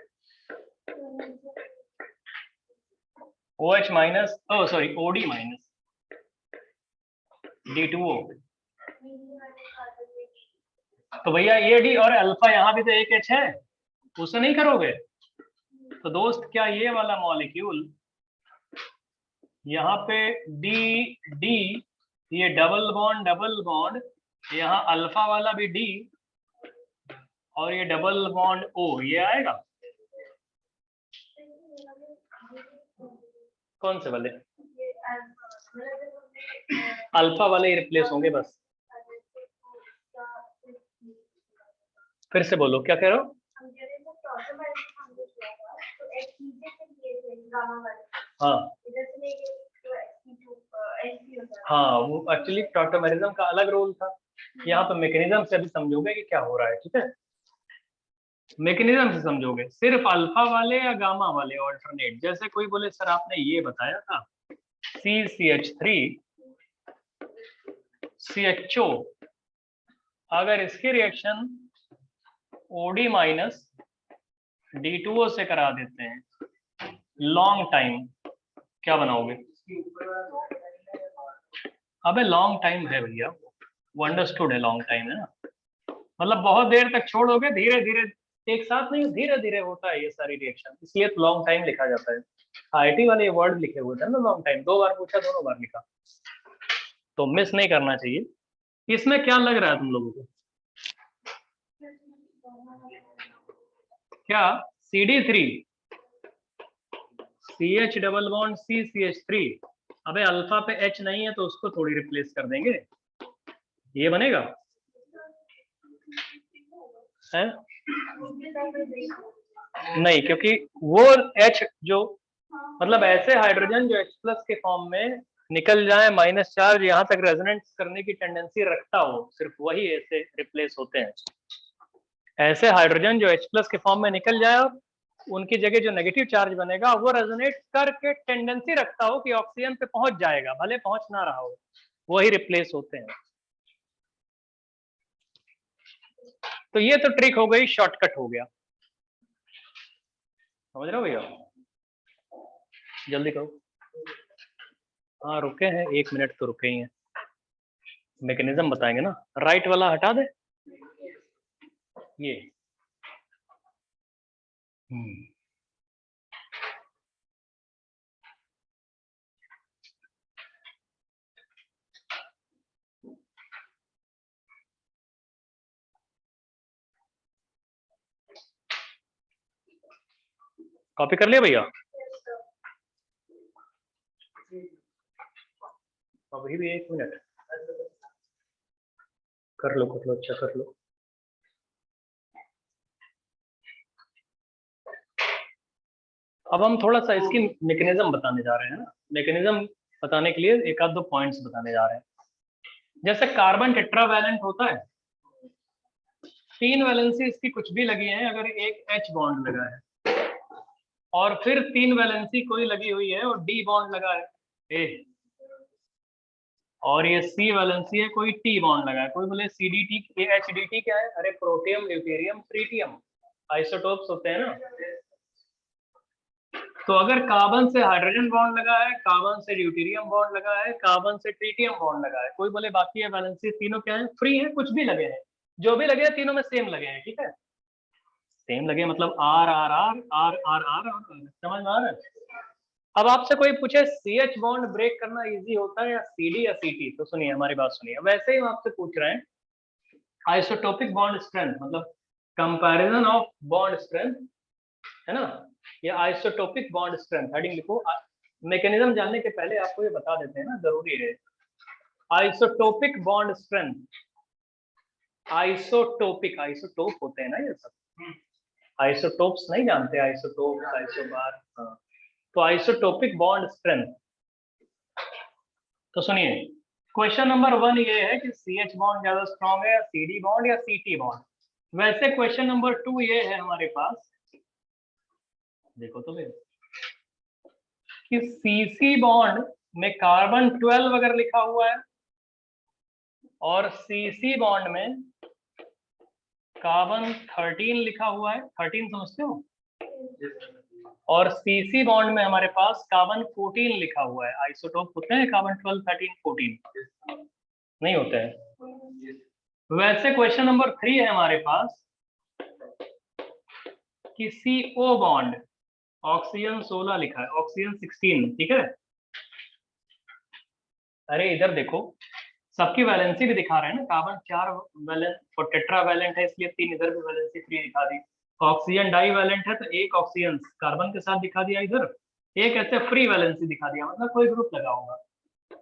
Speaker 1: OH माइनस, ओ सॉरी OD माइनस D2O, तो भैया ये डी और अल्फा यहाँ भी तो एक H है, उसे नहीं करोगे? तो दोस्त क्या ये वाला मॉलिक्यूल यहाँ पे डी डी, ये डबल बॉन्ड, यहाँ अल्फा वाला भी डी और ये डबल बॉन्ड O, ये आएगा? कौन से वाले? अल्फा वाले ही रिप्लेस होंगे बस। फिर से बोलो, क्या कह रहे हो? हाँ हाँ, वो एक्चुअली टॉटोमेरिज्म का अलग रोल था। यहाँ पे मैकेनिज्म से अभी समझोगे कि क्या हो रहा है। ठीक है, मैकेनिज्म से समझोगे। सिर्फ अल्फा वाले या गामा वाले ऑल्टरनेट, जैसे कोई बोले सर आपने ये बताया था CCH3 CHO, अगर इसकी रिएक्शन OD माइनस D2O से करा देते हैं लॉन्ग टाइम, क्या बनाओगे? अबे लॉन्ग टाइम है भैया, वो अंडरस्टूड है, लॉन्ग टाइम है ना, मतलब बहुत देर तक छोड़ोगे, धीरे धीरे, एक साथ नहीं, धीरे धीरे होता है ये सारी रिएक्शन, इसलिए तो लॉन्ग टाइम लिखा जाता है। IIT वाले वर्ड लिखे हुए थे ना लॉन्ग टाइम, 2 बार पूछा, दोनों बार लिखा, तो मिस नहीं करना चाहिए। इसमें क्या लग रहा है तुम लोगों को? क्या CD3 CH double bond C CH3, अबे अल्फा पे H नहीं है तो उसको थोड़ी रिप्लेस कर देंगे, ये बनेगा है? नहीं, क्योंकि वो H जो मतलब ऐसे हाइड्रोजन जो H+ के फॉर्म में निकल जाए, माइनस चार्ज यहाँ तक रेजोनेंस करने की टेंडेंसी रखता हो, सिर्फ वही ऐसे रिप्लेस होते हैं। ऐसे हाइड्रोजन जो H+ के फॉर्म में निकल जाए और उनकी जगह जो नेगेटिव चार्ज बनेगा वो रेजोनेट करके टेंडेंसी रखता हो कि ऑक्सीजन पे पहुंच जाएगा, भले पहुंच ना रहा हो, वही रिप्लेस होते हैं। तो ये तो ट्रिक हो गई, शॉर्टकट हो गया, समझ रहे हो भैया? जल्दी करो। हाँ रुके हैं, 1 मिनट तो रुके ही हैं, मैकेनिज्म बताएंगे ना। राइट वाला हटा दे ये। कॉपी कर लिया भैया? अभी भी 1 मिनट। कर लो, अच्छा कर लो। अब हम थोड़ा सा इसकी मैकेनिज्म बताने जा रहे हैं ना। मैकेनिज्म बताने के लिए एक आध दो पॉइंट्स बताने जा रहे हैं। जैसे कार्बन टेट्रावैलेंट होता है, 3 वैलेंसी इसकी कुछ भी लगी है, अगर एक H बॉन्ड लगा है और फिर 3 वैलेंसी कोई लगी हुई है और D बॉन्ड लगा है ए, और ये C वैलेंसी है, कोई T बॉन्ड लगा है। कोई बोले CDT HDT क्या है? अरे प्रोटियम, ड्यूटेरियम, ट्रीटियम आइसोटोप्स होते हैं ना। तो अगर कार्बन से हाइड्रोजन बॉन्ड लगा है, कार्बन से ड्यूटेरियम बॉन्ड लगा है, कार्बन से ट्रीटियम बॉन्ड लगा है, कोई बोले बाकी है वैलेंसी तीनों क्या है? फ्री है, कुछ भी लगे हैं, जो भी लगे हैं तीनों में सेम लगे हैं, ठीक है। सेम लगे मतलब R R R R R R, समझ में आ रहा है? अब आपसे कोई पूछे CH बॉन्ड ब्रेक करना इजी होता है या CD या CT, तो सुनिए हमारी बात सुनिए। वैसे ही हम आपसे पूछ रहे हैं आइसोटोपिक बॉन्ड स्ट्रेंथ, मतलब कंपैरिजन ऑफ बॉन्ड स्ट्रेंथ, है ना। ये आइसोटोपिक बॉन्ड स्ट्रेंथ, हेडिंग लिखो। मैकेनिज्म जानने के पहले आपको ये बता देते हैं ना, जरूरी है। Isotopic bond strength, isotopic, isotope होते हैं ना ये सब, आइसोटोप्स नहीं जानते, आइसोटोप, आइसोबार, हाँ। तो आइसोटोपिक बॉन्ड स्ट्रेंथ, तो सुनिए क्वेश्चन नंबर 1 ये है कि CH बॉन्ड ज्यादा स्ट्रॉन्ग है या CD बॉन्ड या CT बॉन्ड। वैसे क्वेश्चन नंबर 2 ये है हमारे पास, देखो तो फिर, कि CC बॉन्ड में कार्बन 12 अगर लिखा हुआ है और CC बॉन्ड में कार्बन 13 लिखा हुआ है, 13 समझते हो, और CC बॉन्ड में हमारे पास कार्बन 14 लिखा हुआ है। आइसोटोप होते हैं कार्बन 12, 13, 14 नहीं होते हैं। वैसे क्वेश्चन नंबर 3 है हमारे पास कि CO बॉन्ड ऑक्सीजन 16 लिखा है, ऑक्सीजन 16, ठीक है। अरे इधर देखो, सबकी वैलेंसी भी दिखा रहे हैं ना, कार्बन 4 वैलेंस और टेट्रा वैलेंट है, इसलिए 3 इधर भी वैलेंसी फ्री दिखा दी। ऑक्सीजन डाई वैलेंट है तो एक ऑक्सीजन कार्बन के साथ दिखा दिया इधर, एक ऐसे फ्री वैलेंसी दिखा दिया, मतलब कोई ग्रुप लगा होगा।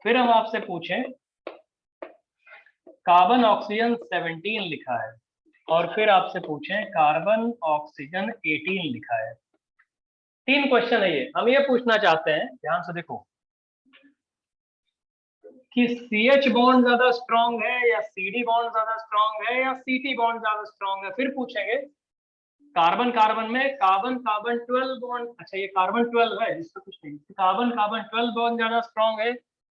Speaker 1: फिर हम आपसे पूछें कार्बन ऑक्सीजन 17 लिखा है और फिर आपसे पूछें कार्बन ऑक्सीजन 18 लिखा है। 3 क्वेश्चन है ये। हम ये पूछना चाहते हैं, ध्यान से देखो, कि CH बॉन्ड ज्यादा स्ट्रॉन्ग है या CD बॉन्ड ज्यादा स्ट्रॉन्ग है या CT बॉन्ड ज्यादा स्ट्रॉन्ग है। फिर पूछेंगे कार्बन कार्बन में कार्बन कार्बन 12 बॉन्ड, अच्छा ये कार्बन 12 है जिसका कुछ नहीं, कार्बन कार्बन 12 बॉन्ड ज्यादा स्ट्रॉन्ग है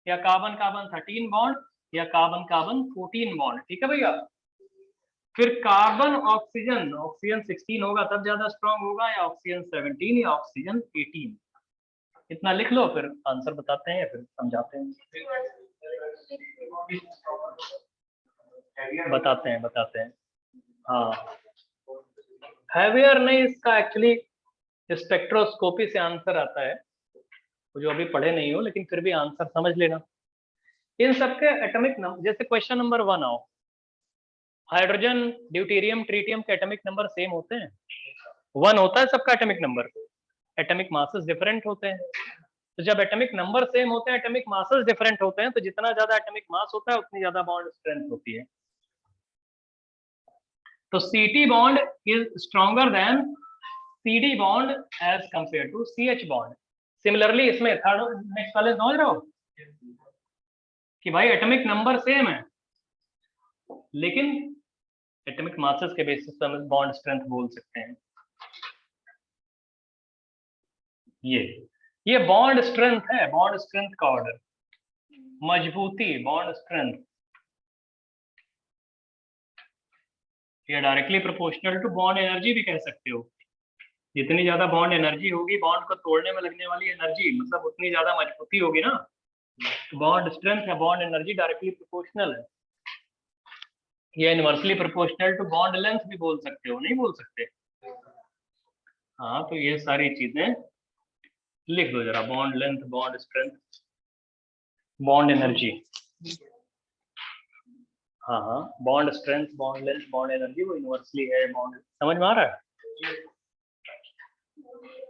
Speaker 1: या कार्बन कार्बन 13 बॉन्ड या कार्बन कार्बन 14 बॉन्ड, ठीक है भैया। फिर कार्बन ऑक्सीजन, ऑक्सीजन 16 होगा तब ज्यादा स्ट्रॉन्ग होगा या ऑक्सीजन 17 या ऑक्सीजन 18। इतना लिख लो, फिर आंसर बताते हैं या फिर समझाते हैं। बताते हैं हाँ, हैवियर नहीं, इसका एक्चुअली स्पेक्ट्रोस्कोपी से आंसर आता है, जो अभी पढ़े नहीं हो लेकिन फिर भी आंसर समझ लेना। इन सबके एटॉमिक नंबर, जैसे क्वेश्चन नंबर 1 आओ, हाइड्रोजन, ड्यूटेरियम, ट्रीटियम के एटॉमिक नंबर सेम होते हैं? 1 होता है सबका atomic number, atomic masses different होते हैं। तो जब एटॉमिक नंबर सेम होते हैं, एटॉमिक मासेस डिफरेंट होते हैं, तो जितना ज्यादा एटॉमिक मास होता है उतनी ज्यादा बॉन्ड स्ट्रेंथ होती है। तो CT bond is stronger than CD bond as compare to CH bond. Similarly इसमें थर्ड नेक्स्ट वाले समझ रहे हो कि भाई एटॉमिक नंबर सेम है लेकिन एटॉमिक मासेस के बेसिस पर हम बॉन्ड स्ट्रेंथ बोल सकते हैं। ये बॉन्ड स्ट्रेंथ है, बॉन्ड स्ट्रेंथ का ऑर्डर, मजबूती, बॉन्ड स्ट्रेंथ, ये directly proportional to bond energy भी कह सकते हो। जितनी ज्यादा बॉन्ड एनर्जी होगी, बॉन्ड को तोड़ने में लगने वाली एनर्जी, मतलब उतनी ज्यादा मजबूती होगी ना। बॉन्ड स्ट्रेंथ है, बॉन्ड एनर्जी डायरेक्टली प्रोपोर्शनल है। ये inversely proportional to bond length भी बोल सकते हो, नहीं बोल सकते? हाँ, तो ये सारी चीजें लिख दो जरा, bond length, bond strength, bond energy. हाँ हाँ, bond strength, bond length, bond energy वो इनवर्सली है बॉन्ड, समझ में आ रहा है?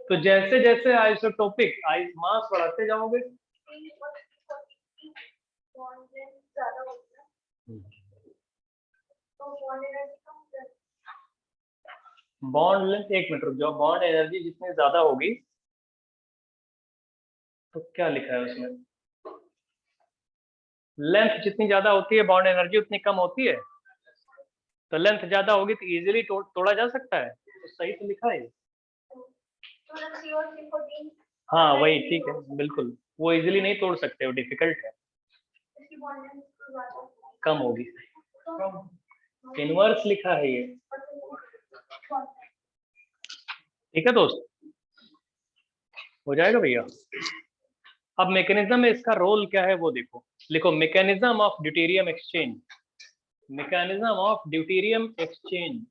Speaker 1: तो जैसे जैसे आइसोटोपिक मास बढ़ाते जाओगे, बॉन्ड लेंथ, एक मिनट रुक जाओ, बॉन्ड एनर्जी जितनी ज्यादा होगी, तो क्या लिखा है उसमें, लेंथ जितनी ज्यादा होती है बॉन्ड एनर्जी उतनी कम होती है, तो लेंथ ज्यादा होगी तो इजीली तोड़ा जा सकता है, तो सही तो लिखा है। हाँ वही ठीक है, बिल्कुल वो इजीली नहीं तोड़ सकते, वो डिफिकल्ट है, कम होगी, इनवर्स लिखा है ये, ठीक है दोस्त, हो जाएगा भैया। अब मैकेनिज्म में इसका रोल क्या है वो देखो, लिखो mechanism of deuterium exchange, mechanism of deuterium exchange,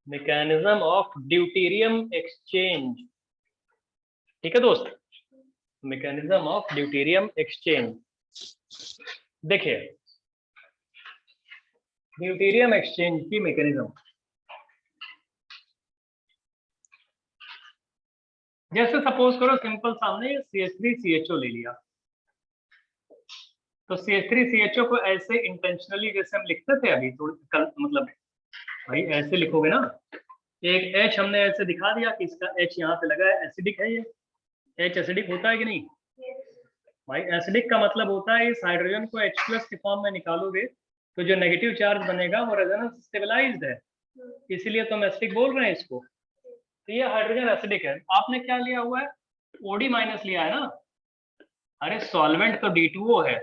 Speaker 1: mechanism of deuterium exchange, ठीक है दोस्त, मैकेनिज्म ऑफ ड्यूटेरियम एक्सचेंज। देखिए ड्यूटेरियम एक्सचेंज की मैकेनिज्म, जैसे सपोज करो सिंपल सामने CH3CHO ले लिया, तो CH3CHO को ऐसे इंटेंशनली जैसे हम लिखते थे अभी थोड़ी मतलब भाई ऐसे लिखोगे ना, एक H हमने ऐसे दिखा दिया कि इसका H यहाँ पे लगा है, एसिडिक है ये, H एसिडिक होता है कि नहीं भाई, एसिडिक का मतलब होता है इस हाइड्रोजन को H+ के फॉर्म में निकालोगे तो जो नेगेटिव चार्ज बनेगा वो रेजोनेंस स्टेबलाइज्ड है, इसीलिए तो हम एसिडिक बोल रहे हैं इसको, तो ये हाइड्रोजन एसिडिक है। आपने क्या लिया हुआ है, OD- लिया है ना, अरे सॉल्वेंट तो D2O है,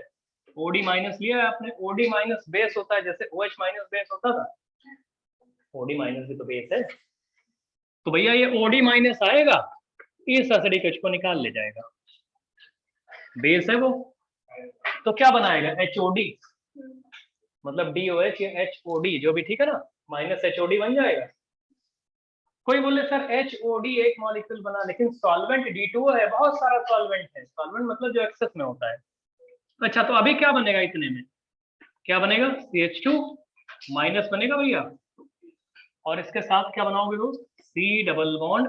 Speaker 1: OD- लिया है आपने, OD- बेस होता है, जैसे OH- बेस होता था, OD- भी तो बेस है, तो भैया ये OD- आएगा, इस एसिडिक H को निकाल ले जाएगा, बेस है वो, तो क्या बनाएगा HOD, मतलब DOH या HOD जो भी, ठीक है ना, -HOD बन जाएगा। कोई बोले सर HOD एक मॉलिक्यूल बना, लेकिन सॉल्वेंट D2O है, बहुत सारा सॉल्वेंट है, सॉल्वेंट मतलब जो एक्सेस में होता है। अच्छा तो अभी क्या बनेगा, इतने में क्या बनेगा, CH2 माइनस बनेगा भैया, और इसके साथ क्या बनाओगे दोस्त, C डबल बॉन्ड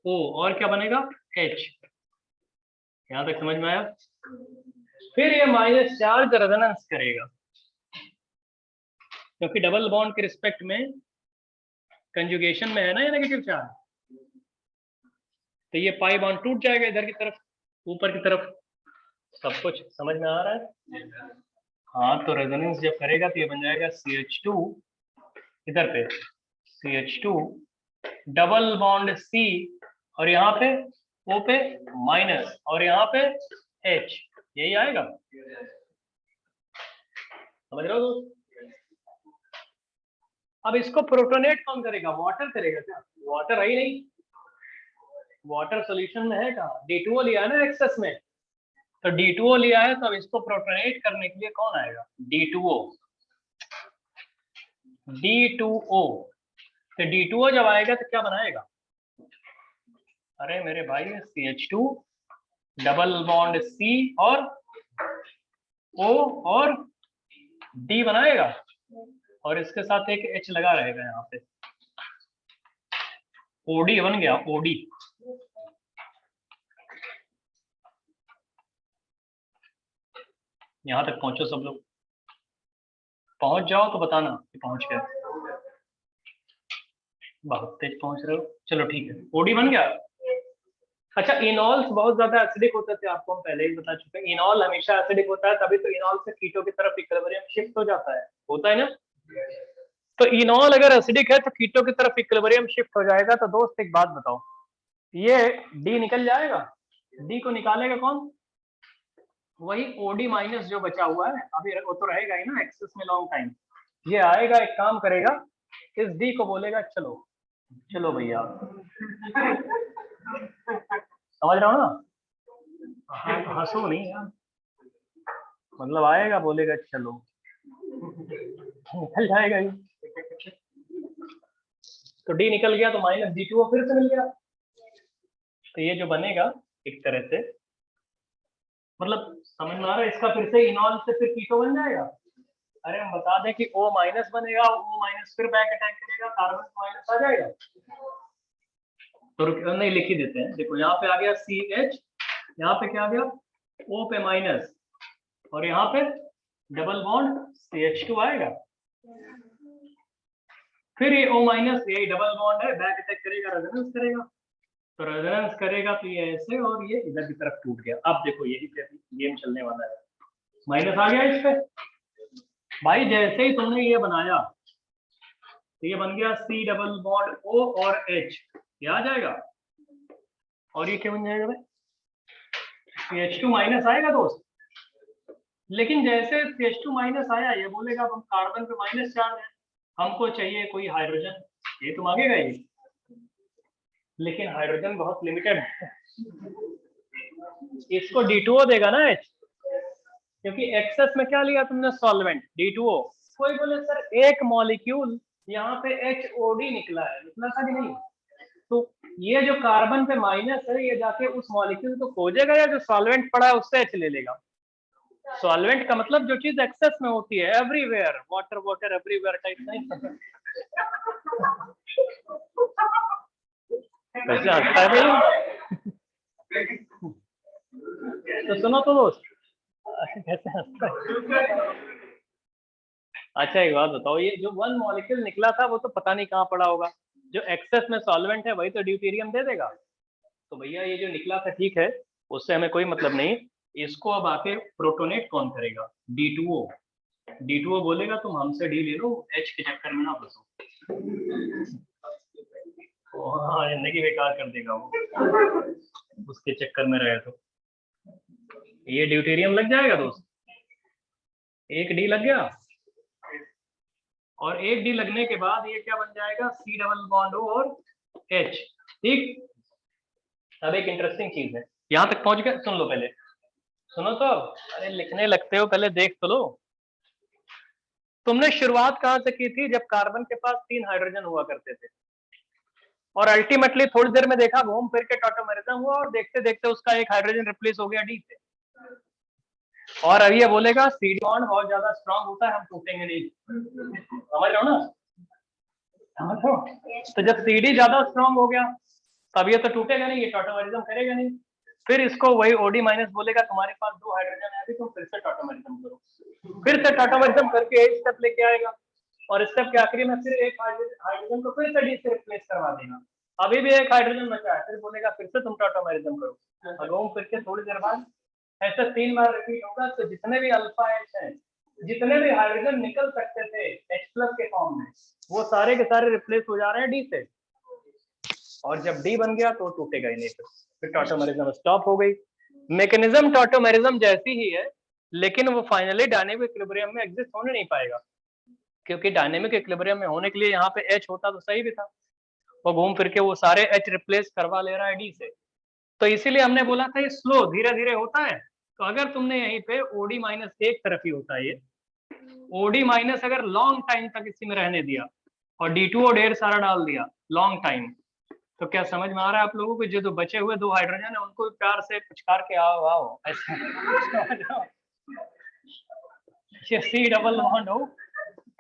Speaker 1: O, और क्या बनेगा H, यहां तक समझ में आया। फिर ये माइनस चार्ज रेजोनेंस करेगा, क्योंकि डबल बॉन्ड के रिस्पेक्ट में कंजुगेशन में है ना ये नेगेटिव चार्ज, तो ये पाई बॉन्ड टूट जाएगा इधर की तरफ, ऊपर की तरफ, सब कुछ समझ में आ रहा है। हाँ तो रेजोनेंस जब करेगा तो ये बन जाएगा CH2, इधर पे CH2 डबल बॉन्ड C, और यहाँ पे O पे माइनस, और यहाँ पे H, यही आएगा, समझ रहे हो दोस्त। अब इसको प्रोटोनेट कौन करेगा, वाटर करेगा क्या, वाटर है ही नहीं, वाटर सॉल्यूशन में है कहाँ, D2O लिया है ना एक्सेस में, तो D2O लिया है, तो अब इसको प्रोटोनेट करने के लिए कौन आएगा, D2O, D2O, तो D2O जब आएगा तो क्या बनाएगा, अरे मेरे भाई CH2 डबल बॉन्ड C और O और D बनाएगा, और इसके साथ एक H लगा रहेगा यहाँ पे, OD बन गया, OD। यहाँ तक पहुंचो सब लोग, पहुंच जाओ तो बताना कि पहुंच गए, बहुत तेज पहुंच रहे हो, चलो ठीक है, OD बन गया। अच्छा इनॉल्स बहुत ज्यादा एसिडिक होते थे, आपको हम पहले ही बता चुके हैं, इनॉल हमेशा एसिडिक होता है, तभी तो इनॉल से कीटो की तरफ इक्विलिब्रियम शिफ्ट हो जाता है, होता है ना, तो इनॉल अगर एसिडिक है तो कीटो की तरफ इक्विलिब्रियम शिफ्ट हो जाएगा, तो दोस्त एक बात बताओ, ये D निकल जाएगा, D को निकालेगा कौन, वही OD- जो बचा हुआ है, अभी वो तो रहेगा ही ना एक्सेस में लॉन्ग टाइम, ये आएगा एक काम करेगा, इस D को बोलेगा चलो चलो भैया, समझ रहा हो ना, हंसो नहीं यार, मतलब आएगा बोलेगा चलो, निकल जाएगा ये, तो D निकल गया तो -D2O फिर से मिल गया, तो ये जो बनेगा एक तरह से, मतलब समझ में आ रहा है, इसका फिर से इनॉल से फिर कीटो बन जाएगा, अरे हम बता दें कि O- बनेगा, O- फिर बैक अटैक करेगा, कार्बन माइनस आ जाएगा, तो नहीं लिख ही देते हैं, देखो यहाँ पे आ गया CH, यहाँ पे क्या आ गया O पे माइनस और यहाँ पे डबल बॉन्ड CH2 आएगा। फिर ये O माइनस, ये डबल बॉन्ड है, बैक अटैक करेगा, रेजोनेंस करेगा, तो रेजोनेंस करेगा तो ये ऐसे और ये इधर की तरफ टूट गया। अब देखो यही पे गेम चलने वाला है, माइनस आ गया इस पे भाई। जैसे ही तुमने ये बनाया तो ये बन गया C डबल बॉन्ड O और H, ये आ जाएगा। और ये क्या बन जाएगा भाई, CH2 माइनस आएगा दोस्त। लेकिन जैसे CH2 माइनस आया, ये बोलेगा हम कार्बन पे माइनस चार्ज है, हमको चाहिए कोई हाइड्रोजन, ये तो मांगेगा ये। लेकिन हाइड्रोजन बहुत लिमिटेड है, इसको D2O देगा ना H, क्योंकि एक्सेस में क्या लिया तुमने, सॉल्वेंट D2O। कोई बोले सर एक मॉलिक्यूल यहाँ पे HOD निकला है, निकला था कि नहीं? तो ये जो कार्बन पे माइनस है, ये जाके उस मॉलिक्यूल को खोजेगा या जो सॉल्वेंट पड़ा है उससे H ले लेगा? सॉल्वेंट का मतलब जो चीज एक्सेस में होती है, everywhere, water water everywhere type नहीं। कैसे हंसता है भाई? तो सुनो तो दोस्त, कैसे हंसता है? अच्छा एक बात बताओ, ये जो वन मॉलिक्यूल निकला था वो तो पता नहीं कहाँ पड़ा होगा, जो एक्सेस में सॉल्वेंट है वही तो ड्यूटेरियम दे देगा। तो भैया ये जो निकला था ठीक है, उससे हमें कोई मतलब नहीं, इसको अब आके प्रोटोनेट कौन करेगा? D2O। D2O बोलेगा तुम हमसे D ले लो, H के चक्कर में ना फंसो। हाँ, जिंदगी बेकार कर देगा वो, उसके चक्कर में रहे तो। ये ड्यूटेरियम लग जाएगा दोस्त, एक D लग गया, और एक D लगने के बाद ये क्या बन जाएगा, C डबल बॉन्ड O और H। ठीक, अब एक इंटरेस्टिंग चीज है, यहाँ तक पहुंच गए? सुन लो पहले, सुनो तो। अरे लिखने लगते हो, पहले देख तो लो। तुमने शुरुआत कहां से की थी? जब कार्बन के पास 3 हाइड्रोजन हुआ करते थे, और अल्टीमेटली थोड़ी देर में देखा घूम फिर के टॉटोमेरिज्म हुआ, और देखते देखते उसका एक हाइड्रोजन रिप्लेस हो गया D से। और अब ये बोलेगा CD बॉन्ड बहुत ज्यादा स्ट्रांग होता है, हम टूटेंगे नहीं। समझ रहे हो ना? समझ रहे हो? तो जब CD ज्यादा स्ट्रांग हो गया तब ये तो टूटेगा नहीं, ये टॉटोमेरिज्म करेगा नहीं। फिर इसको वही OD माइनस बोलेगा तुम्हारे पास 2 हाइड्रोजन है अभी, तुम फिर से टॉटोमेरिज्म करो। फिर से टॉटोमेरिज्म करके एक स्टेप लेके आएगा, और स्टेप के आखिरी में फिर एक हाइड्रोजन को फिर से D से रिप्लेस करवा देगा। अभी भी एक हाइड्रोजन बचा है, फिर बोलेगा फिर से तुम टॉटोमेरिज्म करो। और घूम फिर के थोड़ी देर बाद ऐसा 3 बार रिपीट होगा, तो जितने भी अल्फा H हैं, जितने भी हाइड्रोजन निकल सकते थे H+ के फॉर्म में, वो सारे के सारे रिप्लेस हो जा रहे हैं D से। और जब D बन गया तो टूटेगा ही नहीं, फिर टॉटोमेरिज्म स्टॉप हो गई। मैकेनिज्म टॉटोमेरिज्म जैसी ही है, लेकिन वो फाइनली डायनेमिक इक्विलिब्रियम में एग्जिस्ट होने नहीं पाएगा, क्योंकि डायनेमिक इक्विलिब्रियम में होने के लिए यहाँ पे H होता तो सही भी था, वो घूम फिर के वो सारे H रिप्लेस करवा ले रहा है D से। तो इसीलिए हमने बोला था ये स्लो, धीरे धीरे होता है। तो अगर तुमने यहीं पे OD माइनस एक तरफ ही होता है, ये OD माइनस अगर लॉन्ग टाइम तक इसी में रहने दिया और D2O ढेर सारा डाल दिया लॉन्ग टाइम, तो क्या समझ में आ रहा है आप लोगों को? जो बचे हुए 2 हाइड्रोजन है उनको प्यार से पुचकार के आओ आओ ऐसे। ये C डबल बॉन्ड O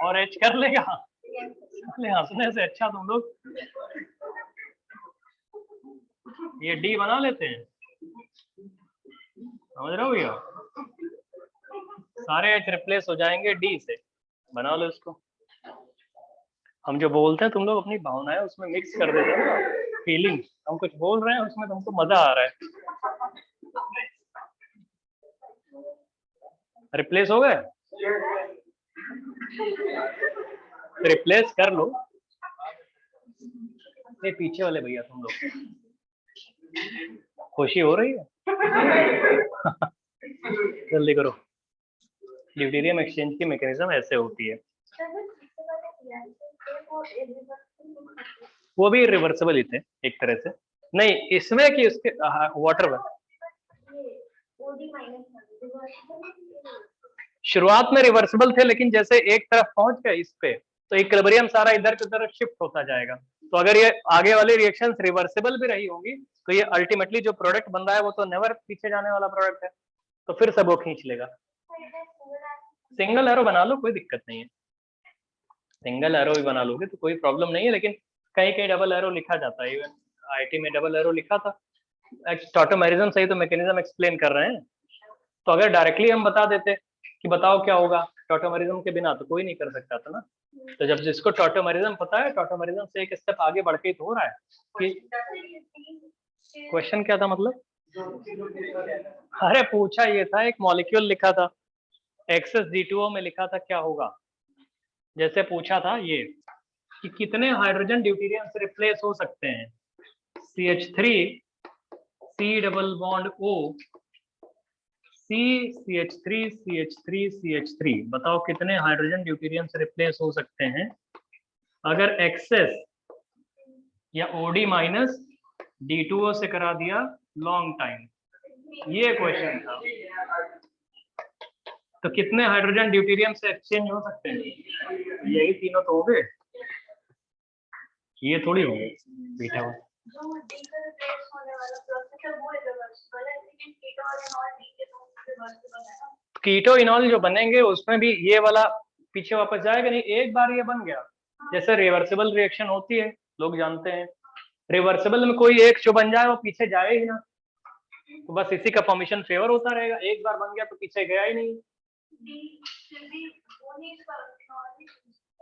Speaker 1: और H कर लेगा। हंसने से अच्छा तुम लोग ये D बना लेते हैं, समझ रहे हो भैया? सारे H रिप्लेस हो जाएंगे D से, बना लो इसको। हम जो बोलते हैं तुम लोग अपनी भावनाएं उसमें मिक्स कर देते हो ना, फीलिंग। हम कुछ बोल रहे हैं उसमें तुमको मजा आ रहा है। रिप्लेस हो गए, रिप्लेस कर लो। ये पीछे वाले भैया तुम लोग खुशी हो रही है? जल्दी करो। ड्यूटेरियम एक्सचेंज की मैकेनिज्म ऐसे होती है, वो भी रिवर्सिबल ही थे एक तरह से। नहीं इसमें कि उसके वाटर में शुरुआत में रिवर्सिबल थे, लेकिन जैसे एक तरफ पहुंच गए इस पे, तो इक्विलिब्रियम सारा इधर की तरफ शिफ्ट होता जाएगा। तो अगर ये आगे वाली रिएक्शंस रिवर्सिबल भी रही होंगी, तो ये अल्टीमेटली जो प्रोडक्ट बन रहा है वो तो नेवर पीछे जाने वाला प्रोडक्ट है, तो फिर सब वो खींच लेगा। सिंगल एरो बना लो, कोई दिक्कत नहीं है, सिंगल एरो भी बना लोगे तो कोई प्रॉब्लम नहीं है, लेकिन कहीं कहीं डबल एरो लिखा जाता है। इवन IIT में डबल एरो लिखा था। टॉटोमेरिज्म सही तो मैकेनिज्म एक्सप्लेन कर रहे हैं, तो अगर डायरेक्टली हम बता देते कि बताओ क्या होगा टॉटोमेरिज्म के बिना, तो कोई नहीं कर सकता था ना। तो जब जिसको टॉटोमेरिज्म पता है, टॉटोमेरिज्म से एक स्टेप आगे बढ़ के ही तो हो रहा है कि क्वेश्चन क्या था मतलब। अरे पूछा ये था, एक मॉलिक्यूल लिखा था एक्सेस D2O में, लिखा था क्या होगा। जैसे पूछा था ये कि कितने हाइड्रोजन ड्यूटेरियम से रिप्लेस हो सकते हैं, CH3 C double bond O C CH3 CH3 CH3, बताओ कितने हाइड्रोजन ड्यूटेरियम से रिप्लेस हो सकते हैं अगर एक्सेस या OD माइनस D2O से करा दिया लॉन्ग टाइम। ये क्वेश्चन था। तो कितने हाइड्रोजन ड्यूटेरियम से एक्सचेंज हो सकते हैं, यही तीनों तो हो गए, ये थोड़ी होंगे बीटा हुआ। कीटो इनॉल जो बनेंगे उसमें भी ये वाला पीछे वापस जाएगा नहीं, एक बार ये बन गया। जैसे रिवर्सिबल रिएक्शन होती है, लोग जानते हैं, रिवर्सिबल में कोई एक जो बन जाए वो पीछे जाए ही ना, तो बस इसी का फॉर्मेशन फेवर होता रहेगा। एक बार बन गया तो पीछे गया ही नहीं।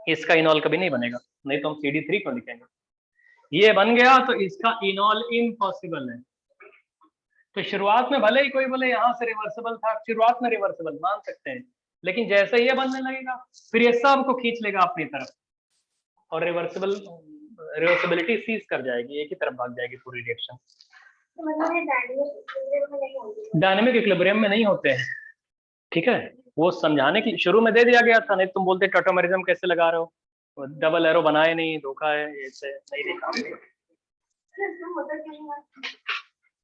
Speaker 1: इसका इनॉल कभी नहीं बनेगा, नहीं तो हम CD3 को लिखेंगे। ये बन गया तो इसका इनॉल इम्पॉसिबल है। तो शुरुआत में भले ही कोई बोले यहाँ से रिवर्सिबल था, शुरुआत में रिवर्सिबल मान सकते हैं, लेकिन जैसे ये बनने लगेगा फिर ये सब को खींच लेगा अपनी तरफ और रिवर्सिबिलिटी सीज कर जाएगी, एक ही तरफ भाग जाएगी पूरी रिएक्शन। डायनेमिक इक्विलिब्रियम में नहीं होते हैं, ठीक है। वो समझाने की शुरू में दे दिया गया था, नहीं तुम बोलते टॉटोमेरिज्म कैसे लगा रहे हो, डबल एरो बनाए नहीं, धोखा है, ऐसे नहीं देखा।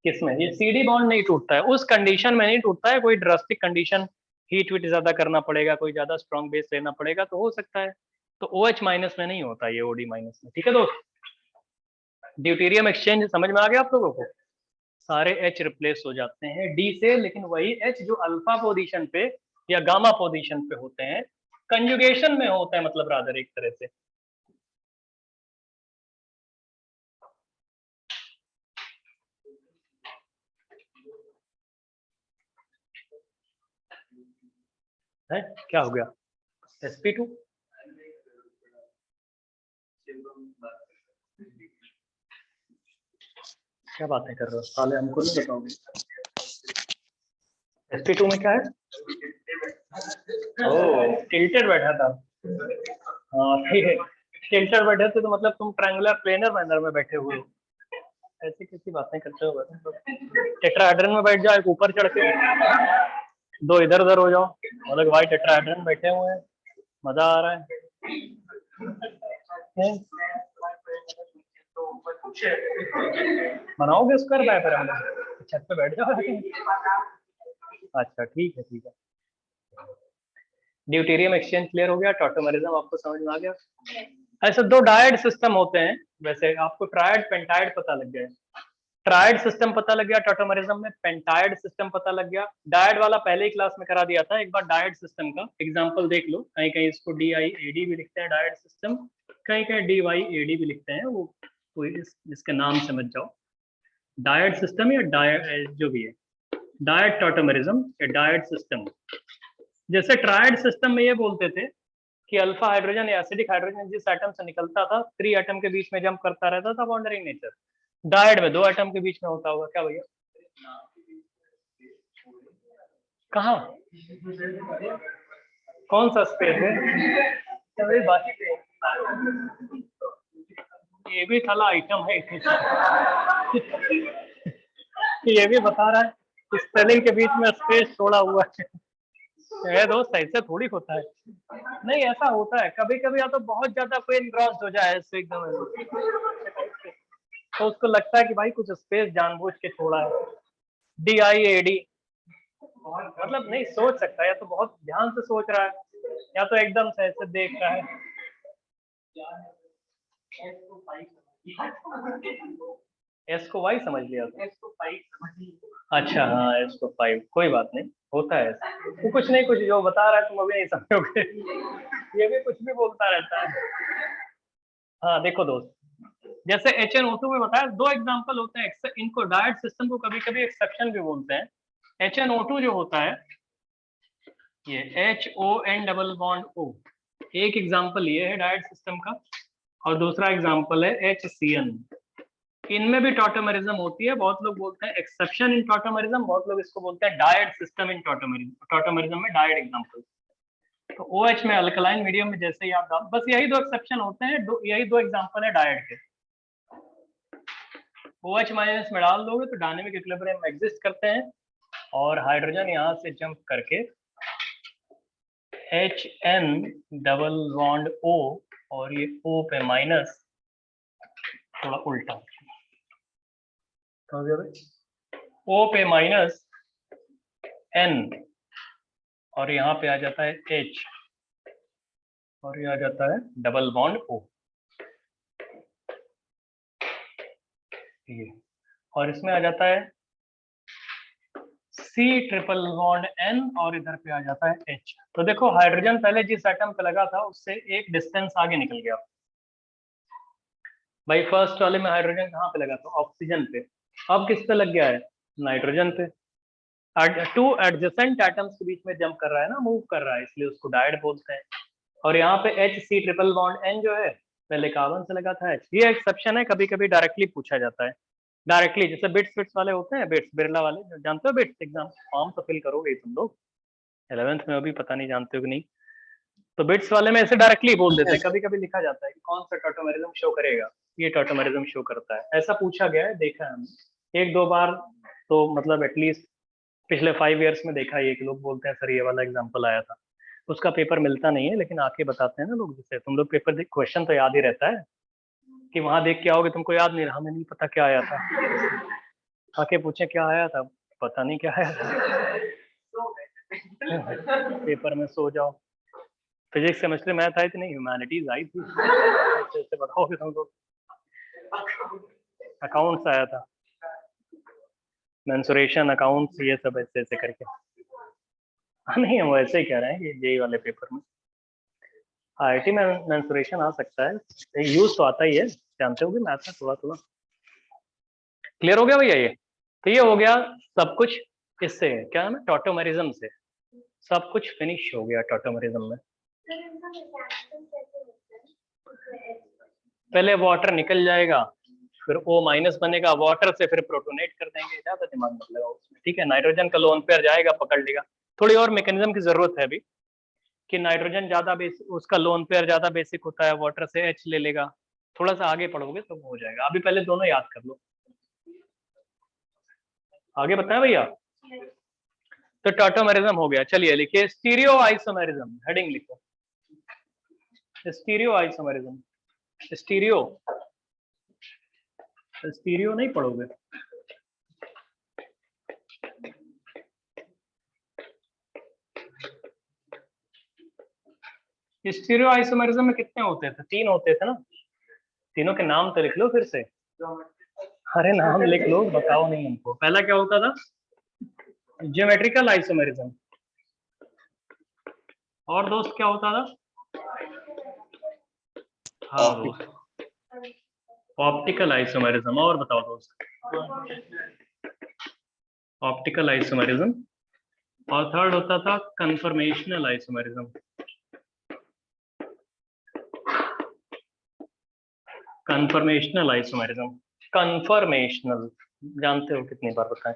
Speaker 1: किसमें ये CD बॉन्ड नहीं टूटता है, उस कंडीशन में नहीं टूटता है, कोई ड्रास्टिक कंडीशन, हीट वीट ज्यादा करना पड़ेगा, कोई ज्यादा स्ट्रॉन्ग बेस लेना पड़ेगा तो हो सकता है। तो OH माइनस में नहीं होता ये, OD माइनस में, ठीक है दोस्त। ड्यूटेरियम एक्सचेंज समझ में आ गया आप लोगों को, सारे H रिप्लेस हो जाते हैं D से, लेकिन वही H जो अल्फा पोजीशन पे या गामा पोजीशन पे होते हैं, कंजुगेशन में होता है, मतलब रादर एक तरह से। है क्या हो गया sp2, क्या बातें कर रहे हो साले, हमको नहीं बताओगे। sp2 में क्या है, ओह टिल्टेड बैठा था। हाँ ठीक है, टिल्टेड बैठे थे तो मतलब तुम ट्रायंगुलर प्लेनर मैनर में बैठे हुए हो, ऐसी कैसी बातें करते हो। टेट्राहेड्रन में बैठ जाओ, एक ऊपर चढ़ के, दो इधर उधर हो जाओ, मतलब भाई टेट्राहेड्रन बैठे हुए हैं, मजा आ रहा है। बनाओगे स्क्वायर डायग्राम, छत पे बैठ जाओ। अच्छा ठीक है ठीक है। ड्यूटेरियम एक्सचेंज क्लियर हो गया, टॉटोमेरिज्म आपको समझ में आ गया। ऐसे दो डायड सिस्टम होते हैं, वैसे आपको ट्रायड पेंटाइड पता लग गया, ट्रायड सिस्टम पता लग गया टॉटोमेरिज्म में, पेंटाइड सिस्टम पता लग गया। डायड वाला पहले ही क्लास में करा दिया था, एक बार डायड सिस्टम का एग्जांपल देख लो, कहीं कहीं इसको DIAD भी लिखते हैं डायड सिस्टम, कहीं कहीं DYAD भी लिखते हैं, वो इसके नाम समझ जाओ। डायड सिस्टम या डायड जो भी है, डायड टॉटोमेरिज्म या डायड सिस्टम। जैसे ट्रायड सिस्टम में ये बोलते थे कि अल्फा हाइड्रोजन या एसिडिक हाइड्रोजन जिस एटम से निकलता था 3 एटम के बीच में जंप करता रहता था, बाउंडरिंग नेचर। डायड में 2 एटम के बीच में होता होगा, क्या भैया, कहाँ, कौन सा स्पेस है, ये भी थाला आइटम है। ये भी बता रहा है स्पेलिंग के बीच में स्पेस छोड़ा हुआ है दोस्त, ऐसे थोड़ी होता है। नहीं ऐसा होता है कभी कभी, या तो बहुत ज्यादा कोई एनग्रॉस्ड हो जाए इससे एकदम, तो उसको लगता है कि भाई कुछ स्पेस जानबूझ के छोड़ा है। DIAD मतलब नहीं सोच सकता, या तो बहुत ध्यान से सोच रहा है या तो एकदम से ऐसे देख रहा है। S को Y समझ लिया था, अच्छा हाँ S को 5, कोई बात नहीं, होता है तो कुछ नहीं, कुछ जो बता रहा है तुम अभी नहीं समझोगे। ये भी कुछ भी बोलता रहता है। हाँ देखो दोस्त, जैसे HNO2 में बताया, 2 एग्जांपल होते हैं, इनको डायड सिस्टम को कभी कभी एक्सेप्शन भी बोलते हैं। HNO2 जो होता है ये HON डबल बॉन्ड O, एक एग्जांपल ये है डायड सिस्टम का, और दूसरा एग्जांपल है HCN। इनमें भी टॉटोमेरिज्म होती है, बहुत लोग बोलते हैं एक्सेप्शन इन टॉटोमेरिज्म, बहुत लोग इसको बोलते हैं dyad system in tautomerism. Tautomerism में डायड एग्जांपल, तो OH में अल्कलाइन मीडियम में जैसे ही आप बस यही दो एक्सेप्शन होते हैं, यही दो एग्जांपल है डायड के। OH माइनस में डाल दोगे तो डायनेमिक इक्विलिब्रियम में एग्जिस्ट करते हैं, और हाइड्रोजन यहाँ से जंप करके HN डबल बॉन्ड O, और ये O पे माइनस, थोड़ा उल्टा O पे माइनस N, और यहाँ पे आ जाता है H, और ये आ जाता है डबल बॉन्ड O ये, और इसमें आ जाता है C ट्रिपल बॉन्ड N, और इधर पे आ जाता है H। तो देखो हाइड्रोजन पहले जिस एटम पे लगा था उससे एक डिस्टेंस आगे निकल गया भाई। फर्स्ट वाले में हाइड्रोजन कहाँ पे लगा था? ऑक्सीजन पे। अब किस पे लग गया है? नाइट्रोजन पे। टू एडजेसेंट एटम्स के बीच में जंप कर रहा है ना, मूव कर रहा है, इसलिए उसको डायड बोलते हैं। और यहाँ पे HC ट्रिपल बॉन्ड N जो है पहले कार्बन से लगा था H। ये एक्सेप्शन है, कभी कभी डायरेक्टली पूछा जाता है, डायरेक्टली, जैसे बिट्स वाले होते हैं, बिट्स बिरला वाले, जानते हो बिट्स? एग्जाम फॉर्म तो फिल करोगे तुम लोग 11th में, अभी पता नहीं जानते हो कि नहीं। तो बिट्स वाले में ऐसे डायरेक्टली बोल देते हैं, कभी कभी लिखा जाता है कि कौन सा टॉटोमेरिज्म शो करेगा, ये टॉटोमेरिज्म शो करता है, ऐसा पूछा गया है, देखा है हमने एक दो बार। तो मतलब एटलीस्ट पिछले 5 इयर्स में देखा है कि लोग बोलते हैं सर ये वाला एग्जांपल आया था। उसका पेपर मिलता नहीं है, लेकिन आके बताते हैं ना लोग, जैसे तुम लोग पेपर क्वेश्चन तो याद ही रहता है कि वहां देख के आओगे, तुमको याद नहीं रहा, हमें नहीं पता क्या आया था, आके पूछे क्या आया था, पता नहीं क्या आया था पेपर में सो जाओ। फिजिक्स केमिस्ट्री मैथ आई थी नहीं, ह्यूमैनिटीज आई थी, ऐसे बताओगे तुम लोग। अकाउंट्स आया था, मेंसुरेशन, अकाउंट्स, ये सब ऐसे ऐसे करके। नहीं, हम वैसे ही कह रहे हैं कि जेई वाले पेपर में IIT में मेंसुरेशन आ सकता है, यूज तो आता ही है, जानते होगे मैथ में थोड़ा थोड़ा। क्लियर हो गया भैया ये? तो ये हो गया सब कुछ, इससे क्या है, टॉटोमेरिज्म से सब कुछ फिनिश हो गया टॉटोमेरिज्म में। पहले वाटर निकल जाएगा, फिर O माइनस बनेगा, वाटर से फिर प्रोटोनेट कर देंगे, ज्यादा दिमाग मत लगाओ उसमें, ठीक है। नाइट्रोजन का लोन पेयर जाएगा, पकड़ लेगा। थोड़ी और मैकेनिज्म की जरूरत है अभी, कि नाइट्रोजन ज्यादा बेसिक, उसका लोन पेयर ज्यादा बेसिक होता है, वाटर से H ले लेगा। थोड़ा सा आगे पढ़ोगे तो हो जाएगा, अभी पहले दोनों याद कर लो। आगे बताएं भैया। तो टॉटोमेरिज्म हो गया, चलिए लिखिए स्टीरियो आइसोमेरिज्म, हेडिंग लिखो स्टीरियो आइसोमेरिज्म। स्टीरियो, स्टीरियो नहीं पढ़ोगे, स्टीरियो आइसोमेरिज्म में कितने होते थे? 3 होते थे ना। तीनों के नाम तो लिख लो फिर से, अरे नाम लिख लो, बताओ नहीं हमको। पहला क्या होता था? Geometrical isomerism. और दोस्त क्या होता था? हाँ दोस्त, ऑप्टिकल आइसोमेरिज्म। और बताओ दोस्त? Optical isomerism. और थर्ड होता था conformational isomerism. Conformational isomerism, conformational जानते हो कितनी बार बताएं?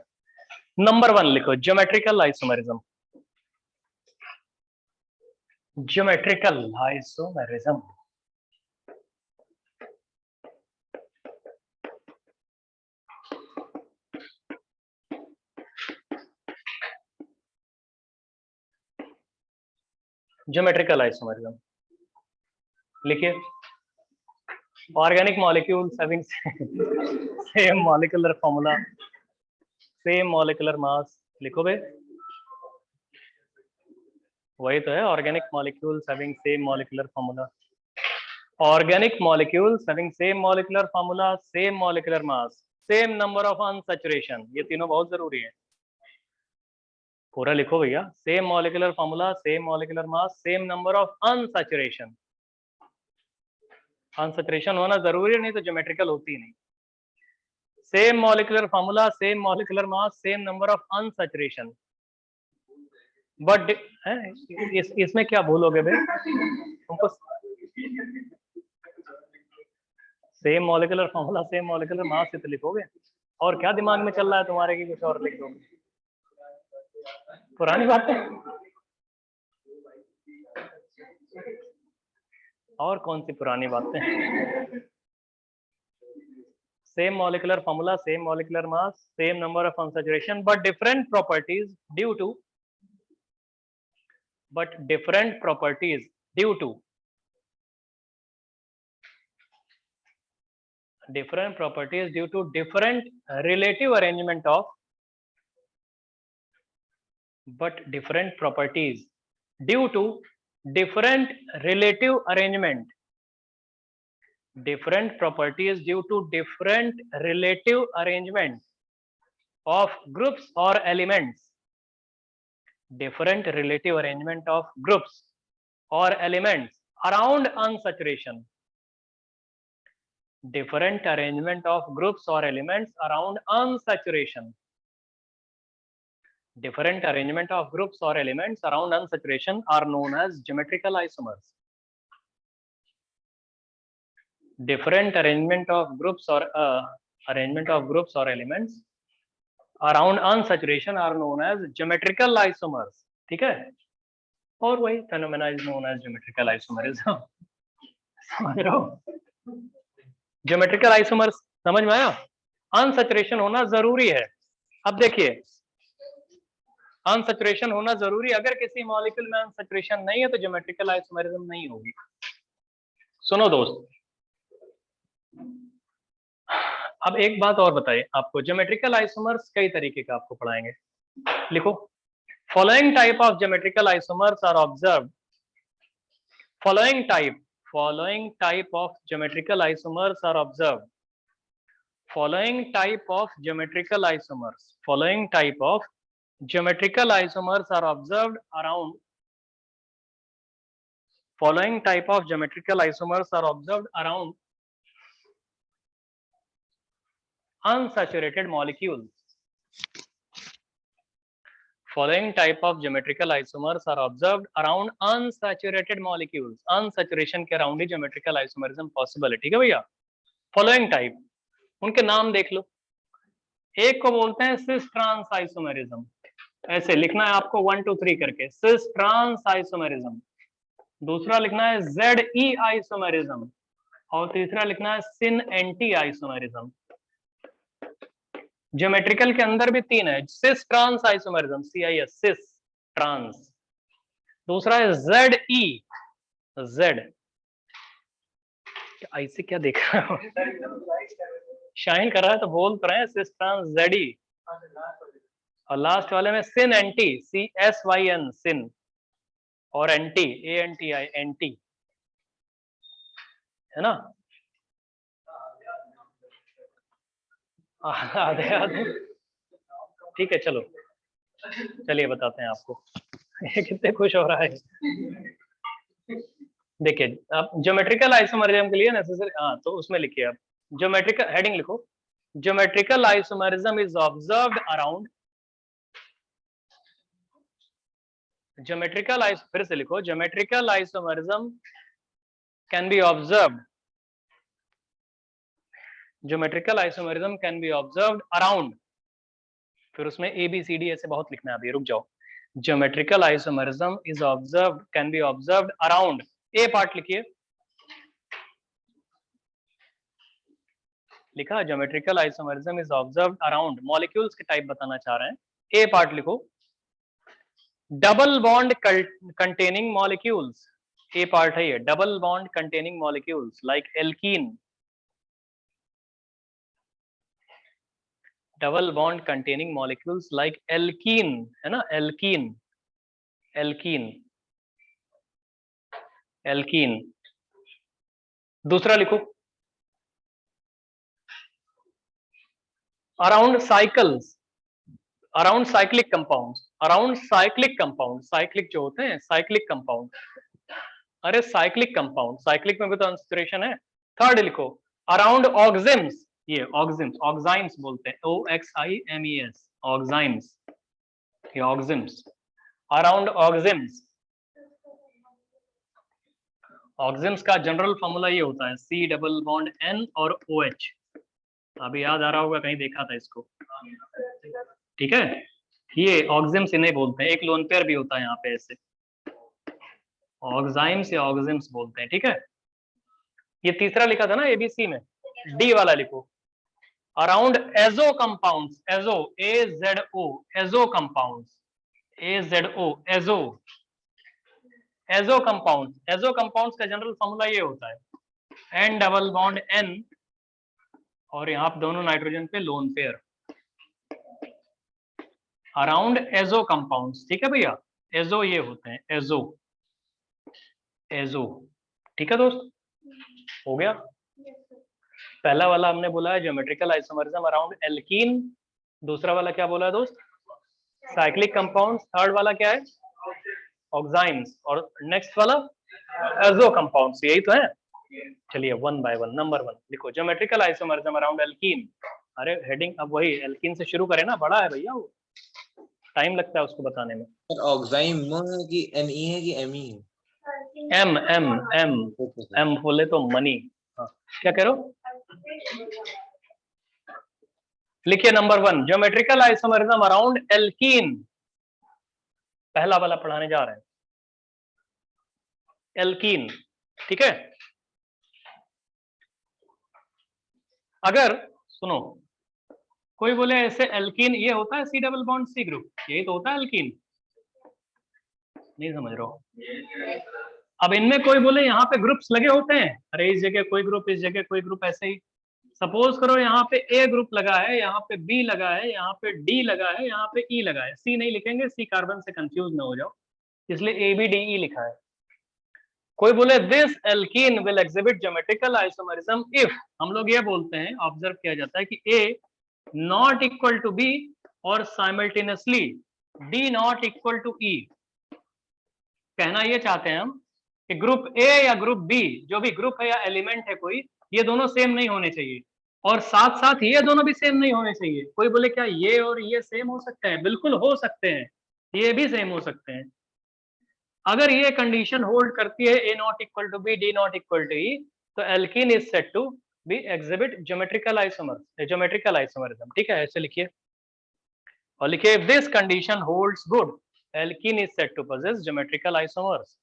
Speaker 1: नंबर 1 लिखो geometrical isomerism. Geometrical isomerism, geometrical isomerism लिखिए। Organic molecules having same molecular formula, same molecular mass, लिखो बे, वही तो है organic molecules having same molecular formula. Organic molecules having same molecular formula, same molecular mass, same number of unsaturation, ये तीनों बहुत जरूरी है, पूरा लिखो भैया। Same molecular formula, same molecular mass, same number of unsaturation. Unsaturation होना जरूरी है, नहीं तो ज्योमेट्रिकल होती ही नहीं। Same molecular formula, same molecular mass, same number of unsaturation, but इसमें क्या भूलोगे भाई तुमको? Same molecular formula, same molecular मास से तो लिखोगे, और क्या दिमाग में चल रहा है तुम्हारे की कुछ और लिख दोगे? पुरानी बातें। और कौन सी पुरानी बातें? Same molecular formula, same molecular mass, same number of unsaturation, but different properties due to different relative arrangement of different properties due to different relative arrangement of groups or elements, different relative arrangement of groups or elements around unsaturation, different arrangement of groups or elements around unsaturation, different arrangement of groups or elements around unsaturation are known as geometrical isomers. Different arrangement of groups or elements around unsaturation are known as geometrical isomers. ठीक है? और वही phenomena is known as geometrical isomerism. समझ रहे हो? Geometrical isomers समझ में आया? अनसैचुरेशन होना जरूरी है। अब देखिए, अनसैचुरेशन होना जरूरी, अगर किसी मॉलिक्यूल में अनसैचुरेशन नहीं है तो ज्योमेट्रिकल आइसोमेरिज्म नहीं होगी। सुनो दोस्त, अब एक बात और बताइए आपको, ज्योमेट्रिकल आइसोमर्स कई तरीके का आपको पढ़ाएंगे। लिखो, following type of geometrical isomers are observed, following type of geometrical isomers are observed, following type of geometrical isomers are observed around, following type of geometrical isomers are observed around unsaturated molecules. Following type of geometrical isomers are observed around unsaturated molecules. Unsaturation के around ही geometrical isomerism possible है। ठीक है भैया? Following type, उनके नाम देख लो। एक को बोलते हैं cis trans isomerism, ऐसे लिखना है आपको 1 2 3 करके, cis trans isomerism। दूसरा लिखना है ZE isomerism, और तीसरा लिखना है sin anti isomerism। ज्योमेट्रिकल के अंदर भी 3 है, cis trans isomerism, CIS, cis trans. दूसरा है ZE, Z, ऐसे क्या देख रहा हो? शाइन कर रहा है तो बोल तो रहे हैं, सिस ट्रांस ZE। और लास्ट वाले में सिन एंटी, CSYN, सिन, और एंटी, ANTI, एंटी, है ना? आधे आधे, ठीक है। चलो चलिए बताते हैं आपको। ये कितने खुश हो रहा है। देखिए, आप ज्योमेट्रिकल आइसोमेरिज्म के लिए नेसेसरी, हाँ तो उसमें लिखिए आप ज्योमेट्रिकल, हेडिंग लिखो, geometrical isomerism is observed around, फिर से लिखो, geometrical isomerism can be observed, geometrical isomerism can be observed around, फिर उसमें ABCD ऐसे बहुत लिखना है। अभी रुक जाओ। Geometrical isomerism is observed, can be observed around, A part लिखिए, लिखा geometrical isomerism is observed around, molecules के टाइप बताना चाह रहे हैं। ए पार्ट लिखो, डबल बॉन्ड कंटेनिंग मॉलिक्यूल्स, ए पार्ट है ये, double bond containing molecules like alkene, double bond containing molecules like alkene, है ना, एल्कीन, एल्कीन, एल्कीन। दूसरा लिखो, around cycles, around cyclic compound, around cyclic compound, cyclic जो होते हैं साइक्लिक कंपाउंड, अरे साइक्लिक कंपाउंड, साइक्लिक में भी तो अनसैचुरेशन है। थर्ड लिखो, अराउंड ऑक्सिम्स, ये ऑक्सिम्स, ऑक्साइम्स बोलते हैं, OXIMES, ऑक्साइम्स, ये ऑक्सिम्स। अराउंड ऑक्सिम्स, ऑक्सिम्स का जनरल फॉर्मूला ये होता है C डबल बॉन्ड N और OH। अभी याद आ रहा होगा, कहीं देखा था इसको, ठीक है। ये ऑक्सिम्स इन्हें बोलते हैं, एक लोन पेयर भी होता है यहाँ पे ऐसे, ऑक्साइम्स या ऑक्सिम्स बोलते हैं, ठीक है। ये तीसरा लिखा था ना ABC में, D वाला लिखो। Around azo compounds, azo AZO, azo compounds, AZO, azo, azo compounds, azo compounds का जनरल फॉर्मूला ये होता है N डबल बॉन्ड N और यहाँ पे दोनों नाइट्रोजन पे lone pair. Around azo compounds, ठीक है भैया, एजो ये होते हैं, एजो, एजो, ठीक है दोस्त, हो गया। पहला वाला हमने बोला है ज्योमेट्रिकल आइसोमरिज्म अराउंड एल्कीन, दूसरा वाला क्या बोला है दोस्त, साइक्लिक कंपाउंड्स, थर्ड वाला क्या है, ऑक्साइम्स, और नेक्स्ट वाला एजो कंपाउंड्स, यही तो है। चलिए वन बाय वन, नंबर 1 लिखो, ज्योमेट्रिकल आइसोमरिज्म अराउंड एल्कीन। अरे हेडिंग अब वही एल्कीन से शुरू करें ना, बड़ा है भैया वो, टाइम लगता है उसको बताने में।
Speaker 2: सर ऑक्साइम है कि NE है कि ME है?
Speaker 1: M M M
Speaker 2: okay sir.
Speaker 1: M बोले तो मनी। हाँ, क्या कह रहे हो, लिखिए number 1 geometrical isomerism around alkene, पहला वाला पढ़ाने जा रहे हैं, एल्कीन, ठीक है। अगर सुनो, कोई बोले ऐसे एल्कीन ये होता है C double bond C group, यही तो होता है एल्कीन, नहीं समझ रहे हो। अब इनमें कोई बोले यहाँ पे ग्रुप्स लगे होते हैं, अरे इस जगह कोई ग्रुप, इस जगह कोई ग्रुप, ऐसे ही सपोज करो यहाँ पे A ग्रुप लगा है, यहाँ पे B लगा है, यहाँ पे D लगा है, यहाँ पे E लगा है, C नहीं लिखेंगे, C कार्बन से कंफ्यूज ना हो जाओ, इसलिए ABDE लिखा है। कोई बोले this alkene will exhibit geometrical isomerism if, हम लोग ये बोलते हैं, ऑब्जर्व किया जाता है कि A not equal to B और simultaneously D not equal to E। कहना ये चाहते हैं हम कि ग्रुप A या ग्रुप B, जो भी ग्रुप है या एलिमेंट है कोई, ये दोनों सेम नहीं होने चाहिए, और साथ साथ ये दोनों भी सेम नहीं होने चाहिए। कोई बोले क्या ये और ये सेम हो सकते हैं, बिल्कुल हो सकते हैं, ये भी सेम हो सकते हैं। अगर ये कंडीशन होल्ड करती है A not equal to B, D not equal to E, तो alkene is said to be exhibit geometrical isomer, geometrical isomerism, ठीक है, ऐसे लिखिए। और लिखिए if this condition holds good, alkene is said to possess geometrical isomers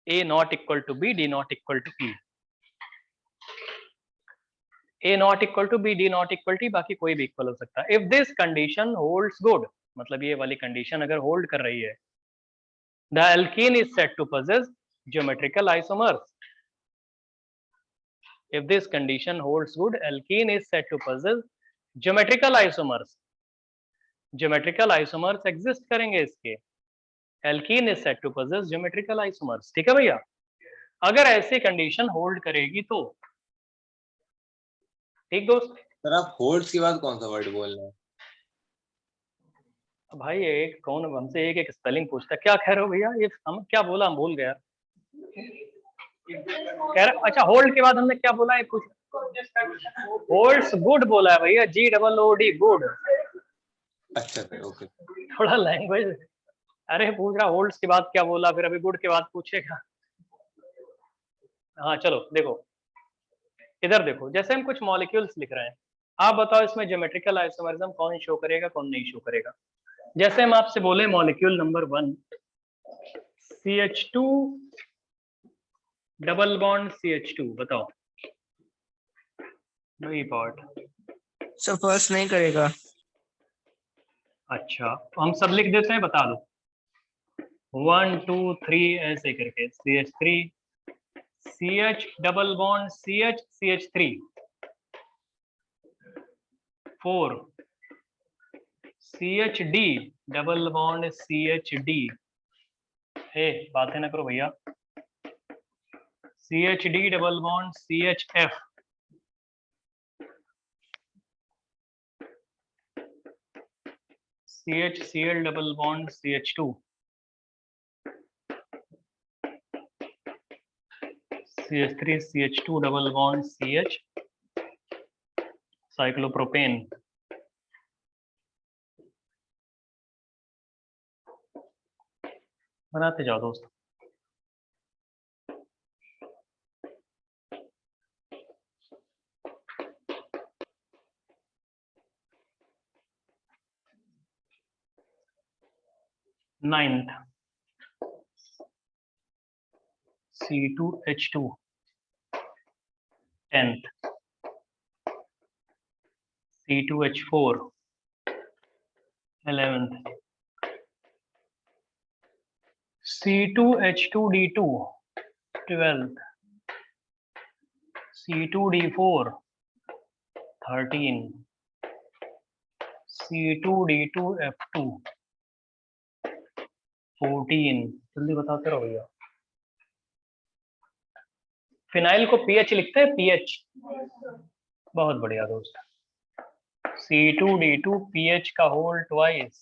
Speaker 1: A not equal to B, D not equal to E, A not equal to B, D not equal to E, बाकी कोई भी equal हो सकता है। If this condition holds good, मतलब ये वाली condition अगर होल्ड कर रही है, the alkene is said to possess geometrical isomers. If this condition holds good, alkene is said to possess geometrical isomers. Geometrical isomers exist करेंगे इसके, alkene is said to possess geometrical isomers, ठीक है भैया। अगर ऐसी कंडीशन होल्ड करेगी तो, ठीक दोस्त।
Speaker 2: सर आप होल्ड्स के बाद कौन सा वर्ड बोल रहे हैं?
Speaker 1: भाई एक कौन हमसे एक एक स्पेलिंग पूछता है, क्या कह रहे हो भैया, ये हम क्या बोला, हम भूल गया, कह रहे अच्छा होल्ड के बाद हमने क्या बोला, ये कुछ होल्ड्स गुड बोला है भैया, GOOD, गुड।
Speaker 2: अच्छा सर, ओके।
Speaker 1: थोड़ा लैंग्वेज, अरे पूछ रहा होल्ड्स के बाद क्या बोला, फिर अभी गुड के बाद पूछेगा। हाँ चलो देखो, इधर देखो, जैसे हम कुछ मॉलिक्यूल्स लिख रहे हैं, आप बताओ इसमें ज्योमेट्रिकल आइसोमरिज्म कौन शो करेगा, कौन नहीं शो करेगा। जैसे हम आपसे बोले molecule number 1 CH2 double bond CH2, बताओ वही पार्ट।
Speaker 5: सर फर्स्ट नहीं करेगा।
Speaker 1: अच्छा तो हम सब लिख देते हैं, बता दो 1 2 3 ऐसे करके, CH3 CH double bond CH CH3 4 CHD double bond CHD, बातें ना करो भैया, CHD double bond CHF, CHCl double bond CH2, CH3 CH2 double bond CH cyclopropane. बनाते जाओ दोस्त। Ninth C2H2, 10th C2H4, 11th C2H2D2, 12th C2D4, 13, C2D2F2, 14। जल्दी बताते रहो भैया। फिनाइल को पीएच लिखते हैं, पीएच। बहुत बढ़िया दोस्त। C2D2 पीएच का whole twice,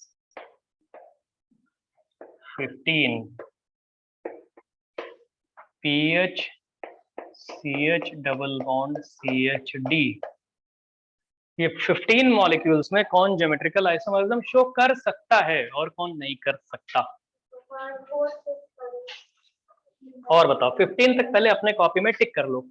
Speaker 1: 15। PH CH double bond CHD। ये 15 मॉलिक्यूल्स में कौन ज्योमेट्रिकल आइसोमरिज्म शो कर सकता है और कौन नहीं कर सकता? और बताओ। 15 तक पहले अपने कॉपी में टिक कर लो।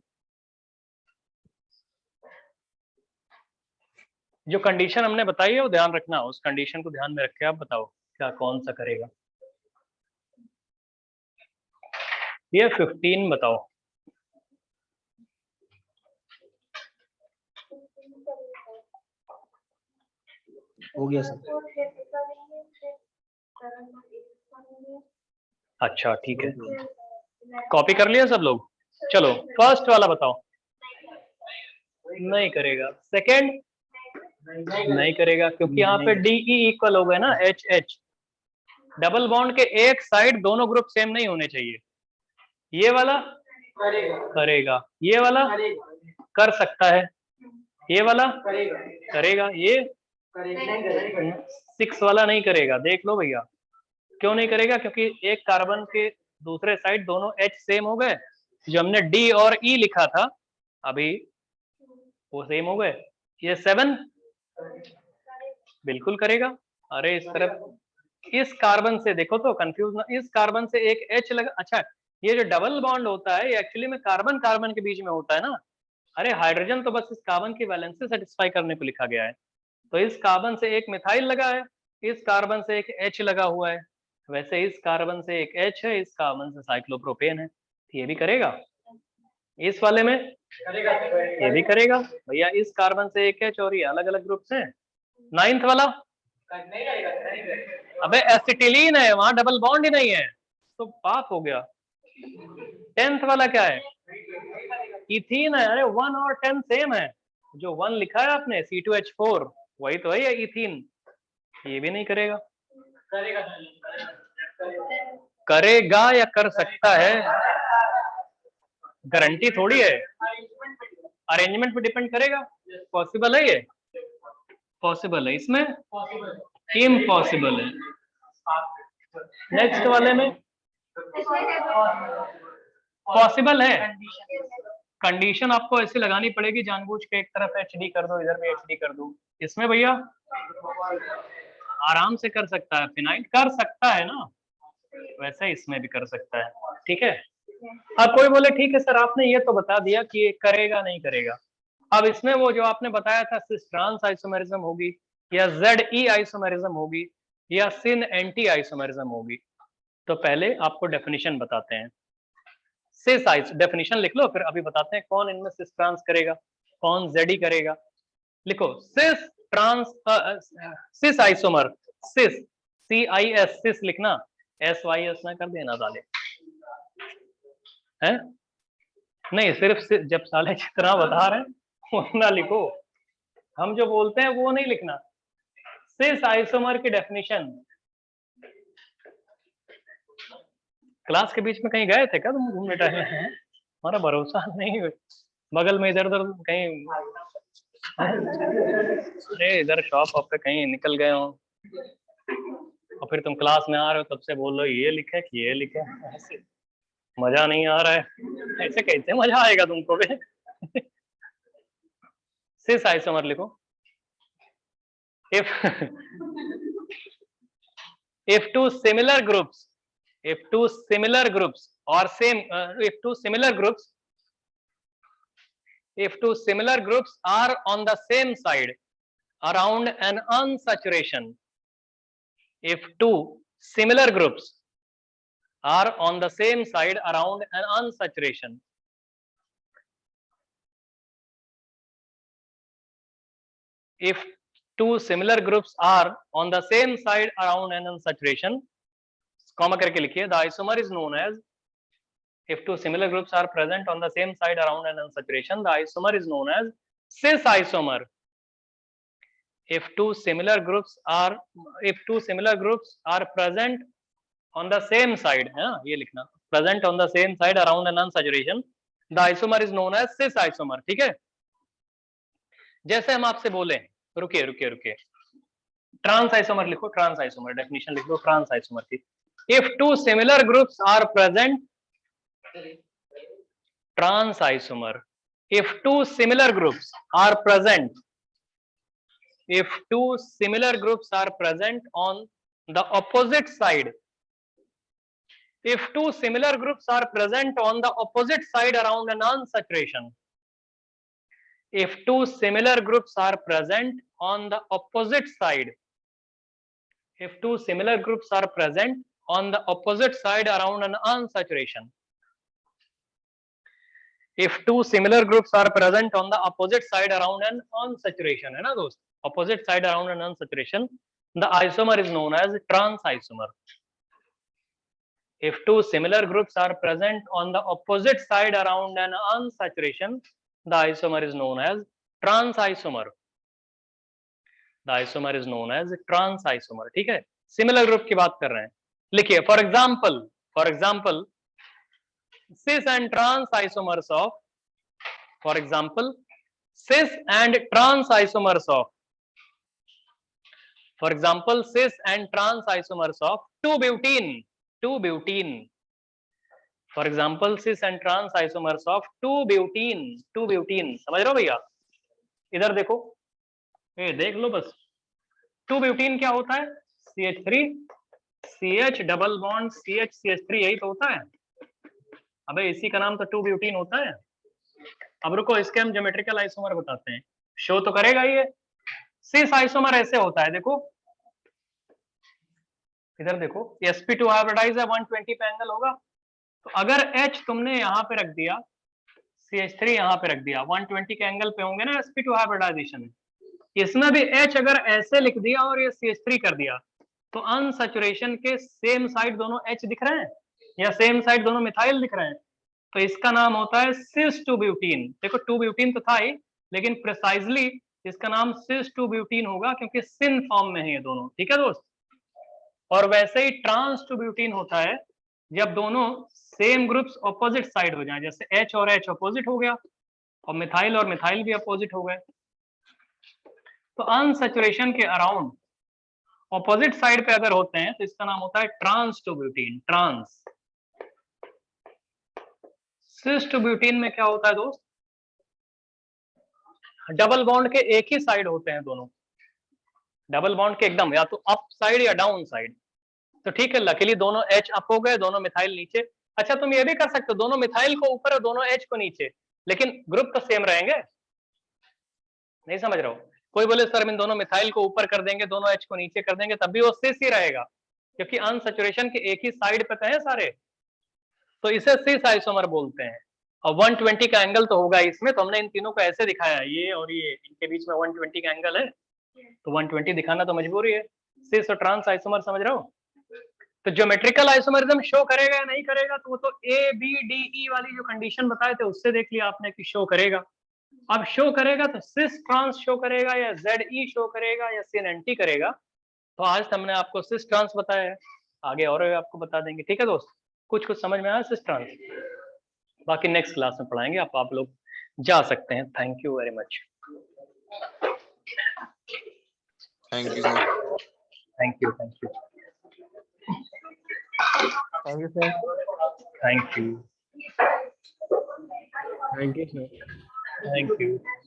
Speaker 1: जो कंडीशन हमने बताई है वो ध्यान रखना, उस कंडीशन को ध्यान में रख के आप बताओ क्या कौन सा करेगा। ये 15 बताओ।
Speaker 5: हो गया सर।
Speaker 1: अच्छा ठीक है, कॉपी कर लिया सब लोग? चलो फर्स्ट वाला बताओ। नहीं करेगा। सेकंड नहीं करेगा, क्योंकि यहाँ पे DE इक्वल हो गए ना HH। डबल बॉन्ड के एक साइड दोनों ग्रुप सेम नहीं होने चाहिए। ये वाला करेगा, ये वाला कर सकता है, ये वाला करेगा, ये 6 वाला नहीं करेगा। देख लो भैया, क्यों नहीं करेगा? क्योंकि एक कार्बन के दूसरे साइड दोनों H सेम हो गए। जो हमने D और E लिखा था अभी वो सेम हो गए। ये 7 बिल्कुल करेगा। अरे इस तरफ इस कार्बन से देखो तो कंफ्यूज ना, इस कार्बन से एक H लगा। अच्छा ये जो डबल बॉन्ड होता है ये एक्चुअली में कार्बन कार्बन के बीच में होता है ना। अरे हाइड्रोजन तो बस इस कार्बन की वैलेंस से सेटिस्फाई करने को लिखा गया है। तो इस कार्बन से एक मिथाइल लगा है, इस कार्बन से एक H लगा हुआ है। वैसे इस कार्बन से एक H है, इस कार्बन से साइक्लोप्रोपेन है। ये भी करेगा। इस वाले में ये भी करेगा भैया। इस कार्बन से एक H और ये अलग अलग ग्रुप्स हैं। 9th वाला अबे एसिटिलीन है, वहां डबल बॉन्ड ही नहीं है तो पाप हो गया। 10th वाला क्या है? इथीन है। अरे 1 और 10 सेम है। जो 1 लिखा है आपने C2H4 वही तो है ये इथीन। ये भी नहीं करेगा। करेगा या कर सकता है, गारंटी थोड़ी है। अरेंजमेंट पे डिपेंड करेगा। पॉसिबल है, ये पॉसिबल है, इसमें इम्पॉसिबल है। नेक्स्ट वाले में पॉसिबल है। कंडीशन आपको ऐसे लगानी पड़ेगी जानबूझ के, एक तरफ HD कर दो, इधर भी HD कर दो। इसमें भैया आराम से कर सकता है, फिनाइल कर सकता है ना, वैसे इसमें भी कर सकता है। ठीक है। अब कोई बोले ठीक है सर आपने ये तो बता दिया कि ये करेगा नहीं करेगा, अब इसमें वो जो आपने बताया था सिस ट्रांस आइसोमेरिज्म होगी या ZE आइसोमेरिज्म होगी या सिन एंटी आइसोमेरिज्म होगी। तो पहले आपको डेफिनेशन बताते हैं। सिस आइस डेफिनेशन लिख लो, फिर अभी बताते हैं कौन इनमें सिस ट्रांस करेगा, कौन ZE करेगा। लिखो सिस ट्रांस सिस आइसोमर, सिस CIS सिस लिखना, SYS ना कर देना साले है। नहीं सिर्फ जब साले जितना बता रहे हैं उतना लिखो, हम जो बोलते हैं वो नहीं लिखना। सिस आइसोमर की डेफिनेशन। क्लास के बीच में कहीं गए थे क्या तुम घूमने टहलने? हमारा भरोसा नहीं, बगल में इधर उधर कहीं, अरे इधर शॉप पे कहीं निकल गए हो और फिर तुम क्लास में आ रहे हो तब से बोल लो ये लिखे कि ये लिखे, ऐसे मजा नहीं आ रहा है। ऐसे कैसे मजा आएगा तुमको बे? सिस आइसोमर लिखो। if two similar groups or same if two similar groups are on the same side around an unsaturation, if two similar groups are on the same side around an unsaturation, if two similar groups are on the same side around an unsaturation, comma करके लिखिए, the isomer is known as, if two similar groups are present on the same side around an unsaturation, the isomer is known as cis isomer. If two similar groups are present on the same side, हाँ ये लिखना, present on the same side around an unsaturation, the isomer is known as cis isomer. ठीक है, जैसे हम आपसे बोले, रुकिए, ट्रांस आइसोमर लिखो, ट्रांस आइसोमर डेफिनेशन लिख लो ट्रांस आइसोमर की। If two similar groups are present, trans isomer, if two similar groups are present on the opposite side, if two similar groups are present on the opposite side around an unsaturation, if two similar groups are present on the opposite side, if two similar groups are present on the opposite side around an unsaturation, if two similar groups are present on the opposite side around an unsaturation, है ना दोस्त, opposite side around an unsaturation, the isomer is known as trans isomer. If two similar groups are present on the opposite side around an unsaturation, the isomer is known as trans isomer. The isomer is known as trans isomer. ठीक है, similar group की बात कर रहे हैं, लिखिए for example cis and trans isomers of, for example cis and trans isomers of, for example cis and trans isomers of 2-butene, for example cis and trans isomers of 2-butene, समझ रहे हो भैया? इधर देखो, ये देख लो बस, 2-butene क्या होता है? CH3 CH double bond CH CH3, यही तो होता है। अबे इसी का नाम तो 2-butene होता है। अब रुको, इसके हम ज्योमेट्रिकल आइसोमर बताते हैं, शो तो करेगा ये। सिस आइसोमर ऐसे होता है, देखो इधर देखो, sp2 हाइब्रिडाइज है, 120 पे एंगल होगा, तो अगर H तुमने यहाँ पे रख दिया, CH3 यहाँ पे रख दिया, 120 के एंगल पे होंगे ना sp2 हाइब्रिडाइजेशन में। इसमें भी H अगर ऐसे लिख दिया और ये CH3 कर दिया, तो अनसैचुरेशन के सेम साइड दोनों H दिख रहे हैं या सेम साइड दोनों मिथाइल दिख रहे हैं, तो इसका नाम होता है सिस 2-butene। देखो 2-butene तो था ही, लेकिन प्रिसाइजली इसका नाम सिस 2-butene होगा क्योंकि सिन फॉर्म में है ये दोनों। ठीक है दोस्त, और वैसे ही ट्रांस 2-butene होता है जब दोनों सेम ग्रुप्स ऑपोजिट साइड हो जाएं, जैसे H और H ऑपोजिट हो गया और मिथाइल भी ऑपोजिट हो गए, तो अनसैचुरेशन के अराउंड ऑपोजिट साइड पे अगर होते हैं तो इसका नाम होता है ट्रांस 2-butene, ट्रांस। सिस 2-butene में क्या होता है दोस्त? डबल बॉन्ड के एक ही साइड होते हैं दोनों, डबल बॉन्ड के एकदम या तो अप साइड या डाउन साइड। तो ठीक है, लकीली दोनों H अप हो गए, दोनों मिथाइल नीचे। अच्छा तुम ये भी कर सकते हो, दोनों मिथाइल को ऊपर और दोनों H को नीचे, लेकिन ग्रुप तो सेम रहेंगे। नहीं समझ रहे हो? कोई बोले सर इन दोनों मिथाइल को ऊपर कर देंगे, दोनों H को नीचे कर देंगे, तब भी वो सिस ही रहेगा, क्योंकि अनसैचुरेशन के एक ही साइड पे तो है सारे, तो इसे सिस आइसोमर बोलते हैं। और 120 का एंगल तो होगा इसमें, तो हमने इन तीनों को ऐसे दिखाया, ये और ये, इनके बीच में 120 का एंगल है, तो 120 दिखाना तो मजबूरी है। सिस और ट्रांस आइसोमर समझ रहे हो? तो ज्योमेट्रिकल आइसोमरिज्म शो करेगा या नहीं करेगा, तो वो तो ABDE वाली जो कंडीशन बताए थे उससे देख लिया आपने कि शो करेगा। अब शो करेगा तो सिस ट्रांस शो करेगा या ZE शो करेगा या SYN-NT करेगा। तो आज हमने आपको सिस ट्रांस बताया है, आगे और आपको बता देंगे। ठीक है दोस्त, कुछ समझ में आया सिस ट्रांस? बाकी नेक्स्ट क्लास में पढ़ाएंगे, आप लोग जा सकते हैं। Thank you very much.
Speaker 2: Thank you sir.
Speaker 1: Thank you
Speaker 5: thank you sir.
Speaker 1: Thank you. Thank you sir, thank you.